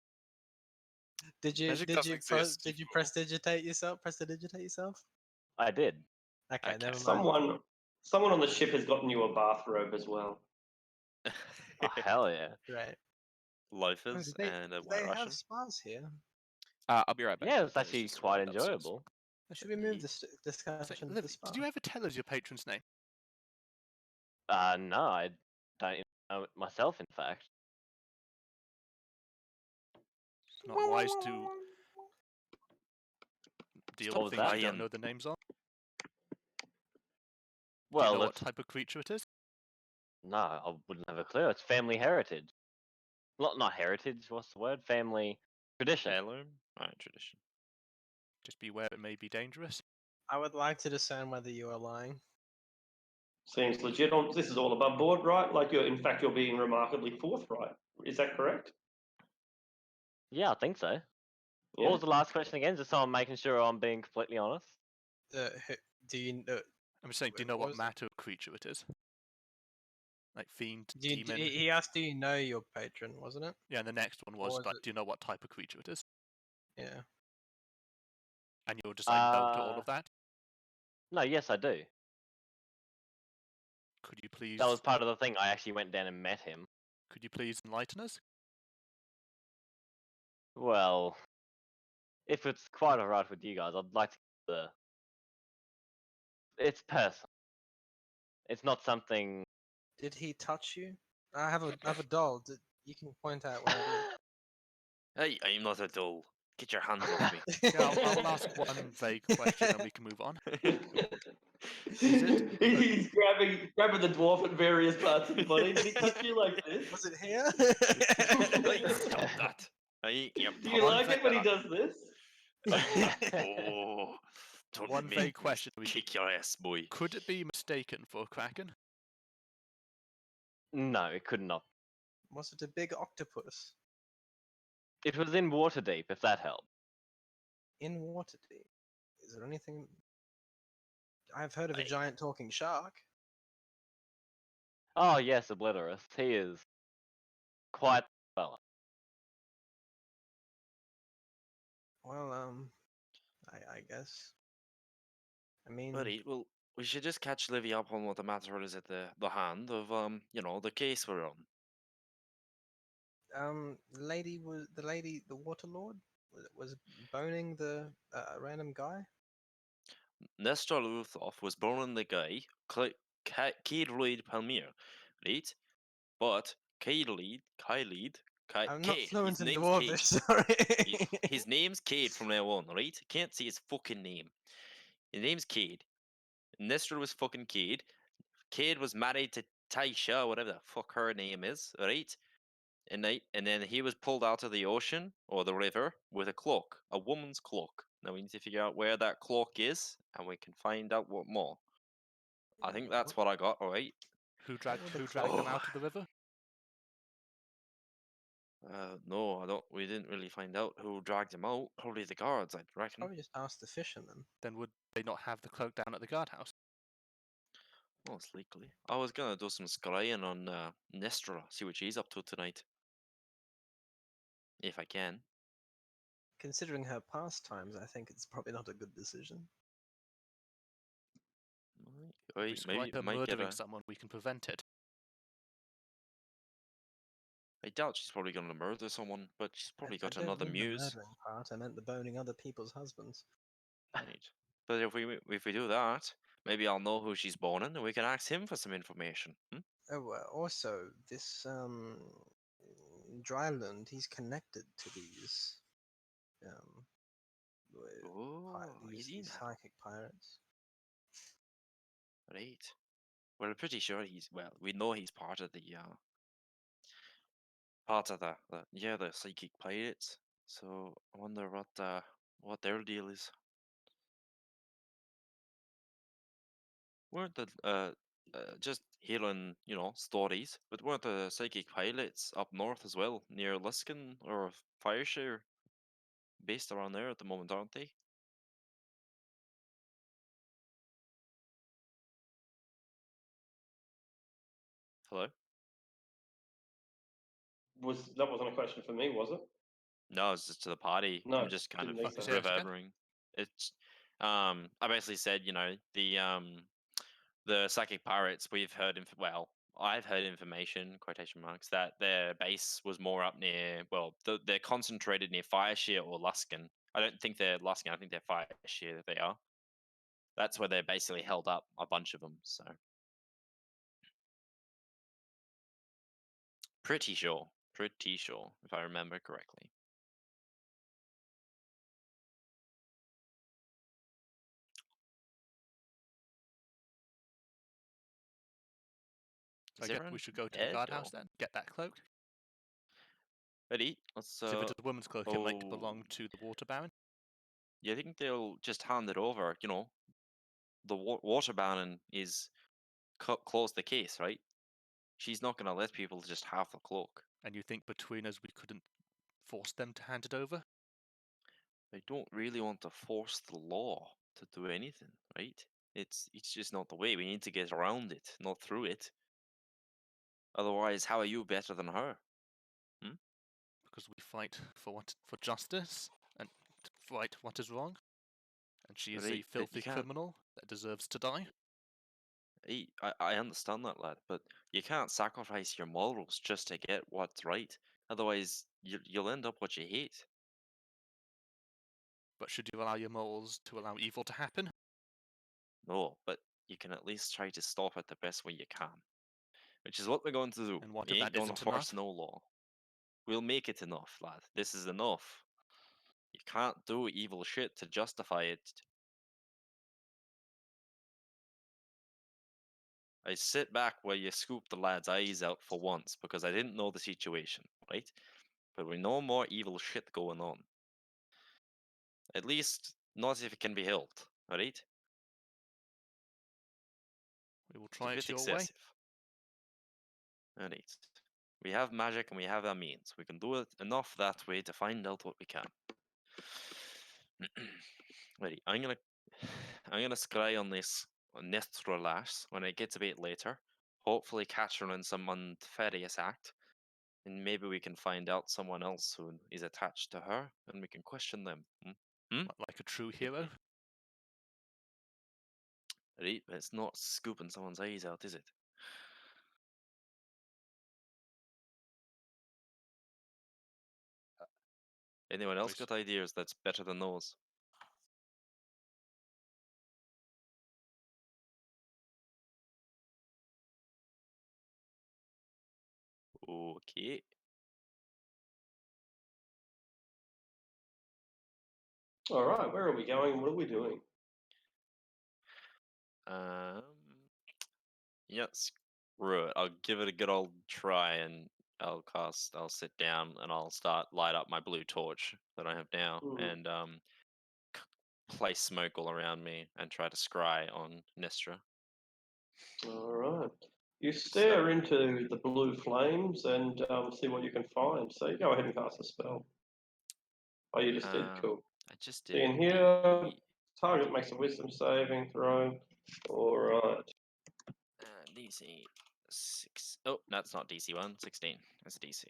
Magic doesn't exist.
Did you prestidigitate yourself? Prestidigitate yourself?
I did.
Okay,
Okay.
never mind.
Someone on the ship has gotten you a bathrobe as well.
Oh, hell yeah.
Great. Oh,
Loafers
do they,
and a
do
white
they
Russian.
have spas here?
I'll be right back.
Yeah, it's
There's
actually
just
quite
right upstairs.
enjoyable.
Should we move
Ye-
this
So,
discussion to the
Livy,
spa?
did you ever tell us your patron's name?
No, I don't even know it myself, in fact.
It's not wise to deal
What
with
was
things
that?
you don't
Ian.
know the names of. Do
Well,
you know what
it's-
type of creature it is?
no, I wouldn't have a clue. It's family heritage. Not heritage, what's the word? Family tradition.
Heirloom? Alright, tradition.
Just beware it may be dangerous.
I would like to discern whether you are lying.
Seems legit. This is all above board, right? Like in fact, you're being remarkably forthright. Is that correct?
Yeah, I think so.
Yeah.
What was the last question again? Just so I'm making sure I'm being completely honest.
Do you know?
I'm just saying, do you
Wait,
know
what
what
was it?
matter of creature it is? Like fiend,
Do you,
demon.
he asked, "Do you know your patron?" Wasn't it?
Yeah, and the next one was,
was
like,
it-
do you know what type of creature it is?
Yeah.
And you'll just like no to all
Uh,
of that.
No, yes, I do.
Could you please?
That was part of the thing. I actually went down and met him.
Could you please enlighten us?
Well, if it's quite alright with you guys, I'd like to keep the. It's personal. It's not something.
Did he touch you? I have a doll. You can point out where
Hey, I'm not a doll. Get your hands off me.
it is.
Yeah, I'll ask one vague question and we can move on.
He's grabbing the dwarf at various parts of the body. Did he touch you like this?
Was it here?
Hey, stop that. Hey, yep,
Do you
One
like
thing
it when he does this?
Oh, don't
One
make
vague
me
question we could.
kick your ass, boy.
Could it be mistaken for a kraken?
No, it could not.
Was it a big octopus
It was in Waterdeep, if that helped.
in Waterdeep? Is there anything? I've heard of a
I-
giant talking shark.
Oh yes, Obliterus. He is quite the fella.
Well, I guess. I mean,
Buddy, well, we should just catch Livy up on what the matter is at the hand of the case we're on.
the Waterlord was boning the random guy.
Nestor Luthoff was born in the guy, Cade Reed Palmier, right? But Cade,
I'm not fluent
his
in
name's
Dwarvish,
Cade.
sorry.
His name's Cade from now on, right? Can't say his fucking name. His name's Cade. Nestor was fucking Cade. Cade was married to Taisha, whatever the fuck her name is, right? And then he was pulled out of the ocean or the river with a cloak, a woman's cloak. Now we need to figure out where that cloak is, and we can find out what more. I think that's what I got. All right.
Who dragged
would the
them
cloak-
out of the river?
No, I don't. We didn't really find out who dragged him out. Probably the guards, I'd reckon.
Probably just ask the fisherman.
Then would they not have the cloak down at the guardhouse?
Most likely. I was gonna do some scrying on Nestra, see what she's up to tonight. If I can.
Considering her pastimes, I think it's probably not a good decision.
If we
Maybe
scry her
might get
murdering
a.
someone, we can prevent it.
I doubt she's probably gonna murder someone, but she's probably
I
got
don't
another
mean
muse.
the murdering part. I meant the boning other people's husbands.
Right. But if we do that, maybe I'll know who she's boning, and we can ask him for some information. Hmm?
Oh, also, this Dryland, he's connected to these
Oh, is he
these
now?
psychic pirates.
Right. Well, I'm pretty sure we know he's part of the the psychic pirates. So I wonder what their deal is. Weren't the just hearing stories, but weren't the psychic pilots up north as well, near Luskin or Fireshare, based around there at the moment, aren't they? Hello?
That wasn't a question for me, was it?
No, it's just to the party.
No,
I'm just kind
didn't
of
think
Say
so.
that again?
reverberating. It's I basically said, the psychic pirates, I've heard information, quotation marks, that their base was more up near, they're concentrated near Fireshare or Luskin. I don't think they're Luskin, I think they're Fireshare that they are. That's where they're basically held up, a bunch of them, so. Pretty sure, if I remember correctly.
I
Is
guess
everyone
we should go to the
dead,
guardhouse
or?
then, get that cloak.
Ready? Let's,
'Cause if it's a woman's cloak, it might
oh,
belong to the water baron.
yeah, I think they'll just hand it over, the water baron is close the case, right? She's not going to let people just have the cloak.
And you think between us we couldn't force them to hand it over?
I don't really want to force the law to do anything, right? It's just not the way. We need to get around it, not through it. Otherwise, how are you better than her?
Because we fight for justice and fight what is wrong. And she is a
Right, but you
filthy
can't.
criminal that deserves to die.
I understand that, lad, but you can't sacrifice your morals just to get what's right. Otherwise, you'll end up what you hate.
But should you allow your morals to allow evil to happen?
No, but you can at least try to stop it the best way you can. Which is what we're going to do.
And what
We
if
ain't
that
going to
isn't
force
enough?
no law. We'll make it enough, lad. This is enough. You can't do evil shit to justify it. I sit back while you scoop the lad's eyes out for once because I didn't know the situation, right? But we know more evil shit going on. At least not if it can be helped, alright?
We will
It's a
try it
bit
your way.
excessive. Alright. We have magic and we have our means. We can do it enough that way to find out what we can. Ready, I'm gonna scry on this Nithra lass when it gets a bit later. Hopefully catch her in some nefarious act. And maybe we can find out someone else who is attached to her and we can question them.
Like a true hero.
Right, but it's not scooping someone's eyes out, is it? Anyone else
Nice.
got ideas that's better than those? Okay.
All right, where are we going? What are we doing?
Um. Yeah, screw it. I'll give it a good old try, and I'll sit down, and I'll start light up my blue torch that I have now,
Mhm.
and place smoke all around me, and try to scry on Nestra.
All right. You stare into the blue flames and see what you can find. So you go ahead and cast a spell. Oh, you just did? Cool.
I just
So
did.
in here, target makes a wisdom saving throw. All right.
DC 6. Oh, no, it's not DC 1. 16. That's a DC.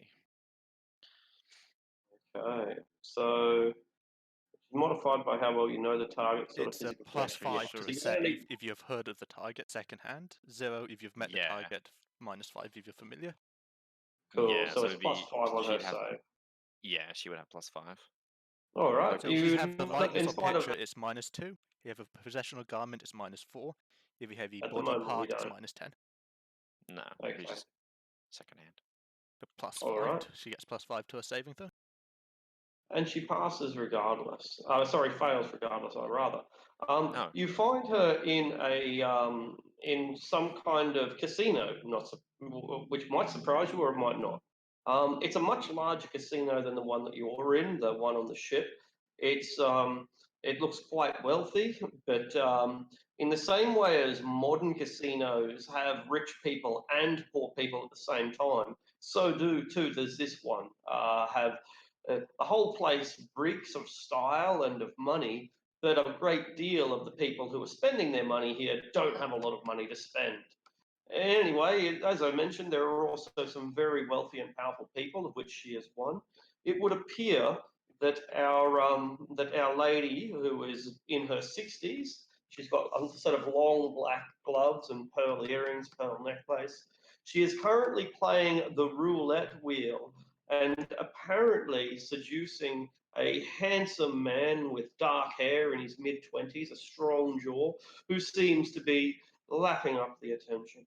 Okay. So modified by how well you know the target. Sort
It's
of
a
physical
plus
connection.
5
So
to
you
a
can only-
save if you have heard of the target secondhand. 0 if you've met the
Yeah.
target. -5 if you're familiar.
Cool.
Yeah,
so it's
it'd
plus
be-
5 on her
she'd have-
save.
Yeah, she would have +5.
All right.
So if you have the
know that
likeness or
inside of
picture, it's -2. If you have a possessional garment, it's -4. If you have a
At the
body
moment, we
part, it's
don't.
-10.
No,
Okay.
it'd be just secondhand.
The plus
All
5.
right.
She gets +5 to her saving throw.
And she passes regardless. Sorry, fails regardless. Rather.
Oh.
You find her in some kind of casino, which might surprise you or it might not. It's a much larger casino than the one that you're in, the one on the ship. It looks quite wealthy, but in the same way as modern casinos have rich people and poor people at the same time, so does this one have. The whole place reeks of style and of money, but a great deal of the people who are spending their money here don't have a lot of money to spend. Anyway, as I mentioned, there are also some very wealthy and powerful people, of which she is one. It would appear that our lady, who is in her 60s, she's got a sort of long black gloves and pearl earrings, pearl necklace. She is currently playing the roulette wheel and apparently seducing a handsome man with dark hair in his mid-20s, a strong jaw, who seems to be lapping up the attention.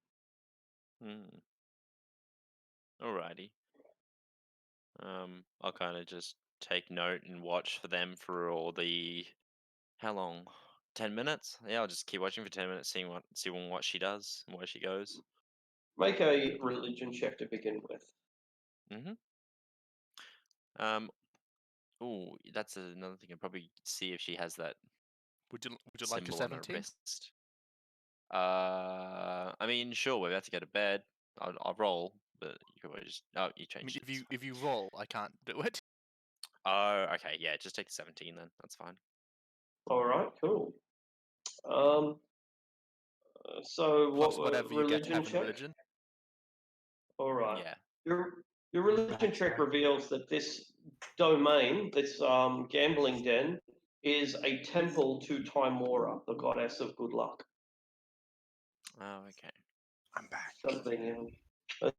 Alrighty. I'll kind of just take note and watch for them for all the. How long? 10 minutes? Yeah, I'll just keep watching for 10 minutes, seeing what she does and where she goes.
Make a religion check to begin with.
Oh, that's another thing. I'll probably see if she has that
Would you like a
symbol on her
17?
wrist. I mean, sure, we're about to go to bed. I'll roll, but you could probably just. Oh, you
I mean,
changed it.
if you roll, I can't do it.
Oh, okay, yeah, just take the 17 then. That's fine.
All right, cool. So
Plus
what
whatever you get to
religion
have in
check?
religion.
All right.
Yeah.
Your religion check reveals that this domain, this gambling den, is a temple to Timora, the goddess of good luck.
Oh, okay.
I'm back.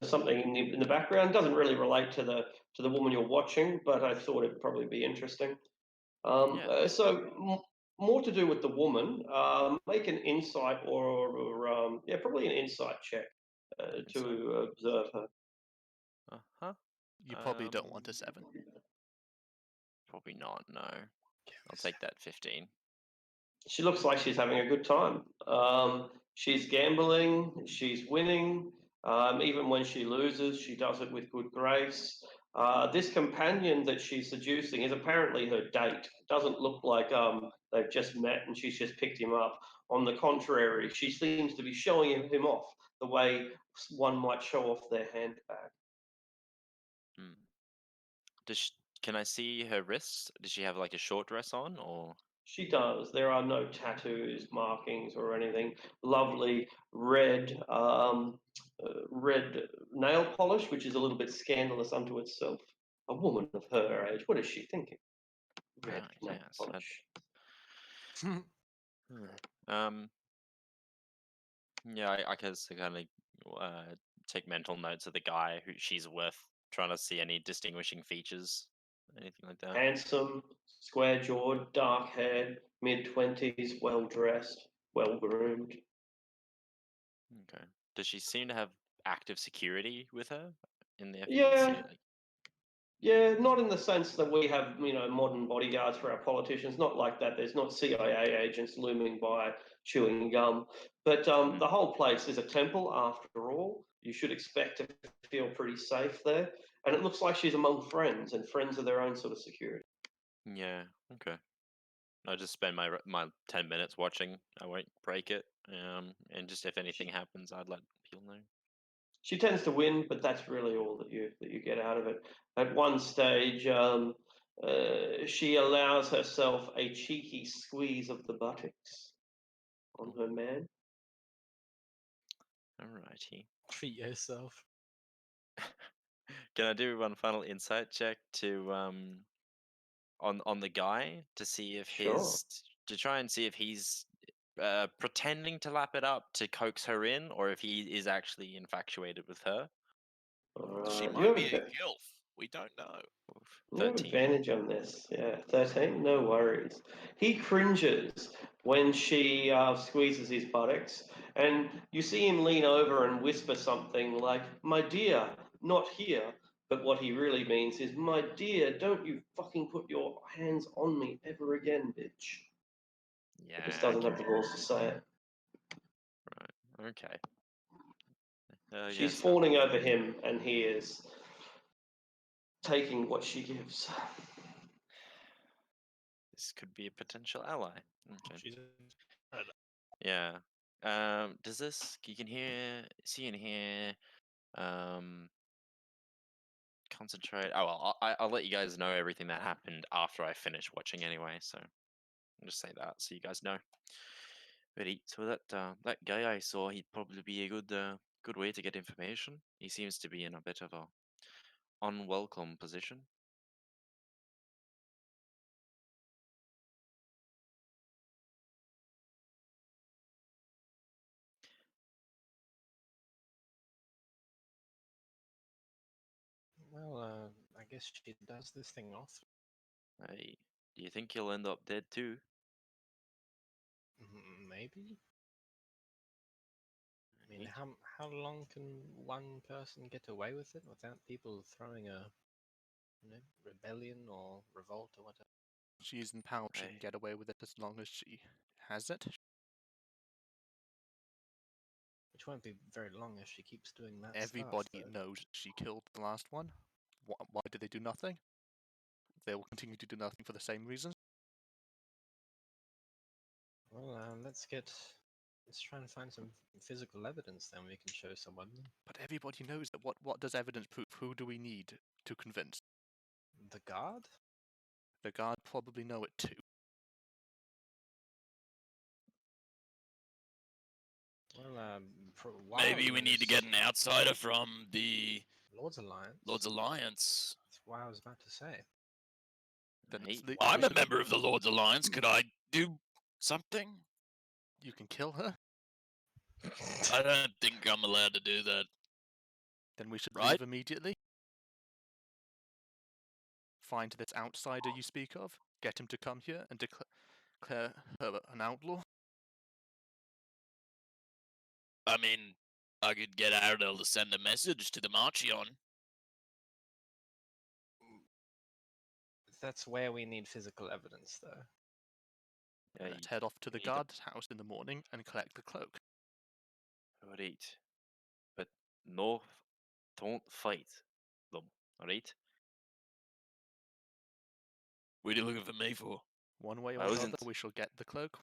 Something in the background doesn't really relate to the woman you're watching, but I thought it'd probably be interesting.
Yeah.
More to do with the woman. Make an insight or probably an insight check to observe her.
Uh-huh.
You probably don't want a 7.
Probably not, no. I'll take that 15.
She looks like she's having a good time. She's gambling, she's winning. Even when she loses, she does it with good grace. This companion that she's seducing is apparently her date. Doesn't look like they've just met and she's just picked him up. On the contrary, she seems to be showing him off the way one might show off their handbag.
Can I see her wrists? Does she have like a short dress on, or?
She does. There are no tattoos, markings, or anything. Lovely red nail polish, which is a little bit scandalous unto itself. A woman of her age, what is she thinking? Red nail
yes,
polish.
Yeah, I guess I kind of take mental notes of the guy who she's with, trying to see any distinguishing features, anything like that.
Handsome, square jawed, dark haired, mid-20s, well dressed, well groomed.
Okay. Does she seem to have active security with her in the
Yeah.
FEC?
Yeah, not in the sense that we have, modern bodyguards for our politicians. Not like that. There's not CIA agents looming by chewing gum. But the whole place is a temple, after all. You should expect to feel pretty safe there. And it looks like she's among friends, and friends are their own sort of security.
Yeah. Okay. I'll just spend my 10 minutes watching. I won't break it. And just if anything happens, I'd let people know.
She tends to win, but that's really all that you get out of it. At one stage, she allows herself a cheeky squeeze of the buttocks on her man.
Alrighty.
Treat yourself.
Can I do one final insight check to on the guy to see if
Sure.
to try and see if he's pretending to lap it up to coax her in, or if he is actually infatuated with her?
She
You
might
have
be a
adva-
gilf. We don't know.
you have
13.
advantage on this. Yeah, 13, no worries. He cringes when she squeezes his buttocks, and you see him lean over and whisper something like, "My dear, not here." But what he really means is, "My dear, don't you fucking put your hands on me ever again, bitch."
Yeah.
He just doesn't have
Okay.
the balls to say it.
Okay.
She's
Yes.
fawning over him, and he is taking what she gives.
This could be a potential ally. Okay.
She's
Yeah. Does this? You can see and hear. Concentrate. Oh well, I'll let you guys know everything that happened after I finish watching anyway. So I'll just say that so you guys know. Ready? So that guy I saw, he'd probably be a good way to get information. He seems to be in a bit of a unwelcome position.
well. I guess she does this thing often.
Hey, do you think he'll end up dead too?
Maybe. I mean,
Neat.
how long can one person get away with it without people throwing a rebellion or revolt or whatever?
She's in power. She
Hey.
can get away with it as long as she has it.
Which won't be very long if she keeps doing that
Everybody
stuff. Though.
knows she killed the last one. Why did they do nothing? They will continue to do nothing for the same reasons.
Well, let's try and find some physical evidence. Then we can show someone.
But everybody knows that. What does evidence prove? Who do we need to convince?
The guard.
The guard probably know it too.
Well,
Maybe we need to get an outsider from the
Lord's Alliance.
Lord's Alliance.
That's what I was about to say.
Then
Hey,
I'm a member of the Lord's Alliance. Could I do something?
You can kill her.
I don't think I'm allowed to do that.
Then we should
Right.
leave immediately. Find this outsider you speak of. Get him to come here and declare her an outlaw.
I mean, I could get Aradel to send a message to the Marchion.
That's where we need physical evidence, though.
hey,
Let's head off to the
need a-
guard's house in the morning and collect the cloak.
alright. But no, don't fight them. Alright.
What are you looking for me for?
One way or
I
another,
wasn't-
we shall get the cloak.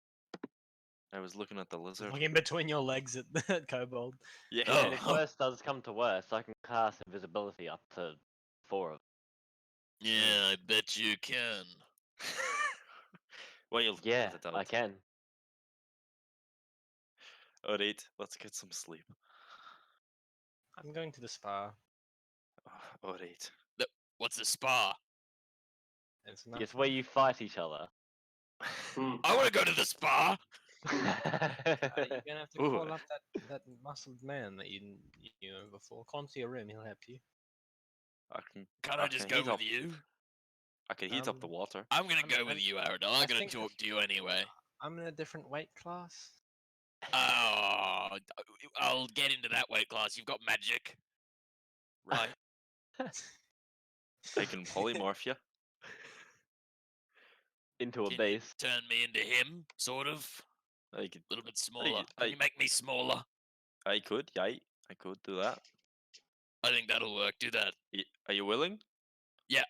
I was looking at the lizard.
Look in between your legs at Kobold.
Yeah.
And if worse does come to worse, I can cast invisibility up to 4 of them.
Yeah, I bet you can.
Well, you'll
Yeah,
put it
I
out.
can.
Alright, let's get some sleep.
I'm going to the spa.
Alright.
What's the spa?
It's
It's where you fight each other.
I want to go to the spa.
You're gonna have to
Ooh.
call up that muscled man that you knew before. Call him to your room. He'll help you.
Can't I just go
heat
with
up,
you?
I can heat up the water.
I'm gonna go
I'm-
with you, Aradel. I'm gonna
think
talk to you anyway.
I'm in a different weight class.
Oh, I'll get into that weight class. You've got magic, right?
I can polymorph you.
Into a
Can you
base.
turn me into him, sort of.
I could.
A little bit smaller.
I-
Can you make me smaller?
I could. Yeah, I could do that.
I think that'll work. Do that.
Are you willing?
Yeah.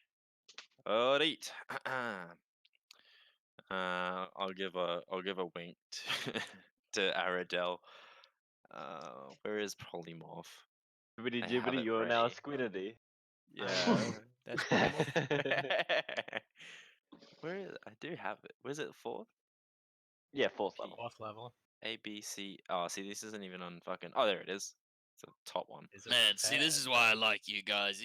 Alright. I'll give a wink to Aradel. Where is polymorph?
Jibbity
I have
jibbity,
it
you are now a
ready.
squidity.
Yeah.
That's normal.
Where is I do have it. Where's it? 4th?
Yeah, 4th level.
4th level.
A, B, C. Oh, see, this isn't even on fucking. Oh, there it is. It's the top one.
Is it
Man, see, this
prepared?
is why I like you guys.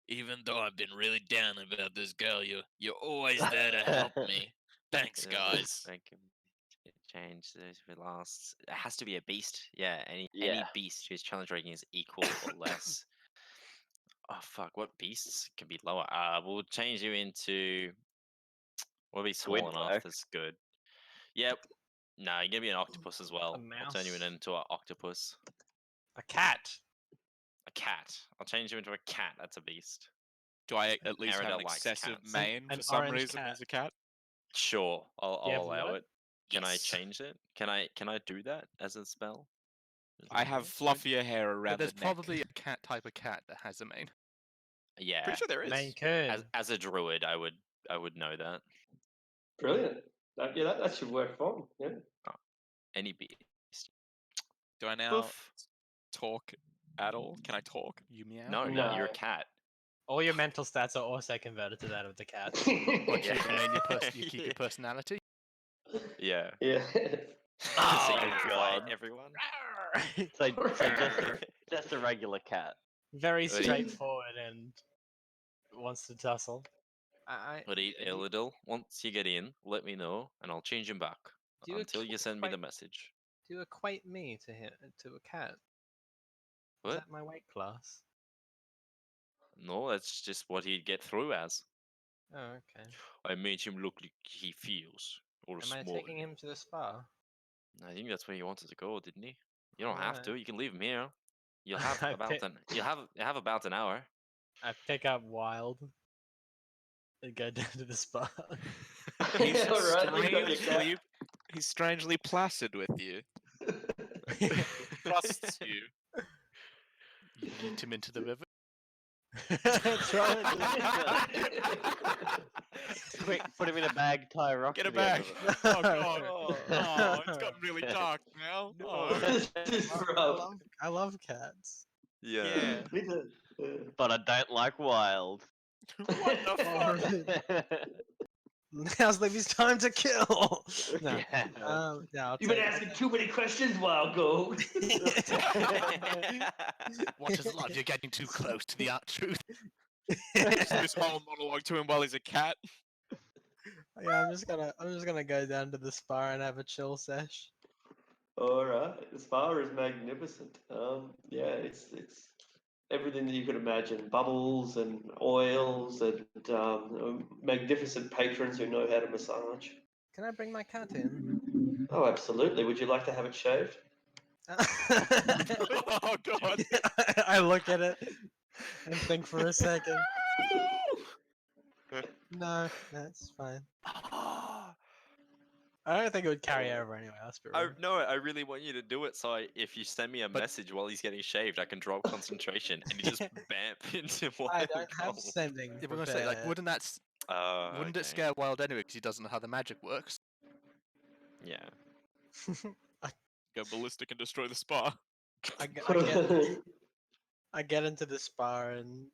Even though I've been really down about this girl, you're always there to help me. Thanks,
Yeah,
guys.
I can change this for last. It has to be a beast. Yeah, any
Yeah.
beast whose challenge rating is equal or less. Oh fuck! What beasts can be lower? We'll change you into. We'll be small
Squid
enough.
work.
That's good. Yep. No, you're gonna be an octopus as well. I'll turn you
mouse.
into an octopus.
A cat.
A cat. I'll change you into a cat. That's a beast.
Do I at least have
Merida
an
likes
excessive
cats.
mane
An
for some
orange
reason
cat.
as a cat?
Sure, I'll
You have
allow
what?
it. Can I
Yes.
change it? Can I do that as a spell? Is
I
that
have
right?
fluffier hair around
But there's
the neck.
probably a cat type of cat that has a mane.
Yeah.
Pretty sure there is.
Maine Coon.
As a druid, I would know that.
Brilliant. That should work fine. Yeah.
Any beast.
Do I now
Boof.
talk at all? Can I talk?
You meow.
No, you're
No.
a cat.
All your mental stats are also converted to that of the cat.
But you
Yeah.
remain you keep your personality.
Yeah.
Yeah.
So
Oh,
you can fight
God.
everyone.
So just a regular cat.
Very
What do you-
straightforward and wants to tussle.
But eat Elidil. Once you get in, let me know, and I'll change him back
Do you
until you send me the
equate-
message.
Do you equate me to him to a cat? Is
What?
that my weight class?
No, that's just what he'd get through as.
Oh, okay.
I made him look like he feels, or
Am I
small.
taking him to the spa?
I think that's where he wanted to go, didn't he? You don't have to.
Alright.
You can leave him here. You'll have
I
about
pick-
you have about an hour.
I pick up Wild and go down to the spa.
He's
Yeah, right, you got your
strangely, he's strangely placid with you. Trusts you.
You yeet him into the river.
Quick, put him in a bag, tie a rock
Get
to
a
the end
bag.
of it.
Oh god. Oh, it's gotten really dark now. Oh.
This is rough.
I love cats.
Yeah.
Yeah.
Me too. Yeah.
But I don't like wild.
What the fuck?
Now's Livy's time to kill. No,
Yeah.
no, I'll
You've been
take-
asking too many questions, Wild Gold.
Watch his life. You're getting too close to the truth.
This whole monologue to him while he's a cat.
Yeah, I'm just gonna go down to the spa and have a chill sesh.
All right, the spa is magnificent. Yeah, it's everything that you could imagine: bubbles and oils and magnificent patrons who know how to massage.
Can I bring my cat in?
Oh, absolutely. Would you like to have it shaved?
Oh god.
I look at it and think for a second. No, that's fine. I don't think it would carry over anyway. Let's be real.
No, I really want you to do it. So if you send me a message while he's getting shaved, I can drop concentration and you just bamp into one.
I don't have sending.
Yeah, we're gonna say like,
prepared.
wouldn't it scare Wild anyway because he doesn't know how the magic works?
Yeah.
Go ballistic and destroy the spa.
I get into the spa and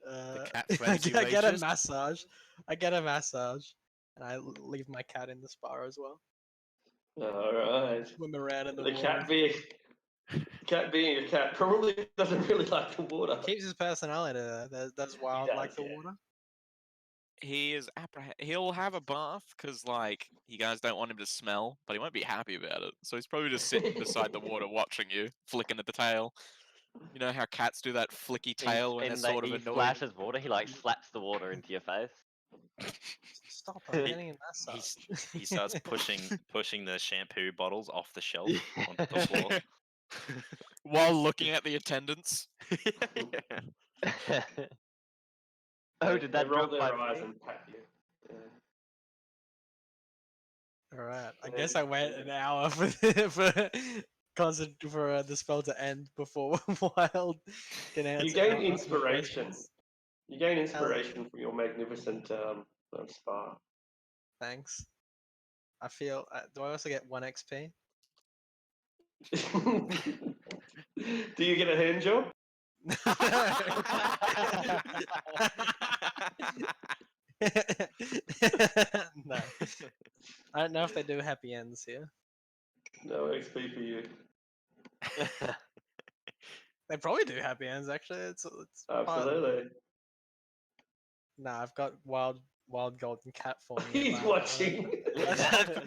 cat
I
frenzy
get a
rages.
massage. I get a massage, and I leave my cat in the spa as well.
All right.
Swim around in the
The
water.
cat being a cat probably doesn't really like the water.
Keeps his personality there. Does Wild like
does,
the
yeah.
water?
He is he'll have a bath because like you guys don't want him to smell, but he won't be happy about it. So he's probably just sitting beside the water watching you, flicking at the tail. You know how cats do that flicky tail when they're sort of
he
annoyed.
flashes water. He like slaps the water into your face.
Stop! I'm getting a massage.
He starts pushing the shampoo bottles off the shelf onto the floor.
While looking at the attendants.
Oh, did that
they roll
drop
their
by
eyes
me?
and pat you? Yeah.
All right. I
Yeah,
guess I wait
yeah.
an hour for the spell to end before Wild can answer.
You gain
ask me
inspiration.
questions.
You gain inspiration from your magnificent spa.
Thanks. I feel. Do I also get 1 XP?
Do you get a hand job?
No. I don't know if they do happy ends here.
No XP for you.
They probably do happy ends, actually. It's part of the-
Absolutely.
Nah, I've got wild golden cat form.
He's
nearby,
watching.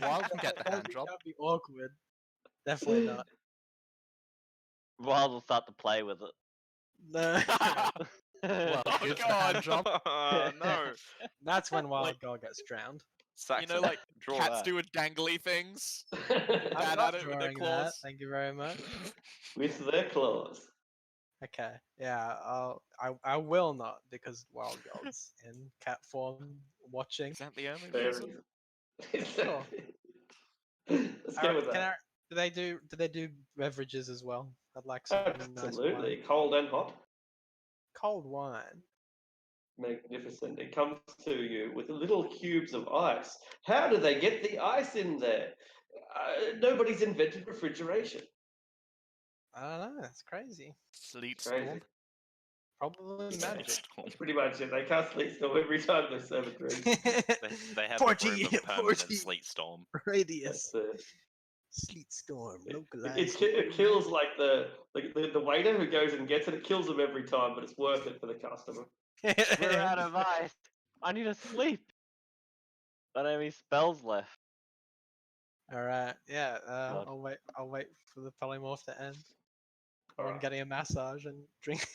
Wild can get the hand job.
That'd be awkward. Definitely not.
Wild will start to play with it.
No.
Well,
Oh,
gives the
God.
hand job.
No.
That's when wild
Like-
gold gets drowned.
You know,
Saxon,
like
draw
cats
that.
do with dangly things.
I'm
Bad
not
at it with their
drawing that.
claws.
Thank you very much.
With their claws.
Okay. Yeah. I will not because wild gold's in cat form watching.
Is that the only
Fair
reason?
Sure.
Let's go with that.
Do they do beverages as well? I'd like some nice
Absolutely.
wine.
Cold and hot.
Cold wine.
Magnificent. It comes to you with little cubes of ice. How do they get the ice in there? Nobody's invented refrigeration.
I don't know. That's crazy.
Sleet
Crazy.
storm.
Probably magic.
That's pretty much it. They cast sleet storm every time they serve a drink.
They have the
40
room of permanent
40
sleet storm.
radius.
That's it.
Sleet storm.
It,
Localized.
it kills like the waiter who goes and gets it. It kills them every time, but it's worth it for the customer.
We're out of ice. I need to sleep. Don't have any spells left.
All right. Yeah.
God.
I'll wait for the polymorph to end. Or I'm
Alright.
getting a massage and drink.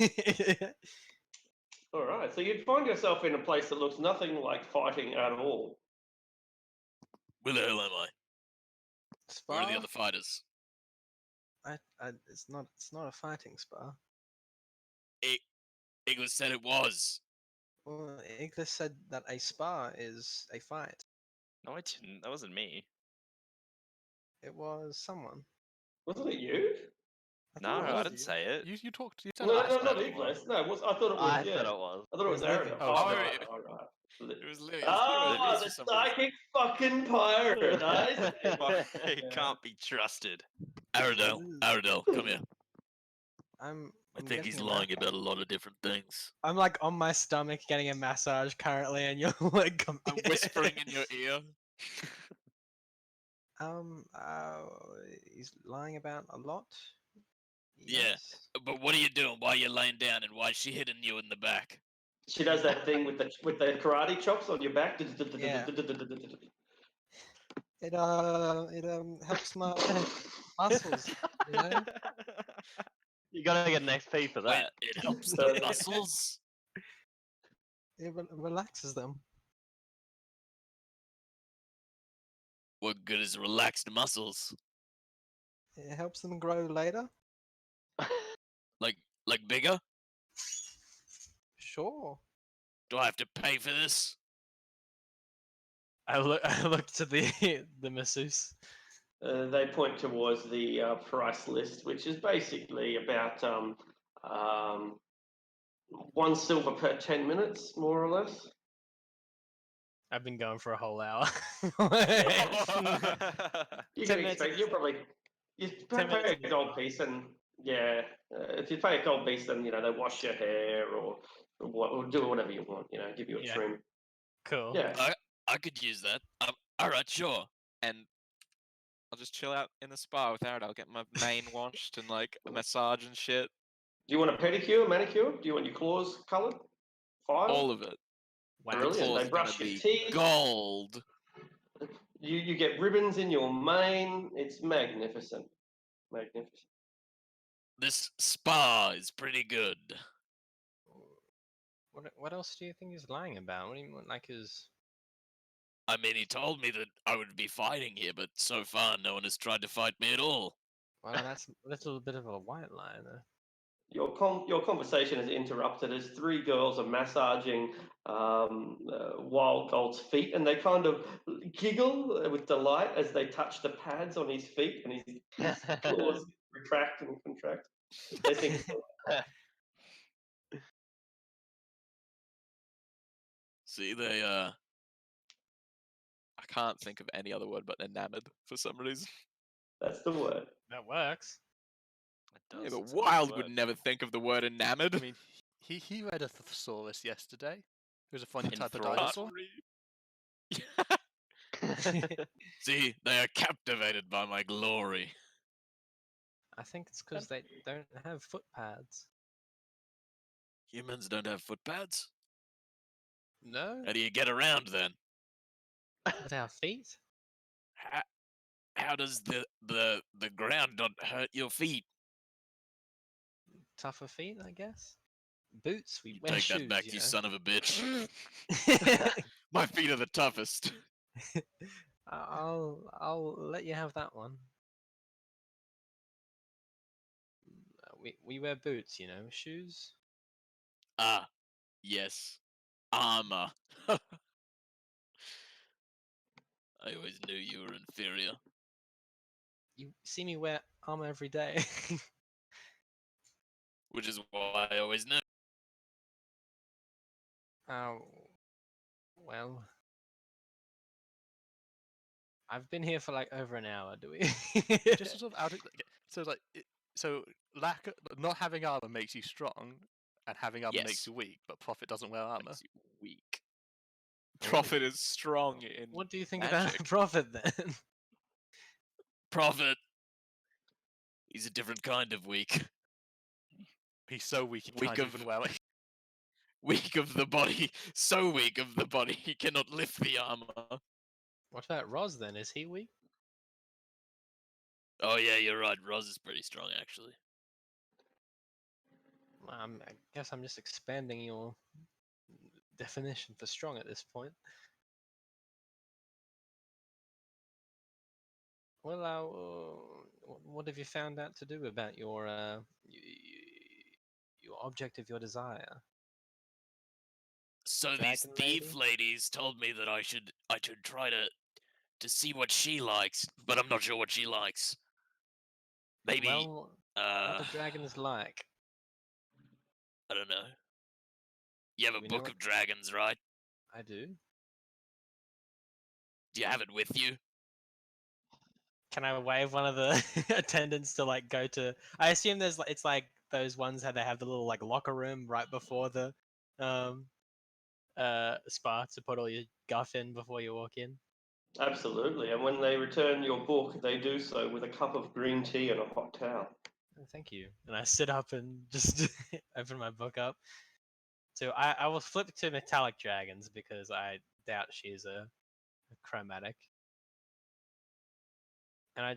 All right, so you'd find yourself in a place that looks nothing like fighting at all.
Where the hell am I? Where are the
Spa?
other fighters?
It's not a fighting spa.
Iglis said it was.
Well, Iglis said that a spa is a fight.
No, I didn't. That wasn't me.
It was someone.
Wasn't it you?
No,
thought it
I
was
didn't
you.
say it.
You talked. You said
No,
ice
no, not
battle.
Iglis. No, I thought it was.
I
Yeah.
said it was.
I thought it was
It was
Ariel.
Livy.
Oh,
Oh,
right,
sorry.
all right.
It was Lily.
Ah,
for
the
some reason.
psychic fucking pirate. I see.
He
Yeah.
can't be trusted.
Aradel,
Ooh.
Aradel, come here.
I'm
I
I'm
think
getting
he's
a
lying
massage.
about a lot of different things.
I'm like on my stomach getting a massage currently, and you're like, come
I'm whispering in your ear.
He's lying about a lot.
Yeah.
Yes.
But what are you doing? Why are you laying down, and why is she hitting you in the back?
She does that thing with the karate chops on your back.
Yeah. It helps my muscles. You know?
You gotta get an XP for
Wait,
that.
it helps the muscles.
It relaxes them.
What good is relaxed muscles?
It helps them grow later.
Like bigger?
Sure.
Do I have to pay for this?
I look to the the masseuse.
They point towards the price list, which is basically about 1 silver per 10 minutes, more or less.
I've been going for a whole hour.
You
10
can
minutes
expect
is-
you probably you
10 minutes
pay
is
a gold
fine.
piece, and yeah, if you pay a gold piece, then they wash your hair or do whatever you want. Give you a
Yeah.
trim.
Cool.
Yeah.
I could use that. Alright, sure.
And I'll just chill out in the spa with Arid. I'll get my mane washed and like a massage and shit.
Do you want a pedicure, manicure? Do you want your claws coloured? File?
All of it.
Wow.
Brilliant.
Claws
They
are gonna
brush your
be
teeth.
gold.
You get ribbons in your mane. It's magnificent. Magnificent.
This spa is pretty good.
What else do you think he's lying about? What do you mean, like his?
I mean, he told me that I would be fighting here, but so far no one has tried to fight me at all.
Well, that's a little bit of a white lie, though.
Your conversation is interrupted as 3 girls are massaging Wild Gold's feet, and they kind of giggle with delight as they touch the pads on his feet, and his claws retract and contract. They think it's
See, they
I can't think of any other word but enamored for some reason.
that's the word.
That works.
Yeah,
does.
but
It's a nice
Wild
word.
would never think of the word enamored.
I mean, he read a thesaurus yesterday. It was a funny type of
Enthralled.
dinosaur.
See, they are captivated by my glory.
I think it's because they don't have foot pads.
Humans don't have footpads.
No,
How do you get around then?
with our feet.
How does the ground not hurt your feet?
Tougher feet, I guess. Boots. We
You
wear
take
shoes.
that back,
you
you
know.
son of a bitch. My feet are the toughest.
I'll let you have that one. We wear boots, you know, shoes.
Ah, yes. Armor. I always knew you were inferior.
You see me wear armor every day.
Which is why I always knew.
Oh, well. I've been here for like over an hour. Do we?
Just sort of out of so like so not having armor makes you strong, and having armor makes
Yes.
you weak. But Prophet doesn't wear armor.
Makes you weak.
Prophet is strong in
What do you think
magic.
about Prophet then?
Prophet. He's a different kind of weak.
He's so weak he
Weak
can't
of-
even wear it.
Weak of the body. So weak of the body, he cannot lift the armor.
What about Roz then? Is he weak?
Oh yeah, you're right. Roz is pretty strong, actually.
I guess I'm just expanding your definition for strong at this point. Well, what have you found out to do about your your object of your desire?
So these
Dragon
thief
lady?
ladies told me that I should try to see what she likes, but I'm not sure what she likes. Maybe
Well, what
uh
do dragons like?
I don't know. You have a
We know
book
what-
of dragons, right?
I do.
Do you have it with you?
Can I wave one of the attendants to like go to? I assume there's it's like those ones how they have the little like locker room right before the spa to put all your guff in before you walk in.
Absolutely. And when they return your book, they do so with a cup of green tea and a hot towel.
Oh, thank you. And I sit up and just open my book up. So I will flip to metallic dragons because I doubt she's a chromatic. And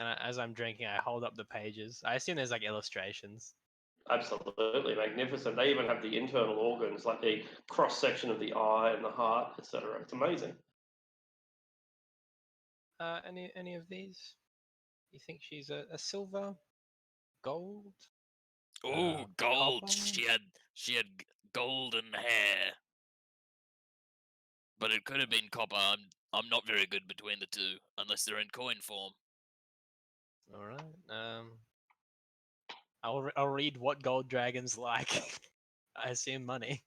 as I'm drinking, I hold up the pages. I assume there's like illustrations.
Absolutely magnificent. They even have the internal organs, like the cross section of the eye and the heart, etc. It's amazing.
Any of these? You think she's a silver, gold?
Oh, gold.
copper?
She had golden hair. But it could have been copper. I'm not very good between the two, unless they're in coin form.
All right. I'll read what gold dragons like. I assume money.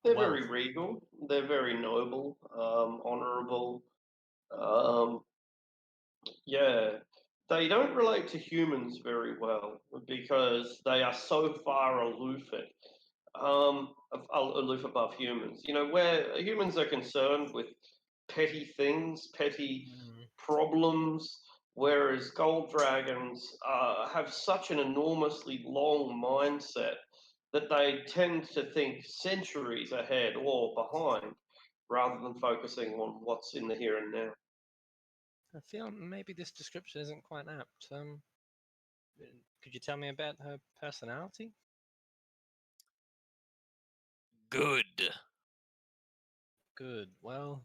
They're
Wealth.
very regal. They're very noble, honourable. Yeah, they don't relate to humans very well because they are so far aloof above humans. You know, where humans are concerned with petty things, petty problems, whereas gold dragons have such an enormously long mindset that they tend to think centuries ahead or behind rather than focusing on what's in the here and now.
I feel maybe this description isn't quite apt. Could you tell me about her personality?
Good.
Good. Well,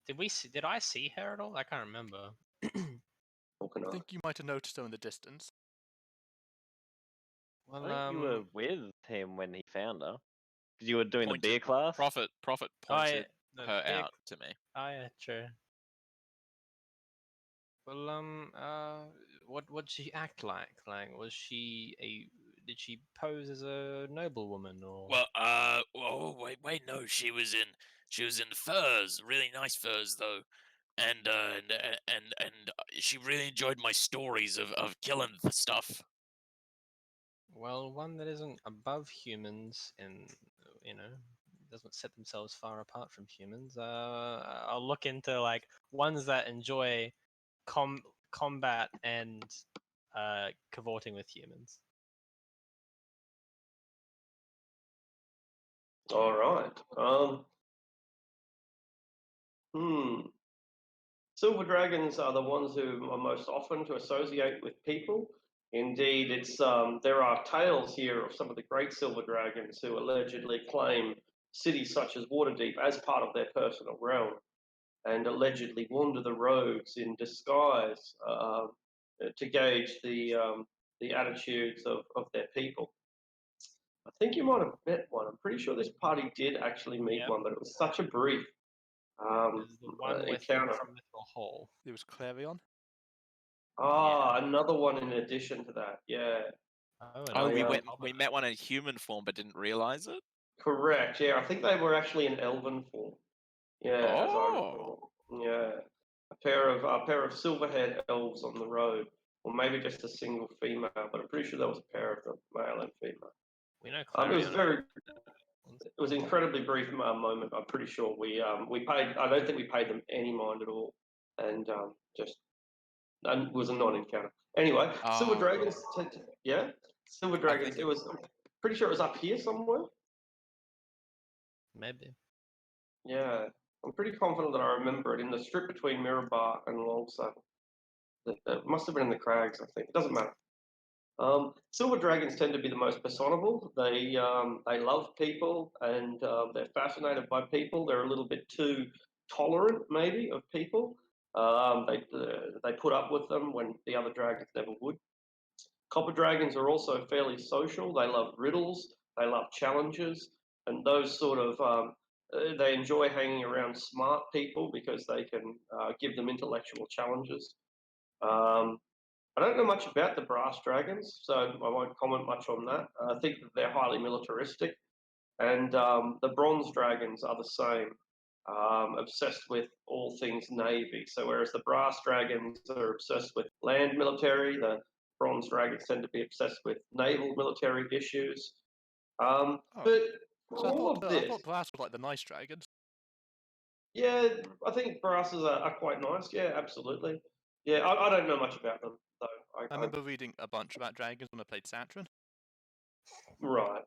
did I see her at all? I can't remember.
Talking
I
of.
think you might have noticed her in the distance.
Well,
I think you were with him when he found her. Because you were doing the
Pointed-
beer class.
Prophet
oh,
pointed
the
her
big-
out to me.
Oh yeah, true. Well, what did she act like? Like, did she pose as a noblewoman or?
Well, oh wait, no, she was in furs, really nice furs though, and she really enjoyed my stories of killing the stuff.
Well, one that isn't above humans and doesn't set themselves far apart from humans. I'll look into like ones that enjoy combat and cavorting with humans.
All right. Silver dragons are the ones who are most often to associate with people. Indeed, it's there are tales here of some of the great silver dragons who allegedly claim cities such as Waterdeep as part of their personal realm, and allegedly wander the roads in disguise to gauge the attitudes of their people. I think you might have met one. I'm pretty sure this party did actually meet
Yep.
one, but it was such a brief
There's the one with
encounter.
from Mithril Hall.
It was Clarion.
Ah, another one in addition to that. Yeah,
Oh, and
Oh,
I,
we met one in human form, but didn't realize it.
correct. Yeah, I think they were actually in elven form. Yeah, as I recall. Yeah, a pair of silverhaired elves on the road, or maybe just a single female. But I'm pretty sure there was a pair of them, male and female.
We know
It
Clarion.
was very. It was an incredibly brief moment. I'm pretty sure we paid. I don't think we paid them any mind at all, and just and it was a non-encounter. Anyway, silver
Oh.
dragons. Yeah, silver dragons.
think
It was. I'm pretty sure it was up here somewhere.
Maybe.
Yeah, I'm pretty confident that I remember it in the strip between Mirabar and Longsaddle. It must have been in the crags. I think it doesn't matter. Silver dragons tend to be the most personable. They love people and they're fascinated by people. They're a little bit too tolerant, maybe, of people. They put up with them when the other dragons never would. Copper dragons are also fairly social. They love riddles. They love challenges, and those sort of they enjoy hanging around smart people because they can give them intellectual challenges. Um, I don't know much about the brass dragons, so I won't comment much on that. I think that they're highly militaristic, and the bronze dragons are the same, obsessed with all things navy. So whereas the brass dragons are obsessed with land military, the bronze dragons tend to be obsessed with naval military issues.
Oh.
But for
So I
all
thought
of this,
Brass was like the nice dragons.
yeah, I think brasses are quite nice. Yeah, absolutely. Yeah, I don't know much about them though.
I remember reading a bunch about dragons when I played Satron.
Right.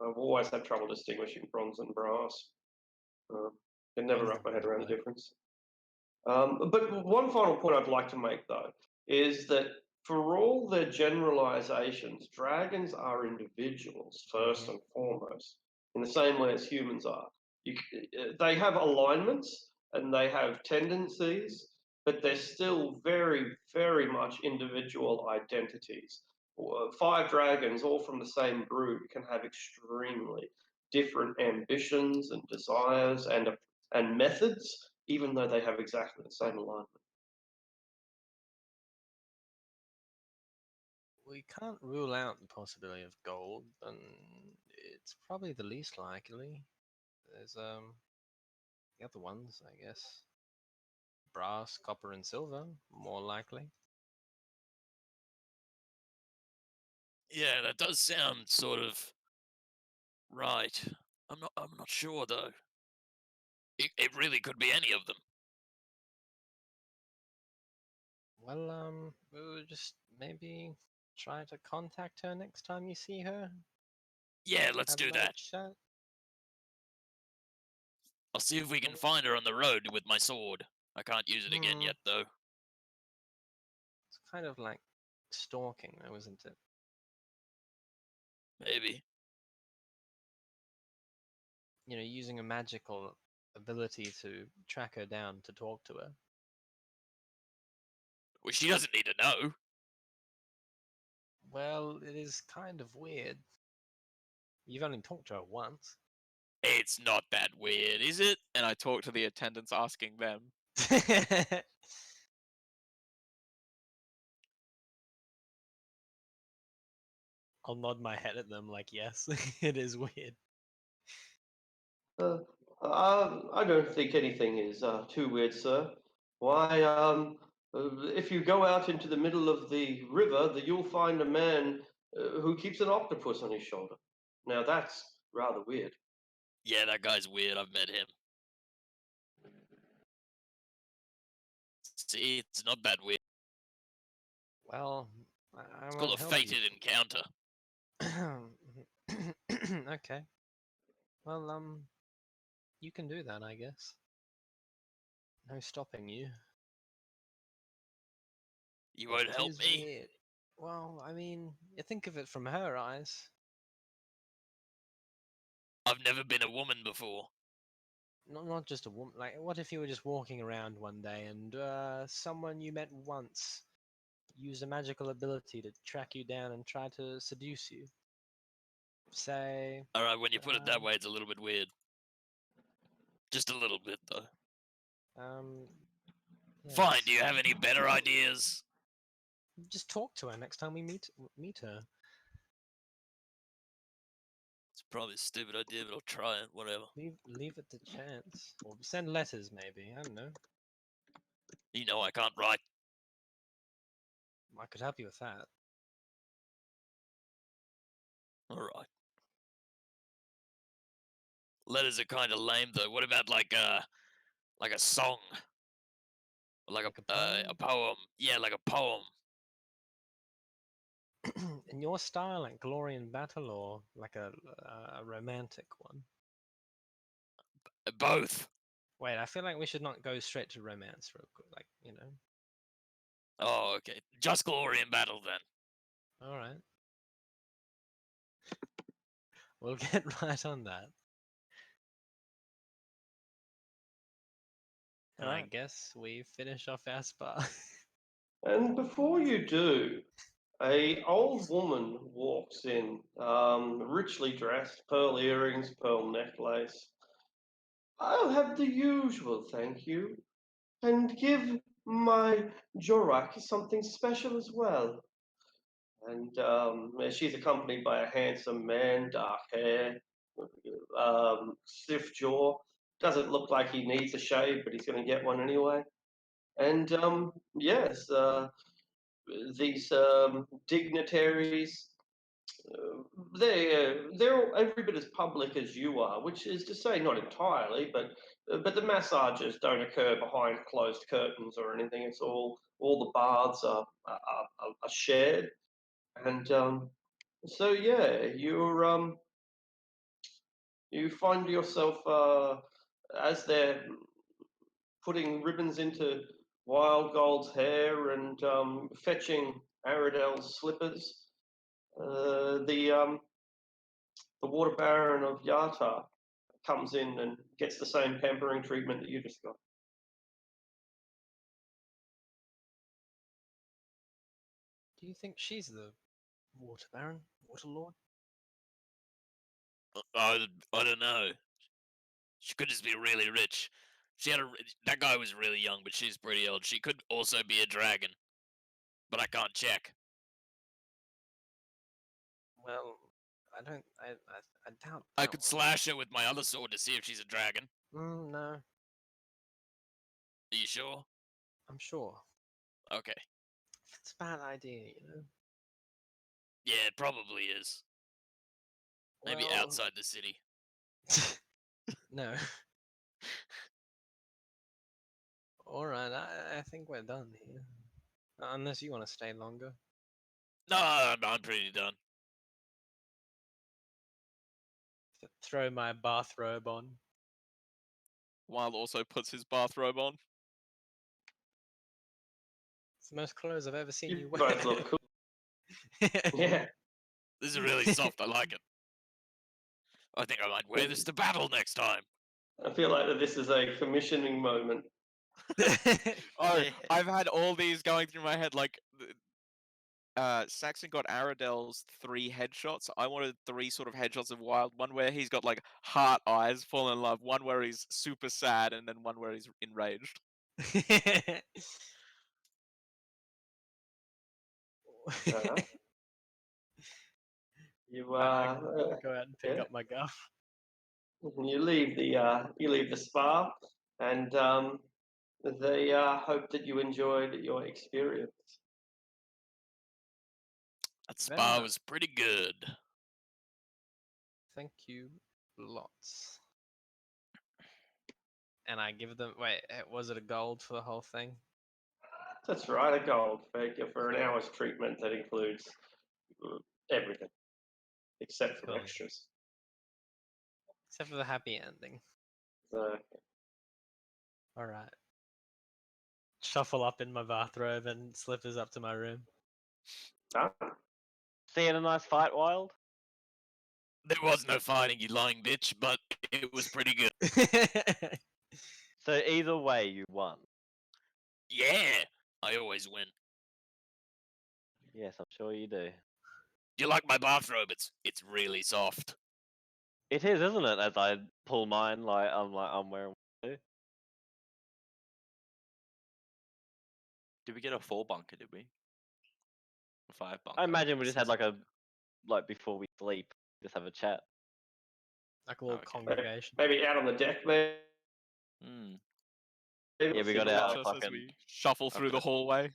I've always had trouble distinguishing bronze and brass. Can never
Bronze
wrap my head
and
around the
black.
difference. But one final point I'd like to make, though, is that for all their generalizations, dragons are individuals first and foremost, in the same way as humans are. They have alignments and they have tendencies, but they're still very, very much individual identities. 5 dragons, all from the same brood, can have extremely different ambitions and desires and methods, even though they have exactly the same alignment.
We can't rule out the possibility of gold, and it's probably the least likely. There's the other ones, I guess. Brass, copper, and silver, more likely.
Yeah, that does sound sort of right. I'm not sure though. It really could be any of them.
Well, we'll just maybe try to contact her next time you see her.
Yeah, let's
Have
do
another
that.
chat.
I'll see if we can find her on the road with my sword. I can't use it again yet though.
It's kind of like stalking, though, isn't it?
Maybe.
You know, using a magical ability to track her down to talk to her.
Well, she doesn't need to know.
Well, it is kind of weird. You've only talked to her once.
It's not that weird, is it?
And I talk to the attendants asking them.
I'll nod my head at them like, yes, it is weird.
I don't think anything is too weird, sir. Why, if you go out into the middle of the river, you'll find a man who keeps an octopus on his shoulder. Now that's rather weird.
Yeah, that guy's weird. I've met him. See, it's not that weird.
Well, I
It's called
won't
a
help you.
fated encounter.
Okay. Well, you can do that, I guess. No stopping you.
You
But
won't
it
help
is
me.
weird. Well, I mean, you think of it from her eyes.
I've never been a woman before.
Not just a woman. Like, what if you were just walking around one day and someone you met once used a magical ability to track you down and try to seduce you? Say,
All right, when you put it that
Um,
way, it's a little bit weird. Just a little bit, though.
um,
Fine. Do you
yes.
have any better ideas?
Just talk to her next time we meet her.
It's probably a stupid idea, but I'll try it. Whatever.
Leave it to chance. Or send letters, maybe. I don't know.
You know I can't write.
I could help you with that.
All right. Letters are kind of lame, though. What about like a song, or like
Like
a poem? Yeah, like a poem.
In your style, like Glory in Battle, or like a romantic one?
Both.
Wait, I feel like we should not go straight to romance real quick. Like, you know.
Oh, okay. Just glory in battle then.
All right. We'll get right on that. And I
Alright.
guess we finish off our spa.
And before you do, a old woman walks in, richly dressed, pearl earrings, pearl necklace. I'll have the usual, thank you, and give my Jorak something special as well. And she's accompanied by a handsome man, dark hair, stiff jaw. Doesn't look like he needs a shave, but he's going to get one anyway. And yes, these dignitaries, they're every bit as public as you are, which is to say, not entirely, but the massages don't occur behind closed curtains or anything. It's all the baths are shared, and so yeah, you find yourself as they're putting ribbons into Wild Gold's hair and fetching Aradel's slippers. The Water Baron of Yata comes in and gets the same pampering treatment that you just got.
Do you think she's the Water Baron? Water Lord?
I don't know. She could just be really rich. That guy was really young, but she's pretty old. She could also be a dragon, but I can't check.
Well, I doubt
I
that
could
one.
slash her with my other sword to see if she's a dragon.
No,
Are you sure?
I'm sure.
Okay.
It's a bad idea, you know.
Yeah, it probably is. Maybe
Well,
outside the city.
No. All right, I think we're done here. Unless you want to stay longer.
No, I'm pretty done.
Throw my bathrobe on.
Wild also puts his bathrobe on.
It's the most clothes I've ever seen you
You
wear.
both look cool. Yeah.
This is really soft. I like it. I think I might wear this to battle next time.
I feel like that this is a commissioning moment.
Oh, I've had all these going through my head. Like, Saxon got Aradel's 3 headshots. I wanted 3 sort of headshots of Wild. One where he's got like heart eyes, fall in love. One where he's super sad, and then one where he's enraged.
You
I go out and pick
yeah.
up my guff.
You leave the spa, and they hope that you enjoyed your experience.
That
Then,
spa was pretty good.
thank you lots. And I give them. Wait, was it a gold for the whole thing?
That's right, a gold for an hour's treatment that includes everything except for the
Cool.
extras.
Except for the happy ending.
So,
All right. Shuffle up in my bathrobe and slippers up to my room.
ah,
Seeing a nice fight, Wild?
There was no fighting, you lying bitch, but it was pretty good.
So either way, you won.
Yeah, I always win.
Yes, I'm sure you do.
Do you like my bathrobe? It's really soft.
It is, isn't it? As I pull mine, I'm wearing one too.
Did we get a 4 bunker? Did we? A 5 bunker?
I imagine we just had before we sleep, just have a chat.
Like a little
Okay.
congregation.
maybe out on the deck, maybe.
Hmm.
Maybe
Yeah, we got
single
our
up.
Just as
fucking-
we shuffle through the
got-
hallway.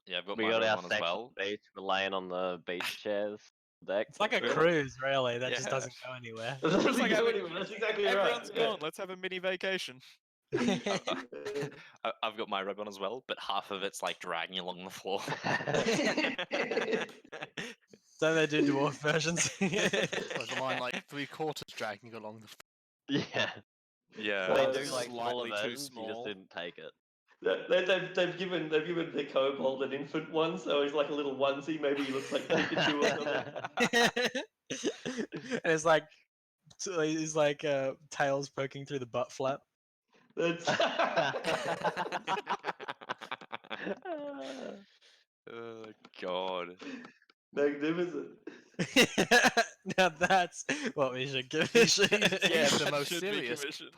Yeah, I've got
We
my
got
robe
our
on as
section
well.
beach. We're laying on the beach chairs deck.
It's like a
Yeah.
cruise, really. That just
Yeah.
doesn't go anywhere.
That doesn't
It's like
go
having-
anywhere, that's exactly
Everyone's
right.
gone. Let's have a mini vacation.
I've got my robe on as well, but half of it's like dragging along the floor.
Don't they do dwarf versions?
Whereas mine like 3/4 dragging along the.
Yeah.
Yeah.
They
Uh,
do like smaller
slightly too
versions. You just
small.
didn't take it.
They've given the kobold an infant one, so he's like a little onesie. Maybe he looks like Pikachu or something.
And it's like he's like tails poking through the butt flap.
That's
Oh god.
magnificent.
Now that's what we should give
He's,
it.
he's
that
the most
should be
serious
commissioned.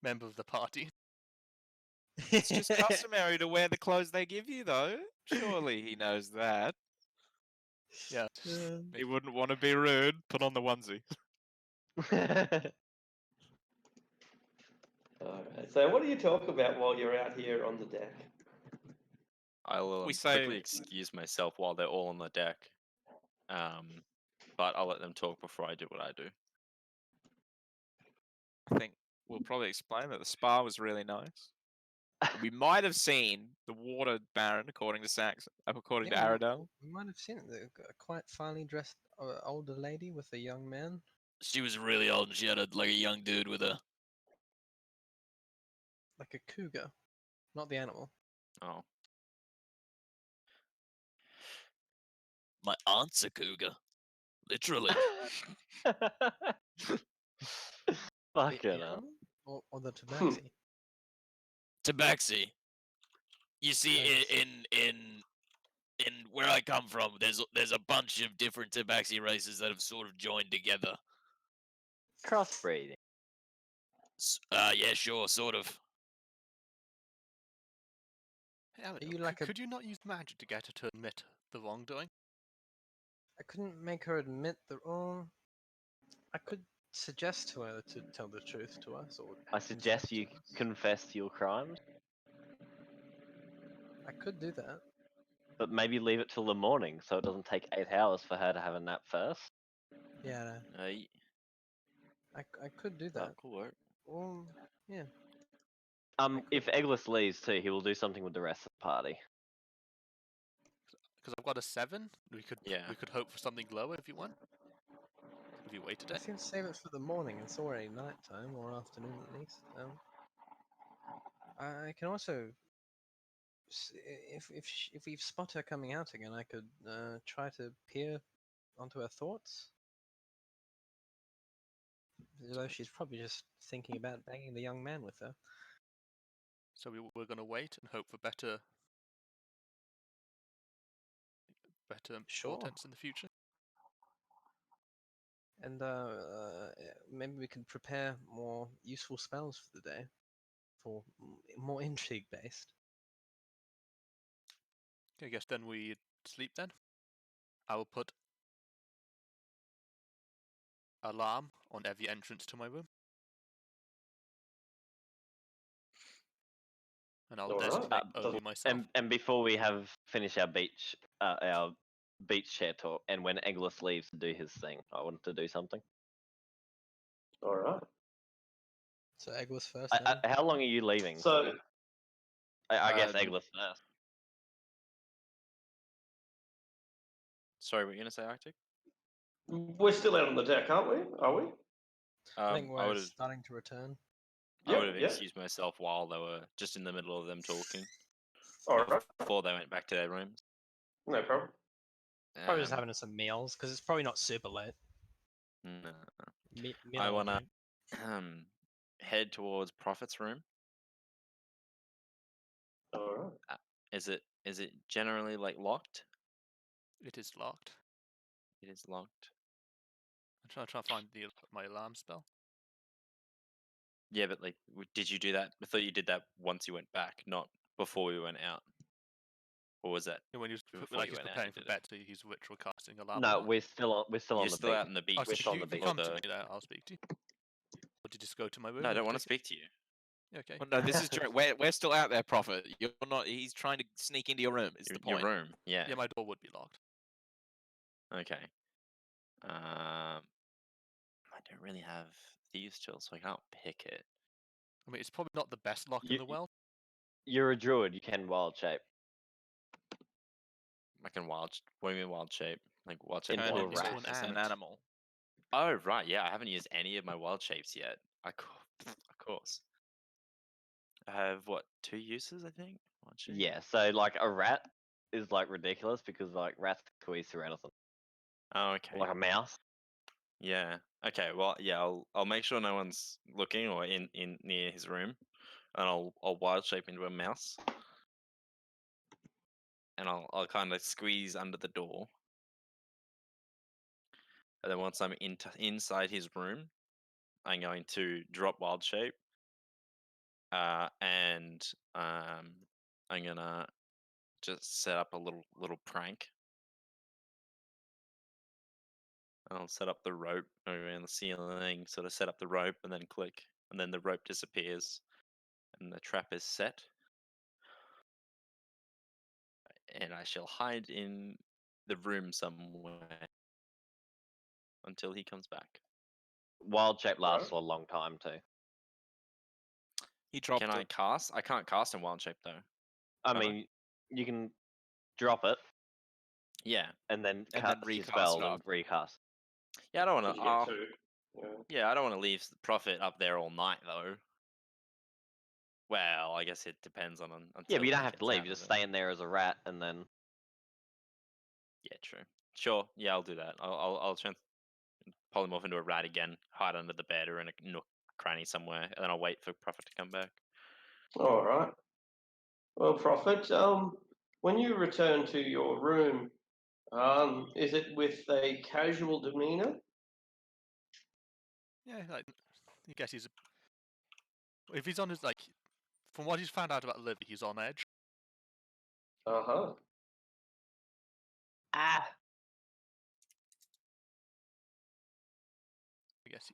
member of the party.
It's just customary to wear the clothes they give you, though. Surely he knows that.
Yeah.
He wouldn't want to be rude. Put on the onesie.
Alright, so what do you talk about while you're out here on the deck?
I will
We
quickly
say-
excuse myself while they're all on the deck. But I'll let them talk before I do what I do.
I think we'll probably explain that the spa was really nice. We might have seen the water baron, according to according to
Yeah,
Aradel.
We might have seen it. A quite finely dressed older lady with a young man.
She was really old and she had like a young dude with her.
Like a cougar. Not the animal.
Oh.
My aunt's a cougar. Literally.
The
Fucking hell.
animal? Or the tabaxi?
Tabaxi. You see,
Nice.
in where I come from, there's a bunch of different tabaxi races that have sort of joined together.
Crossbreeding.
Yeah, sure, sort of.
Hey, Amador,
you like a-
could you not use magic to get her to admit the wrongdoing?
I couldn't make her admit the wrong. I could suggest to her to tell the truth to us, or
I suggest you
to us.
confess to your crimes,
I could do that.
but maybe leave it till the morning so it doesn't take 8 hours for her to have a nap first.
Yeah, I could do
that
that.
could work.
Or yeah,
If Eggless leaves too, he will do something with the rest of the party.
Because I've got a 7. We
Yeah.
could hope for something lower if you want. If you waited
I
it.
think save it for the morning. It's already nighttime or afternoon at least. I can also, if we spot her coming out again, I could try to peer onto her thoughts. Although she's probably just thinking about banging the young man with her.
So we're going to wait and hope for better
Sure.
portents in the future.
And maybe we could prepare more useful spells for the day, for more intrigue based.
I guess then we sleep then. I will put alarm on every entrance to my room. And I'll
Alright.
designate only
Doesn't-
myself.
And before we have finish our beach chair talk, and when Eggless leaves to do his thing, I wanted to do something.
All right.
So Eggless first. then?
How long are you leaving?
So
I guess
Um,
Eggless first.
Sorry, what were you gonna say, Arctic?
we're still out on the deck, aren't we? Are we?
I think
I
we're
would have
starting to return.
Yep, yep.
excused myself while they were just in the middle of them talking
All right.
before they went back to their rooms.
No problem.
Probably just
Um,
having some meals because it's probably not super late.
no.
Meal
I
or
wanna
drink.
head towards Prophet's room.
All right.
Is it generally like locked?
It is locked.
It is locked.
I'm trying to find my alarm spell.
Yeah, but like, did you do that? I thought you did that once you went back, not before we went out. Or was that?
And when he's
Before
like
you
he's
went out,
preparing
you
for
did it.
bed, so he's ritual casting alarm.
No,
clock.
we're still on
You're
the
still
beach.
out in the beach.
Oh, so
We're still on
you
the
can
beach.
come
or
to
the-
me there. I'll speak to you. Or did you just go to my room?
No, I
and
don't want to
take it?
speak to you.
Okay.
Well, no, this is during, we're still out there, Prophet. You're not. He's trying to sneak into your room. Is the
Your
point?
room. Yeah.
Yeah, my door would be locked.
Okay. I don't really have thieves' tools, so I can't pick it.
I mean, it's probably not the best lock in
You-
the world.
You're a druid. You can wild shape.
I can wild. What do you mean wild shape? Like wild shape?
Into
Turn
a
what?
into
rat.
an, as an
ant.
animal.
Oh right, yeah. I haven't used any of my wild shapes yet. Of course. I have what 2 uses? I think. Wild shape?
Yeah. So like a rat is like ridiculous because like rats squeeze through anything.
Oh okay.
Like a mouse.
Yeah. Okay. Well, yeah. I'll make sure no one's looking or in near his room, and I'll wild shape into a mouse, and I'll kind of squeeze under the door. And then once I'm inside his room, I'm going to drop wild shape, and I'm gonna just set up a little prank. I'll set up the rope around the ceiling, sort of set up the rope, and then click, and then the rope disappears, and the trap is set. And I shall hide in the room somewhere until he comes back.
Wild shape lasts for a long time too.
He dropped
Can I
it.
cast? I can't cast in wild shape though.
I
Can I?
mean, you can drop it
Yeah,
and then
And
cast
then
your
recast
spell
it
and
after.
recast.
yeah. I don't want
You
to.
get two. Yeah.
Yeah, I don't want to leave the Prophet up there all night though. Well, I guess it depends on until.
Yeah, but you don't
he
have to
gets
leave.
out
You
of
just
it.
stay in there as a rat, and then
Yeah, true. Sure. Yeah, I'll do that. I'll polymorph into a rat again, hide under the bed or in a nook cranny somewhere, and then I'll wait for Prophet to come back.
All right. Well, Prophet, when you return to your room, is it with a casual demeanor?
Yeah, like, I guess he's. If he's on his like, from what he's found out about Livy, he's on edge.
Uh huh.
I guess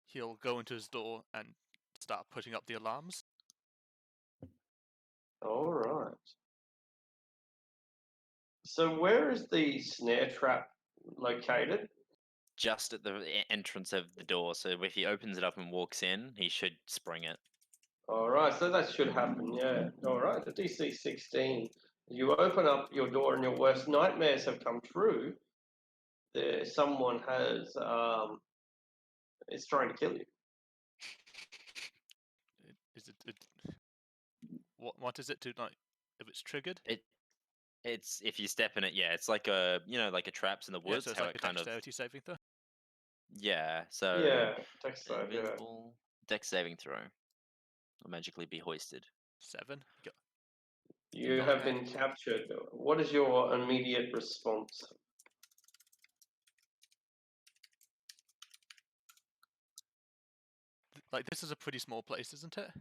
he'll go into his door and start putting up the alarms.
All right. So, where is the snare trap located?
Just at the entrance of the door, so if he opens it up and walks in, he should spring it.
All right, so that should happen, yeah. All right, the DC 16. You open up your door and your worst nightmares have come true. Someone is trying to kill you.
Is it? What is it to like? If it's triggered?
It's if you step in it, yeah. It's like a like a traps in the
Yeah,
woods.
so it's
how
like
it
a
kind of
dexterity saving throw.
So
Yeah, text save, yeah.
invincible dex saving throw. Will magically be hoisted.
7.
You
Not
have
dead.
been captured. What is your immediate response?
Like this is a pretty small place, isn't it?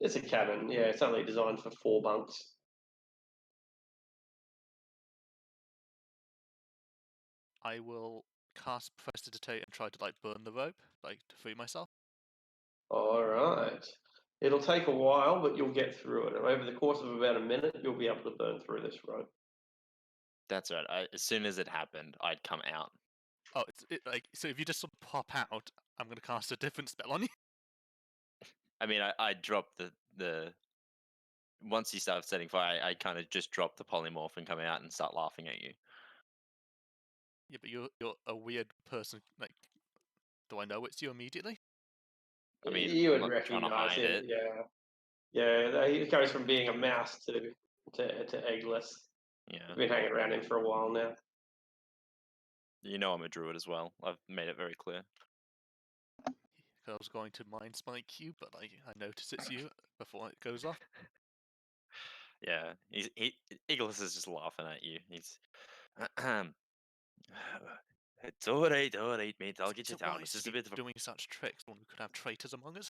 It's a cabin, yeah. It's only designed for 4 bunks.
I will cast Prestidigitate and try to like burn the rope, like to free myself.
All right. It'll take a while, but you'll get through it. Over the course of about a minute, you'll be able to burn through this rope.
That's right. As soon as it happened, I'd come out.
Oh, like so. If you just sort of pop out, I'm gonna cast a different spell on you.
I mean, I dropped the. Once you start setting fire, I kind of just drop the polymorph and come out and start laughing at you.
Yeah, but you're a weird person. Like, do I know it's you immediately?
I mean,
you would
I'm not trying to
recognize
hide
it.
it.
Yeah. It goes from being a mouse to eggless.
Yeah.
I've been hanging around him for a while now.
You know I'm a druid as well. I've made it very clear.
I was going to mind spike you, but I notice it's you before it goes off.
Yeah, Eagles is just laughing at you. He's, it's all right, mate. I'll get you
So
down.
why
It's
is
just a
he
bit of a.
doing such tricks when we could have traitors among us?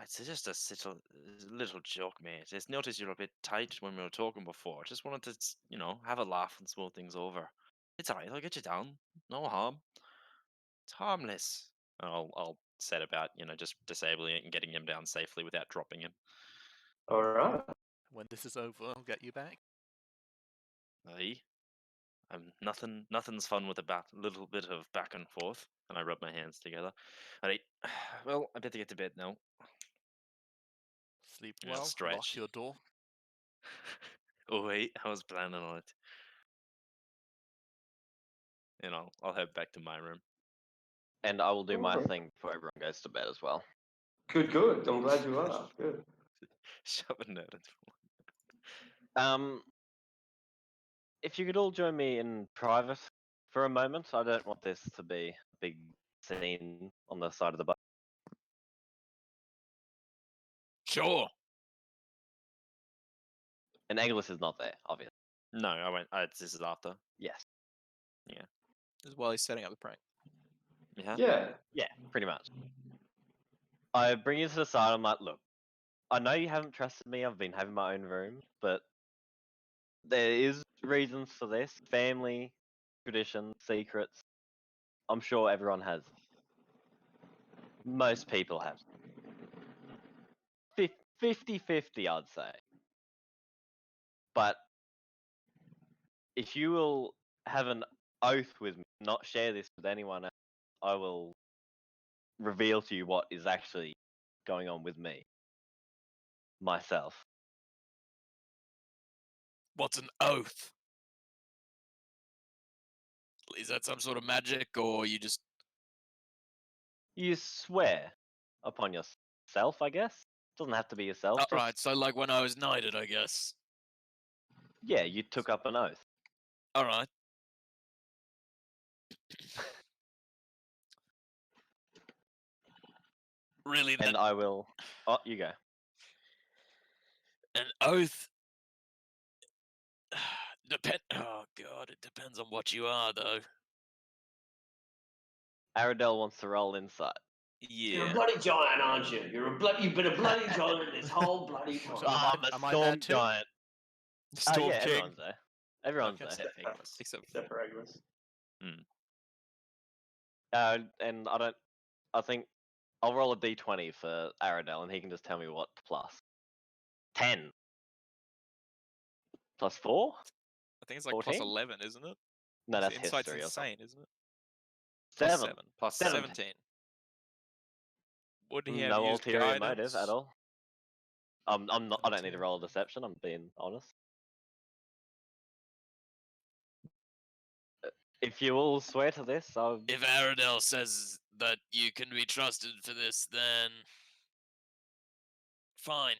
It's just a little joke, mate. Just noticed you're a bit tight when we were talking before. Just wanted to, have a laugh and smooth things over. It's all right. I'll get you down. No harm. It's harmless. And I'll set about, just disabling it and getting him down safely without dropping him.
All right.
When this is over, I'll get you back.
Aye. Nothing's fun with a little bit of back and forth. And I rub my hands together. Alright. Well, I better get to bed now.
Sleep
Yeah,
well. Lock
stretch.
your door.
Oh wait, I was planning on it. And I'll head back to my room.
And I will do my
Alright.
thing before everyone goes to bed as well.
Good. I'm glad you are. Good.
Shove a note into
If you could all join me in private for a moment, I don't want this to be a big scene on the side of the boat.
Sure.
And Eglis is not there, obviously.
No, I went. This is after.
Yes.
This is while he's setting up the prank.
Yeah.
Yeah.
Yeah, pretty much. I bring you to the side. I'm like, look, I know you haven't trusted me. I've been having my own room, but there is reasons for this. Family, tradition, secrets. I'm sure everyone has. Most people have. 50-50, I'd say. But if you will have an oath with me, not share this with anyone else, I will reveal to you what is actually going on with me. Myself.
What's an oath? Is that some sort of magic, or you just?
You swear upon yourself, I guess. Doesn't have to be yourself.
Oh,
just-
right. So like when I was knighted, I guess.
Yeah, you took up an oath.
All right. Really,
And I will. Oh, you go.
an oath. Oh god, it depends on what you are, though.
Aradel wants to roll insight.
You're a
Yeah.
bloody giant, aren't you? You've been a bloody giant this whole bloody time.
So am
I'm a
I there
storm
too?
giant.
Storm
Yeah,
King.
everyone's there. Everyone's
Okay.
there.
Except
Except for Agnes.
And I think I'll roll a d20 for Aradel, and he can just tell me what plus. 10. Plus 4?
I think it's like plus
14?
11, isn't it?
No,
His
that's
insight's
history or something.
insane, isn't it? Plus
7.
Plus
17.
17. Would he have
No
used
ulterior
guidance?
motive at all. I'm not. I don't need to roll a deception. I'm being honest. If you all swear to this, I'll.
If Aradel says that you can be trusted for this, then fine.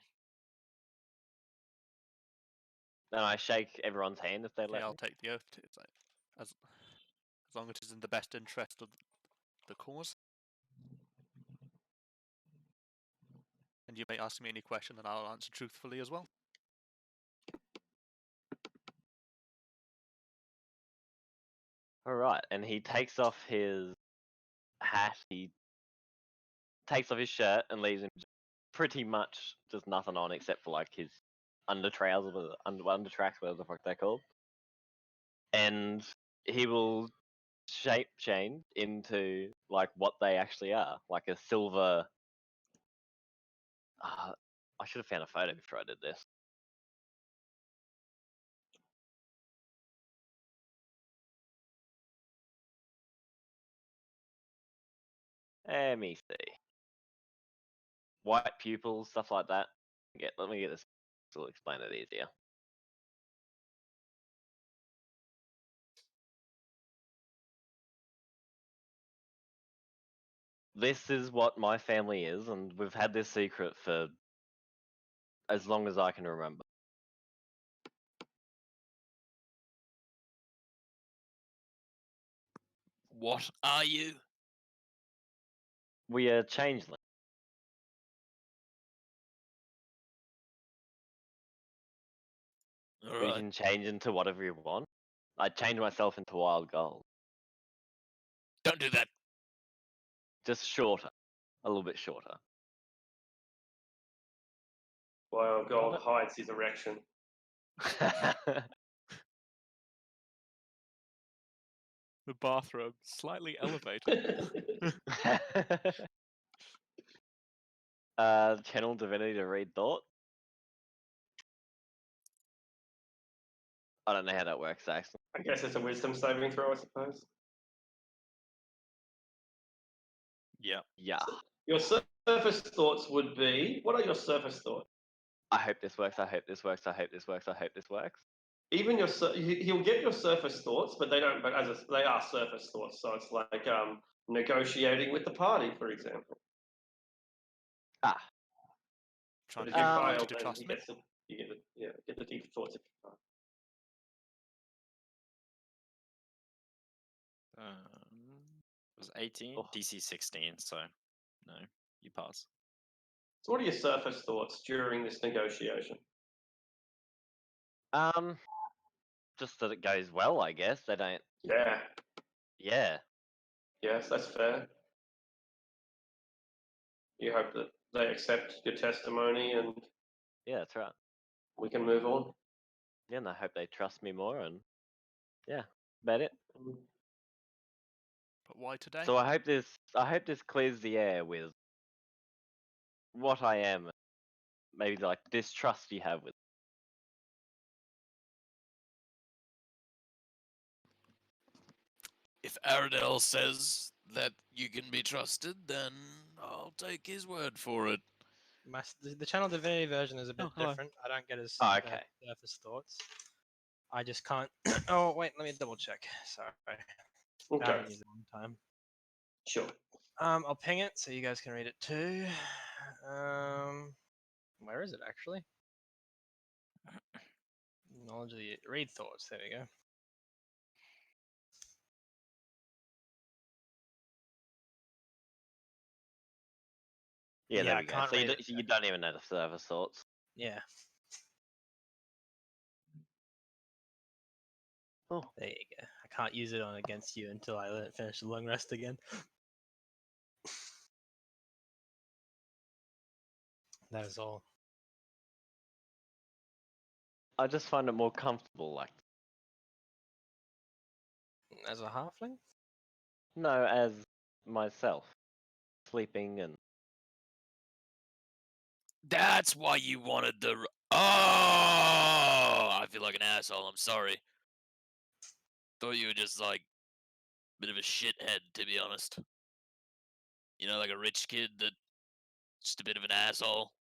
Then I shake everyone's hand if they
Okay,
let
I'll
me.
take the oath. It's like, as long as it's in the best interest of the cause. And you may ask me any question, and I'll answer truthfully as well.
All right, and he takes off his hat. He takes off his shirt and leaves him pretty much just nothing on except for like his under trousers, under tracks, whatever the fuck they're called. And he will shape change into like what they actually are, like a silver. I should have found a photo before I did this. Let me see. White pupils, stuff like that. Let me get this. This will explain it easier. This is what my family is, and we've had this secret for as long as I can remember.
What are you?
We are changeling.
All
We
right.
can change into whatever you want. I changed myself into wild gold.
Don't do that.
Just shorter. A little bit shorter.
Wild Gold hides his erection.
The bathrobe slightly elevated.
Channel divinity to read thought. I don't know how that works, actually.
I guess it's a wisdom saving throw, I suppose.
Yeah.
Yeah.
Your surface thoughts would be, what are your surface thoughts?
I hope this works. I hope this works. I hope this works. I hope this works.
Even your he'll get your surface thoughts, but they don't. But they are surface thoughts, so it's like negotiating with the party, for example.
Ah.
Trying
But
to
if you
get the
fail,
party to
then
trust
you
me.
get the deep thoughts if you fail.
It was 18,
Oh.
DC 16, so no, you pass.
So, what are your surface thoughts during this negotiation?
Just that it goes well, I guess. They don't.
Yeah.
Yeah.
Yes, that's fair. You hope that they accept your testimony and
Yeah, that's right.
we can move on.
Yeah, and I hope they trust me more. And yeah, about it.
But why today?
So I hope this clears the air with what I am. Maybe like distrust you have with.
If Aradel says that you can be trusted, then I'll take his word for it.
The Channel Divinity version is a bit
hello.
different. I don't get as
Oh, okay.
surface thoughts. I just can't. Oh wait, let me double check. Sorry, I
Okay,
haven't used it in a long time.
sure.
I'll ping it so you guys can read it too. Where is it actually? Knowledge of the read thoughts. There we go.
Yeah,
Yeah,
there
I
we go.
can't
So
read it,
you don't even know the surface thoughts.
Yeah.
Oh.
There you go. I can't use it on against you until I finish the long rest again. That is all.
I just find it more comfortable, like
As a halfling?
no, as myself, sleeping and
That's why you wanted the. Oh, I feel like an asshole. I'm sorry. Thought you were just like a bit of a shithead, to be honest. You know, like a rich kid that just a bit of an asshole.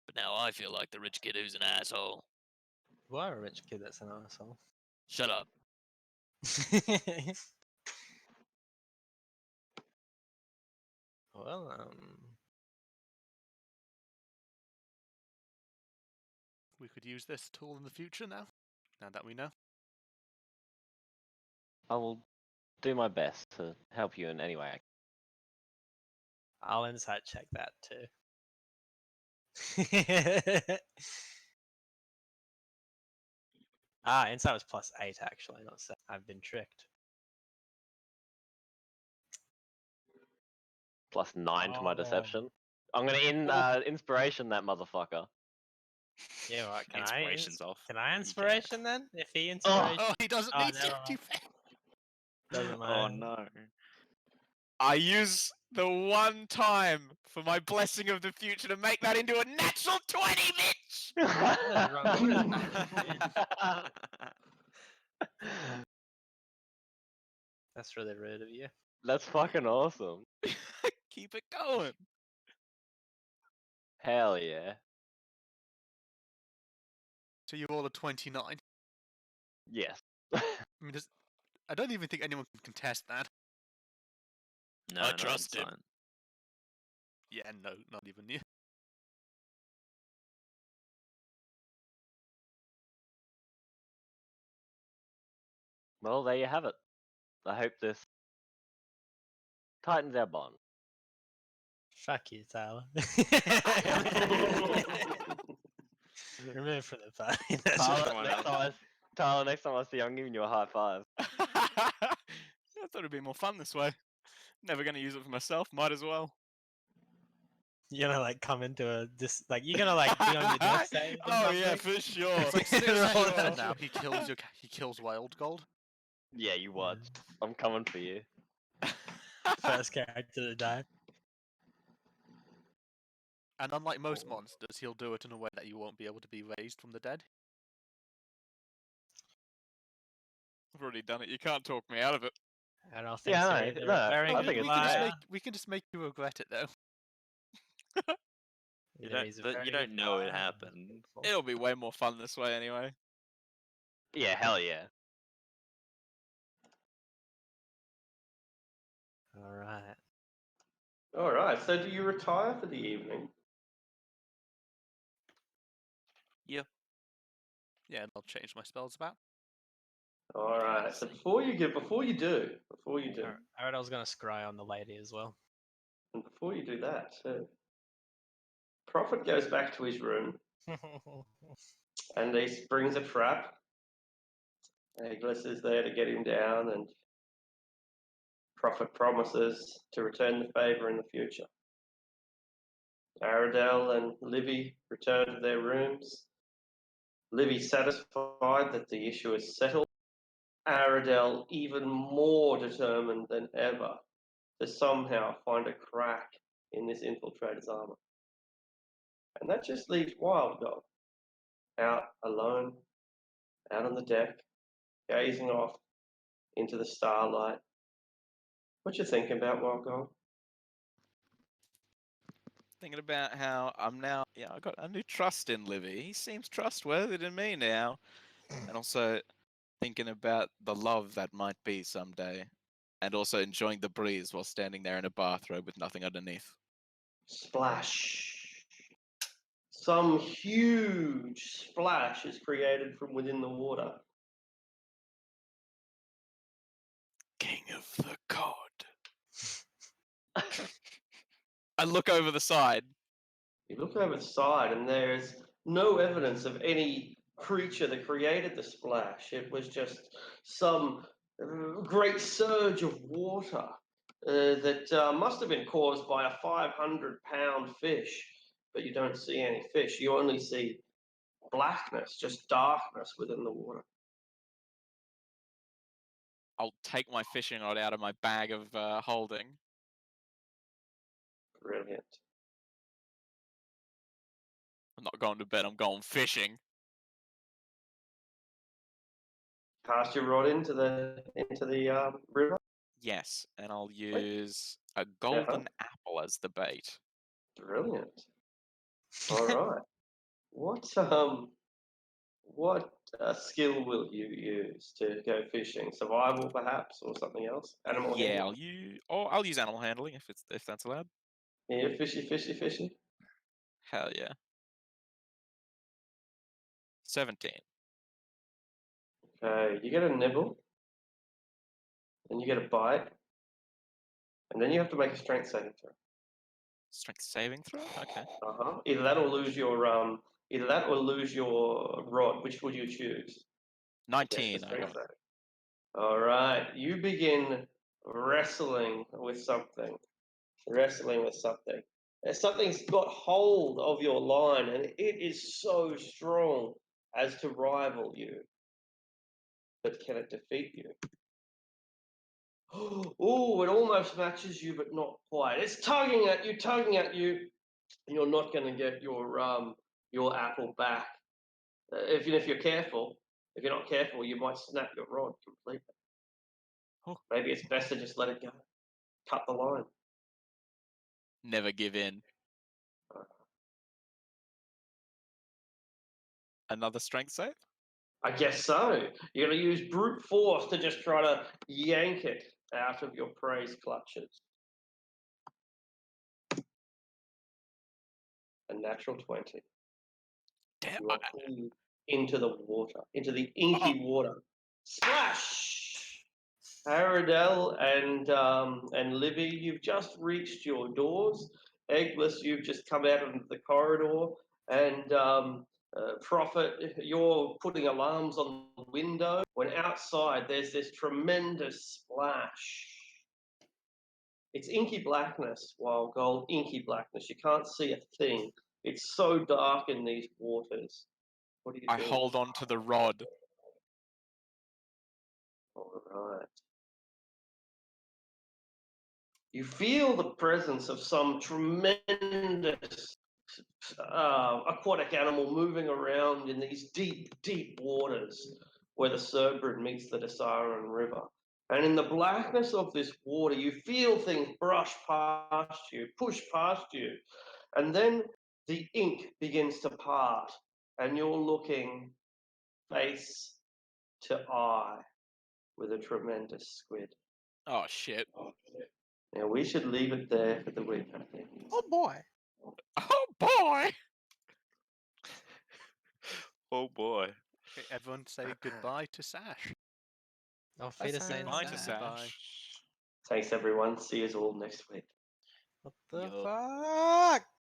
But now I feel like the rich kid who's an asshole.
You are a rich kid that's an asshole.
Shut up.
Well,
We could use this tool in the future now. Now that we know.
I will do my best to help you in any way.
I'll insight check that too. Insight was +8 actually, not 7. I've been tricked.
+9 to my
Oh.
deception. I'm gonna inspiration that motherfucker.
Yeah, right. Can
Inspiration's off.
Can I
You
inspiration then? If he
Oh,
inspiration,
he doesn't
Oh,
need
never
to.
mind. Doesn't
Oh
matter.
no.
I use the one time for my blessing of the future to make that into a natural 20, Mitch!
That is wrong. What is- That's really rude of you.
That's fucking awesome.
Keep it going.
Hell yeah.
So you roll a 29.
Yes.
I mean, I don't even think anyone can contest that.
No,
I
not
trust him.
insane.
Yeah, no, not even you.
Well, there you have it. I hope this tightens our bond.
Fuck you, Tyler. Remove from the party. That's
Tyler,
Come on,
next time next time I see you, I'm giving you a high five.
I thought it'd be more fun this way. Never gonna use it for myself. Might as well.
You're gonna like come into you're gonna like be on your death save. or
Oh yeah,
something?
for sure.
It's like
Roll
sitting at your
that
bed now.
shit.
He kills Wild Gold.
Yeah, you watch. I'm coming for you.
First character to die.
And unlike most monsters, he'll do it in a way that you won't be able to be raised from the dead.
I've already done it. You can't talk me out of it.
I don't think
Yeah,
so.
no,
Either.
no,
Very
I
good
think it's
we
liar.
can just make you regret it though.
You
Either
don't,
he's a
but
very
you
good
don't know it
liar or
happened.
false.
It'll be way more fun this way anyway.
Yeah, hell yeah.
All right.
All right. So, do you retire for the evening?
Yeah, and I'll change my spells about.
All right. So before you do,
Alright, I was gonna scry on the lady as well.
and before you do that, Prophet goes back to his room and he brings a trap. Aglis is there to get him down, and Prophet promises to return the favor in the future. Aradel and Livy return to their rooms. Livy satisfied that the issue is settled. Aradel even more determined than ever to somehow find a crack in this infiltrator's armor. And that just leaves Wild Gold out alone, out on the deck, gazing off into the starlight. What you thinking about, Wild Gold?
Thinking about how I got a new trust in Livy. He seems trustworthy to me now. And also thinking about the love that might be someday. And also enjoying the breeze while standing there in a bathrobe with nothing underneath.
Splash. Some huge splash is created from within the water.
King of the God. I look over the side.
You look over the side and there's no evidence of any creature that created the splash. It was just some great surge of water that must have been caused by a 500-pound fish. But you don't see any fish. You only see blackness, just darkness within the water.
I'll take my fishing rod out of my bag of holding.
Brilliant.
I'm not going to bed, I'm going fishing.
Cast your rod into the river.
Yes, and I'll use a golden apple as the bait.
Brilliant. All right. What skill will you use to go fishing? Survival, perhaps, or something else? Animal
Yeah,
handling?
I'll use animal handling if that's allowed.
Yeah, fishy.
Hell yeah. 17.
Okay, you get a nibble, then you get a bite, and then you have to make a strength saving throw.
Strength saving throw? Okay.
Either that or lose your rod. Which would you choose?
19
Yes,
I got.
saving. All right, you begin wrestling with something. Something's got hold of your line, and it is so strong as to rival you. But can it defeat you? Oh, it almost matches you, but not quite. It's tugging at you, and you're not going to get your apple back. Even if you're careful, if you're not careful, you might snap your rod completely.
Oh.
Maybe it's best to just let it go. Cut the line.
Never give in. Another strength save?
I guess so. You're going to use brute force to just try to yank it out of your prey's clutches. A natural 20.
Damn.
You are pulled into the water, into the inky water. Splash! Haradel and Livy, you've just reached your doors. Eggless, you've just come out into the corridor. And Prophet, you're putting alarms on the window. When outside, there's this tremendous splash. It's inky blackness, Wild Gold, inky blackness. You can't see a thing. It's so dark in these waters. What do you
I
do?
hold on to the rod.
All right. You feel the presence of some tremendous aquatic animal moving around in these deep, deep waters where the Cerberus meets the Desaran River. And in the blackness of this water, you feel things brush past you, push past you. And then the ink begins to part, and you're looking face to eye with a tremendous squid.
Oh shit.
Now, we should leave it there for the week, I think.
Oh boy.
Oh boy! Oh boy.
Okay, everyone say goodbye to Sash.
Auf Wiedersehen.
Goodbye to
Sash.
Bye.
Sash.
Thanks, everyone. See you all next week.
What the
Yup.
fuck?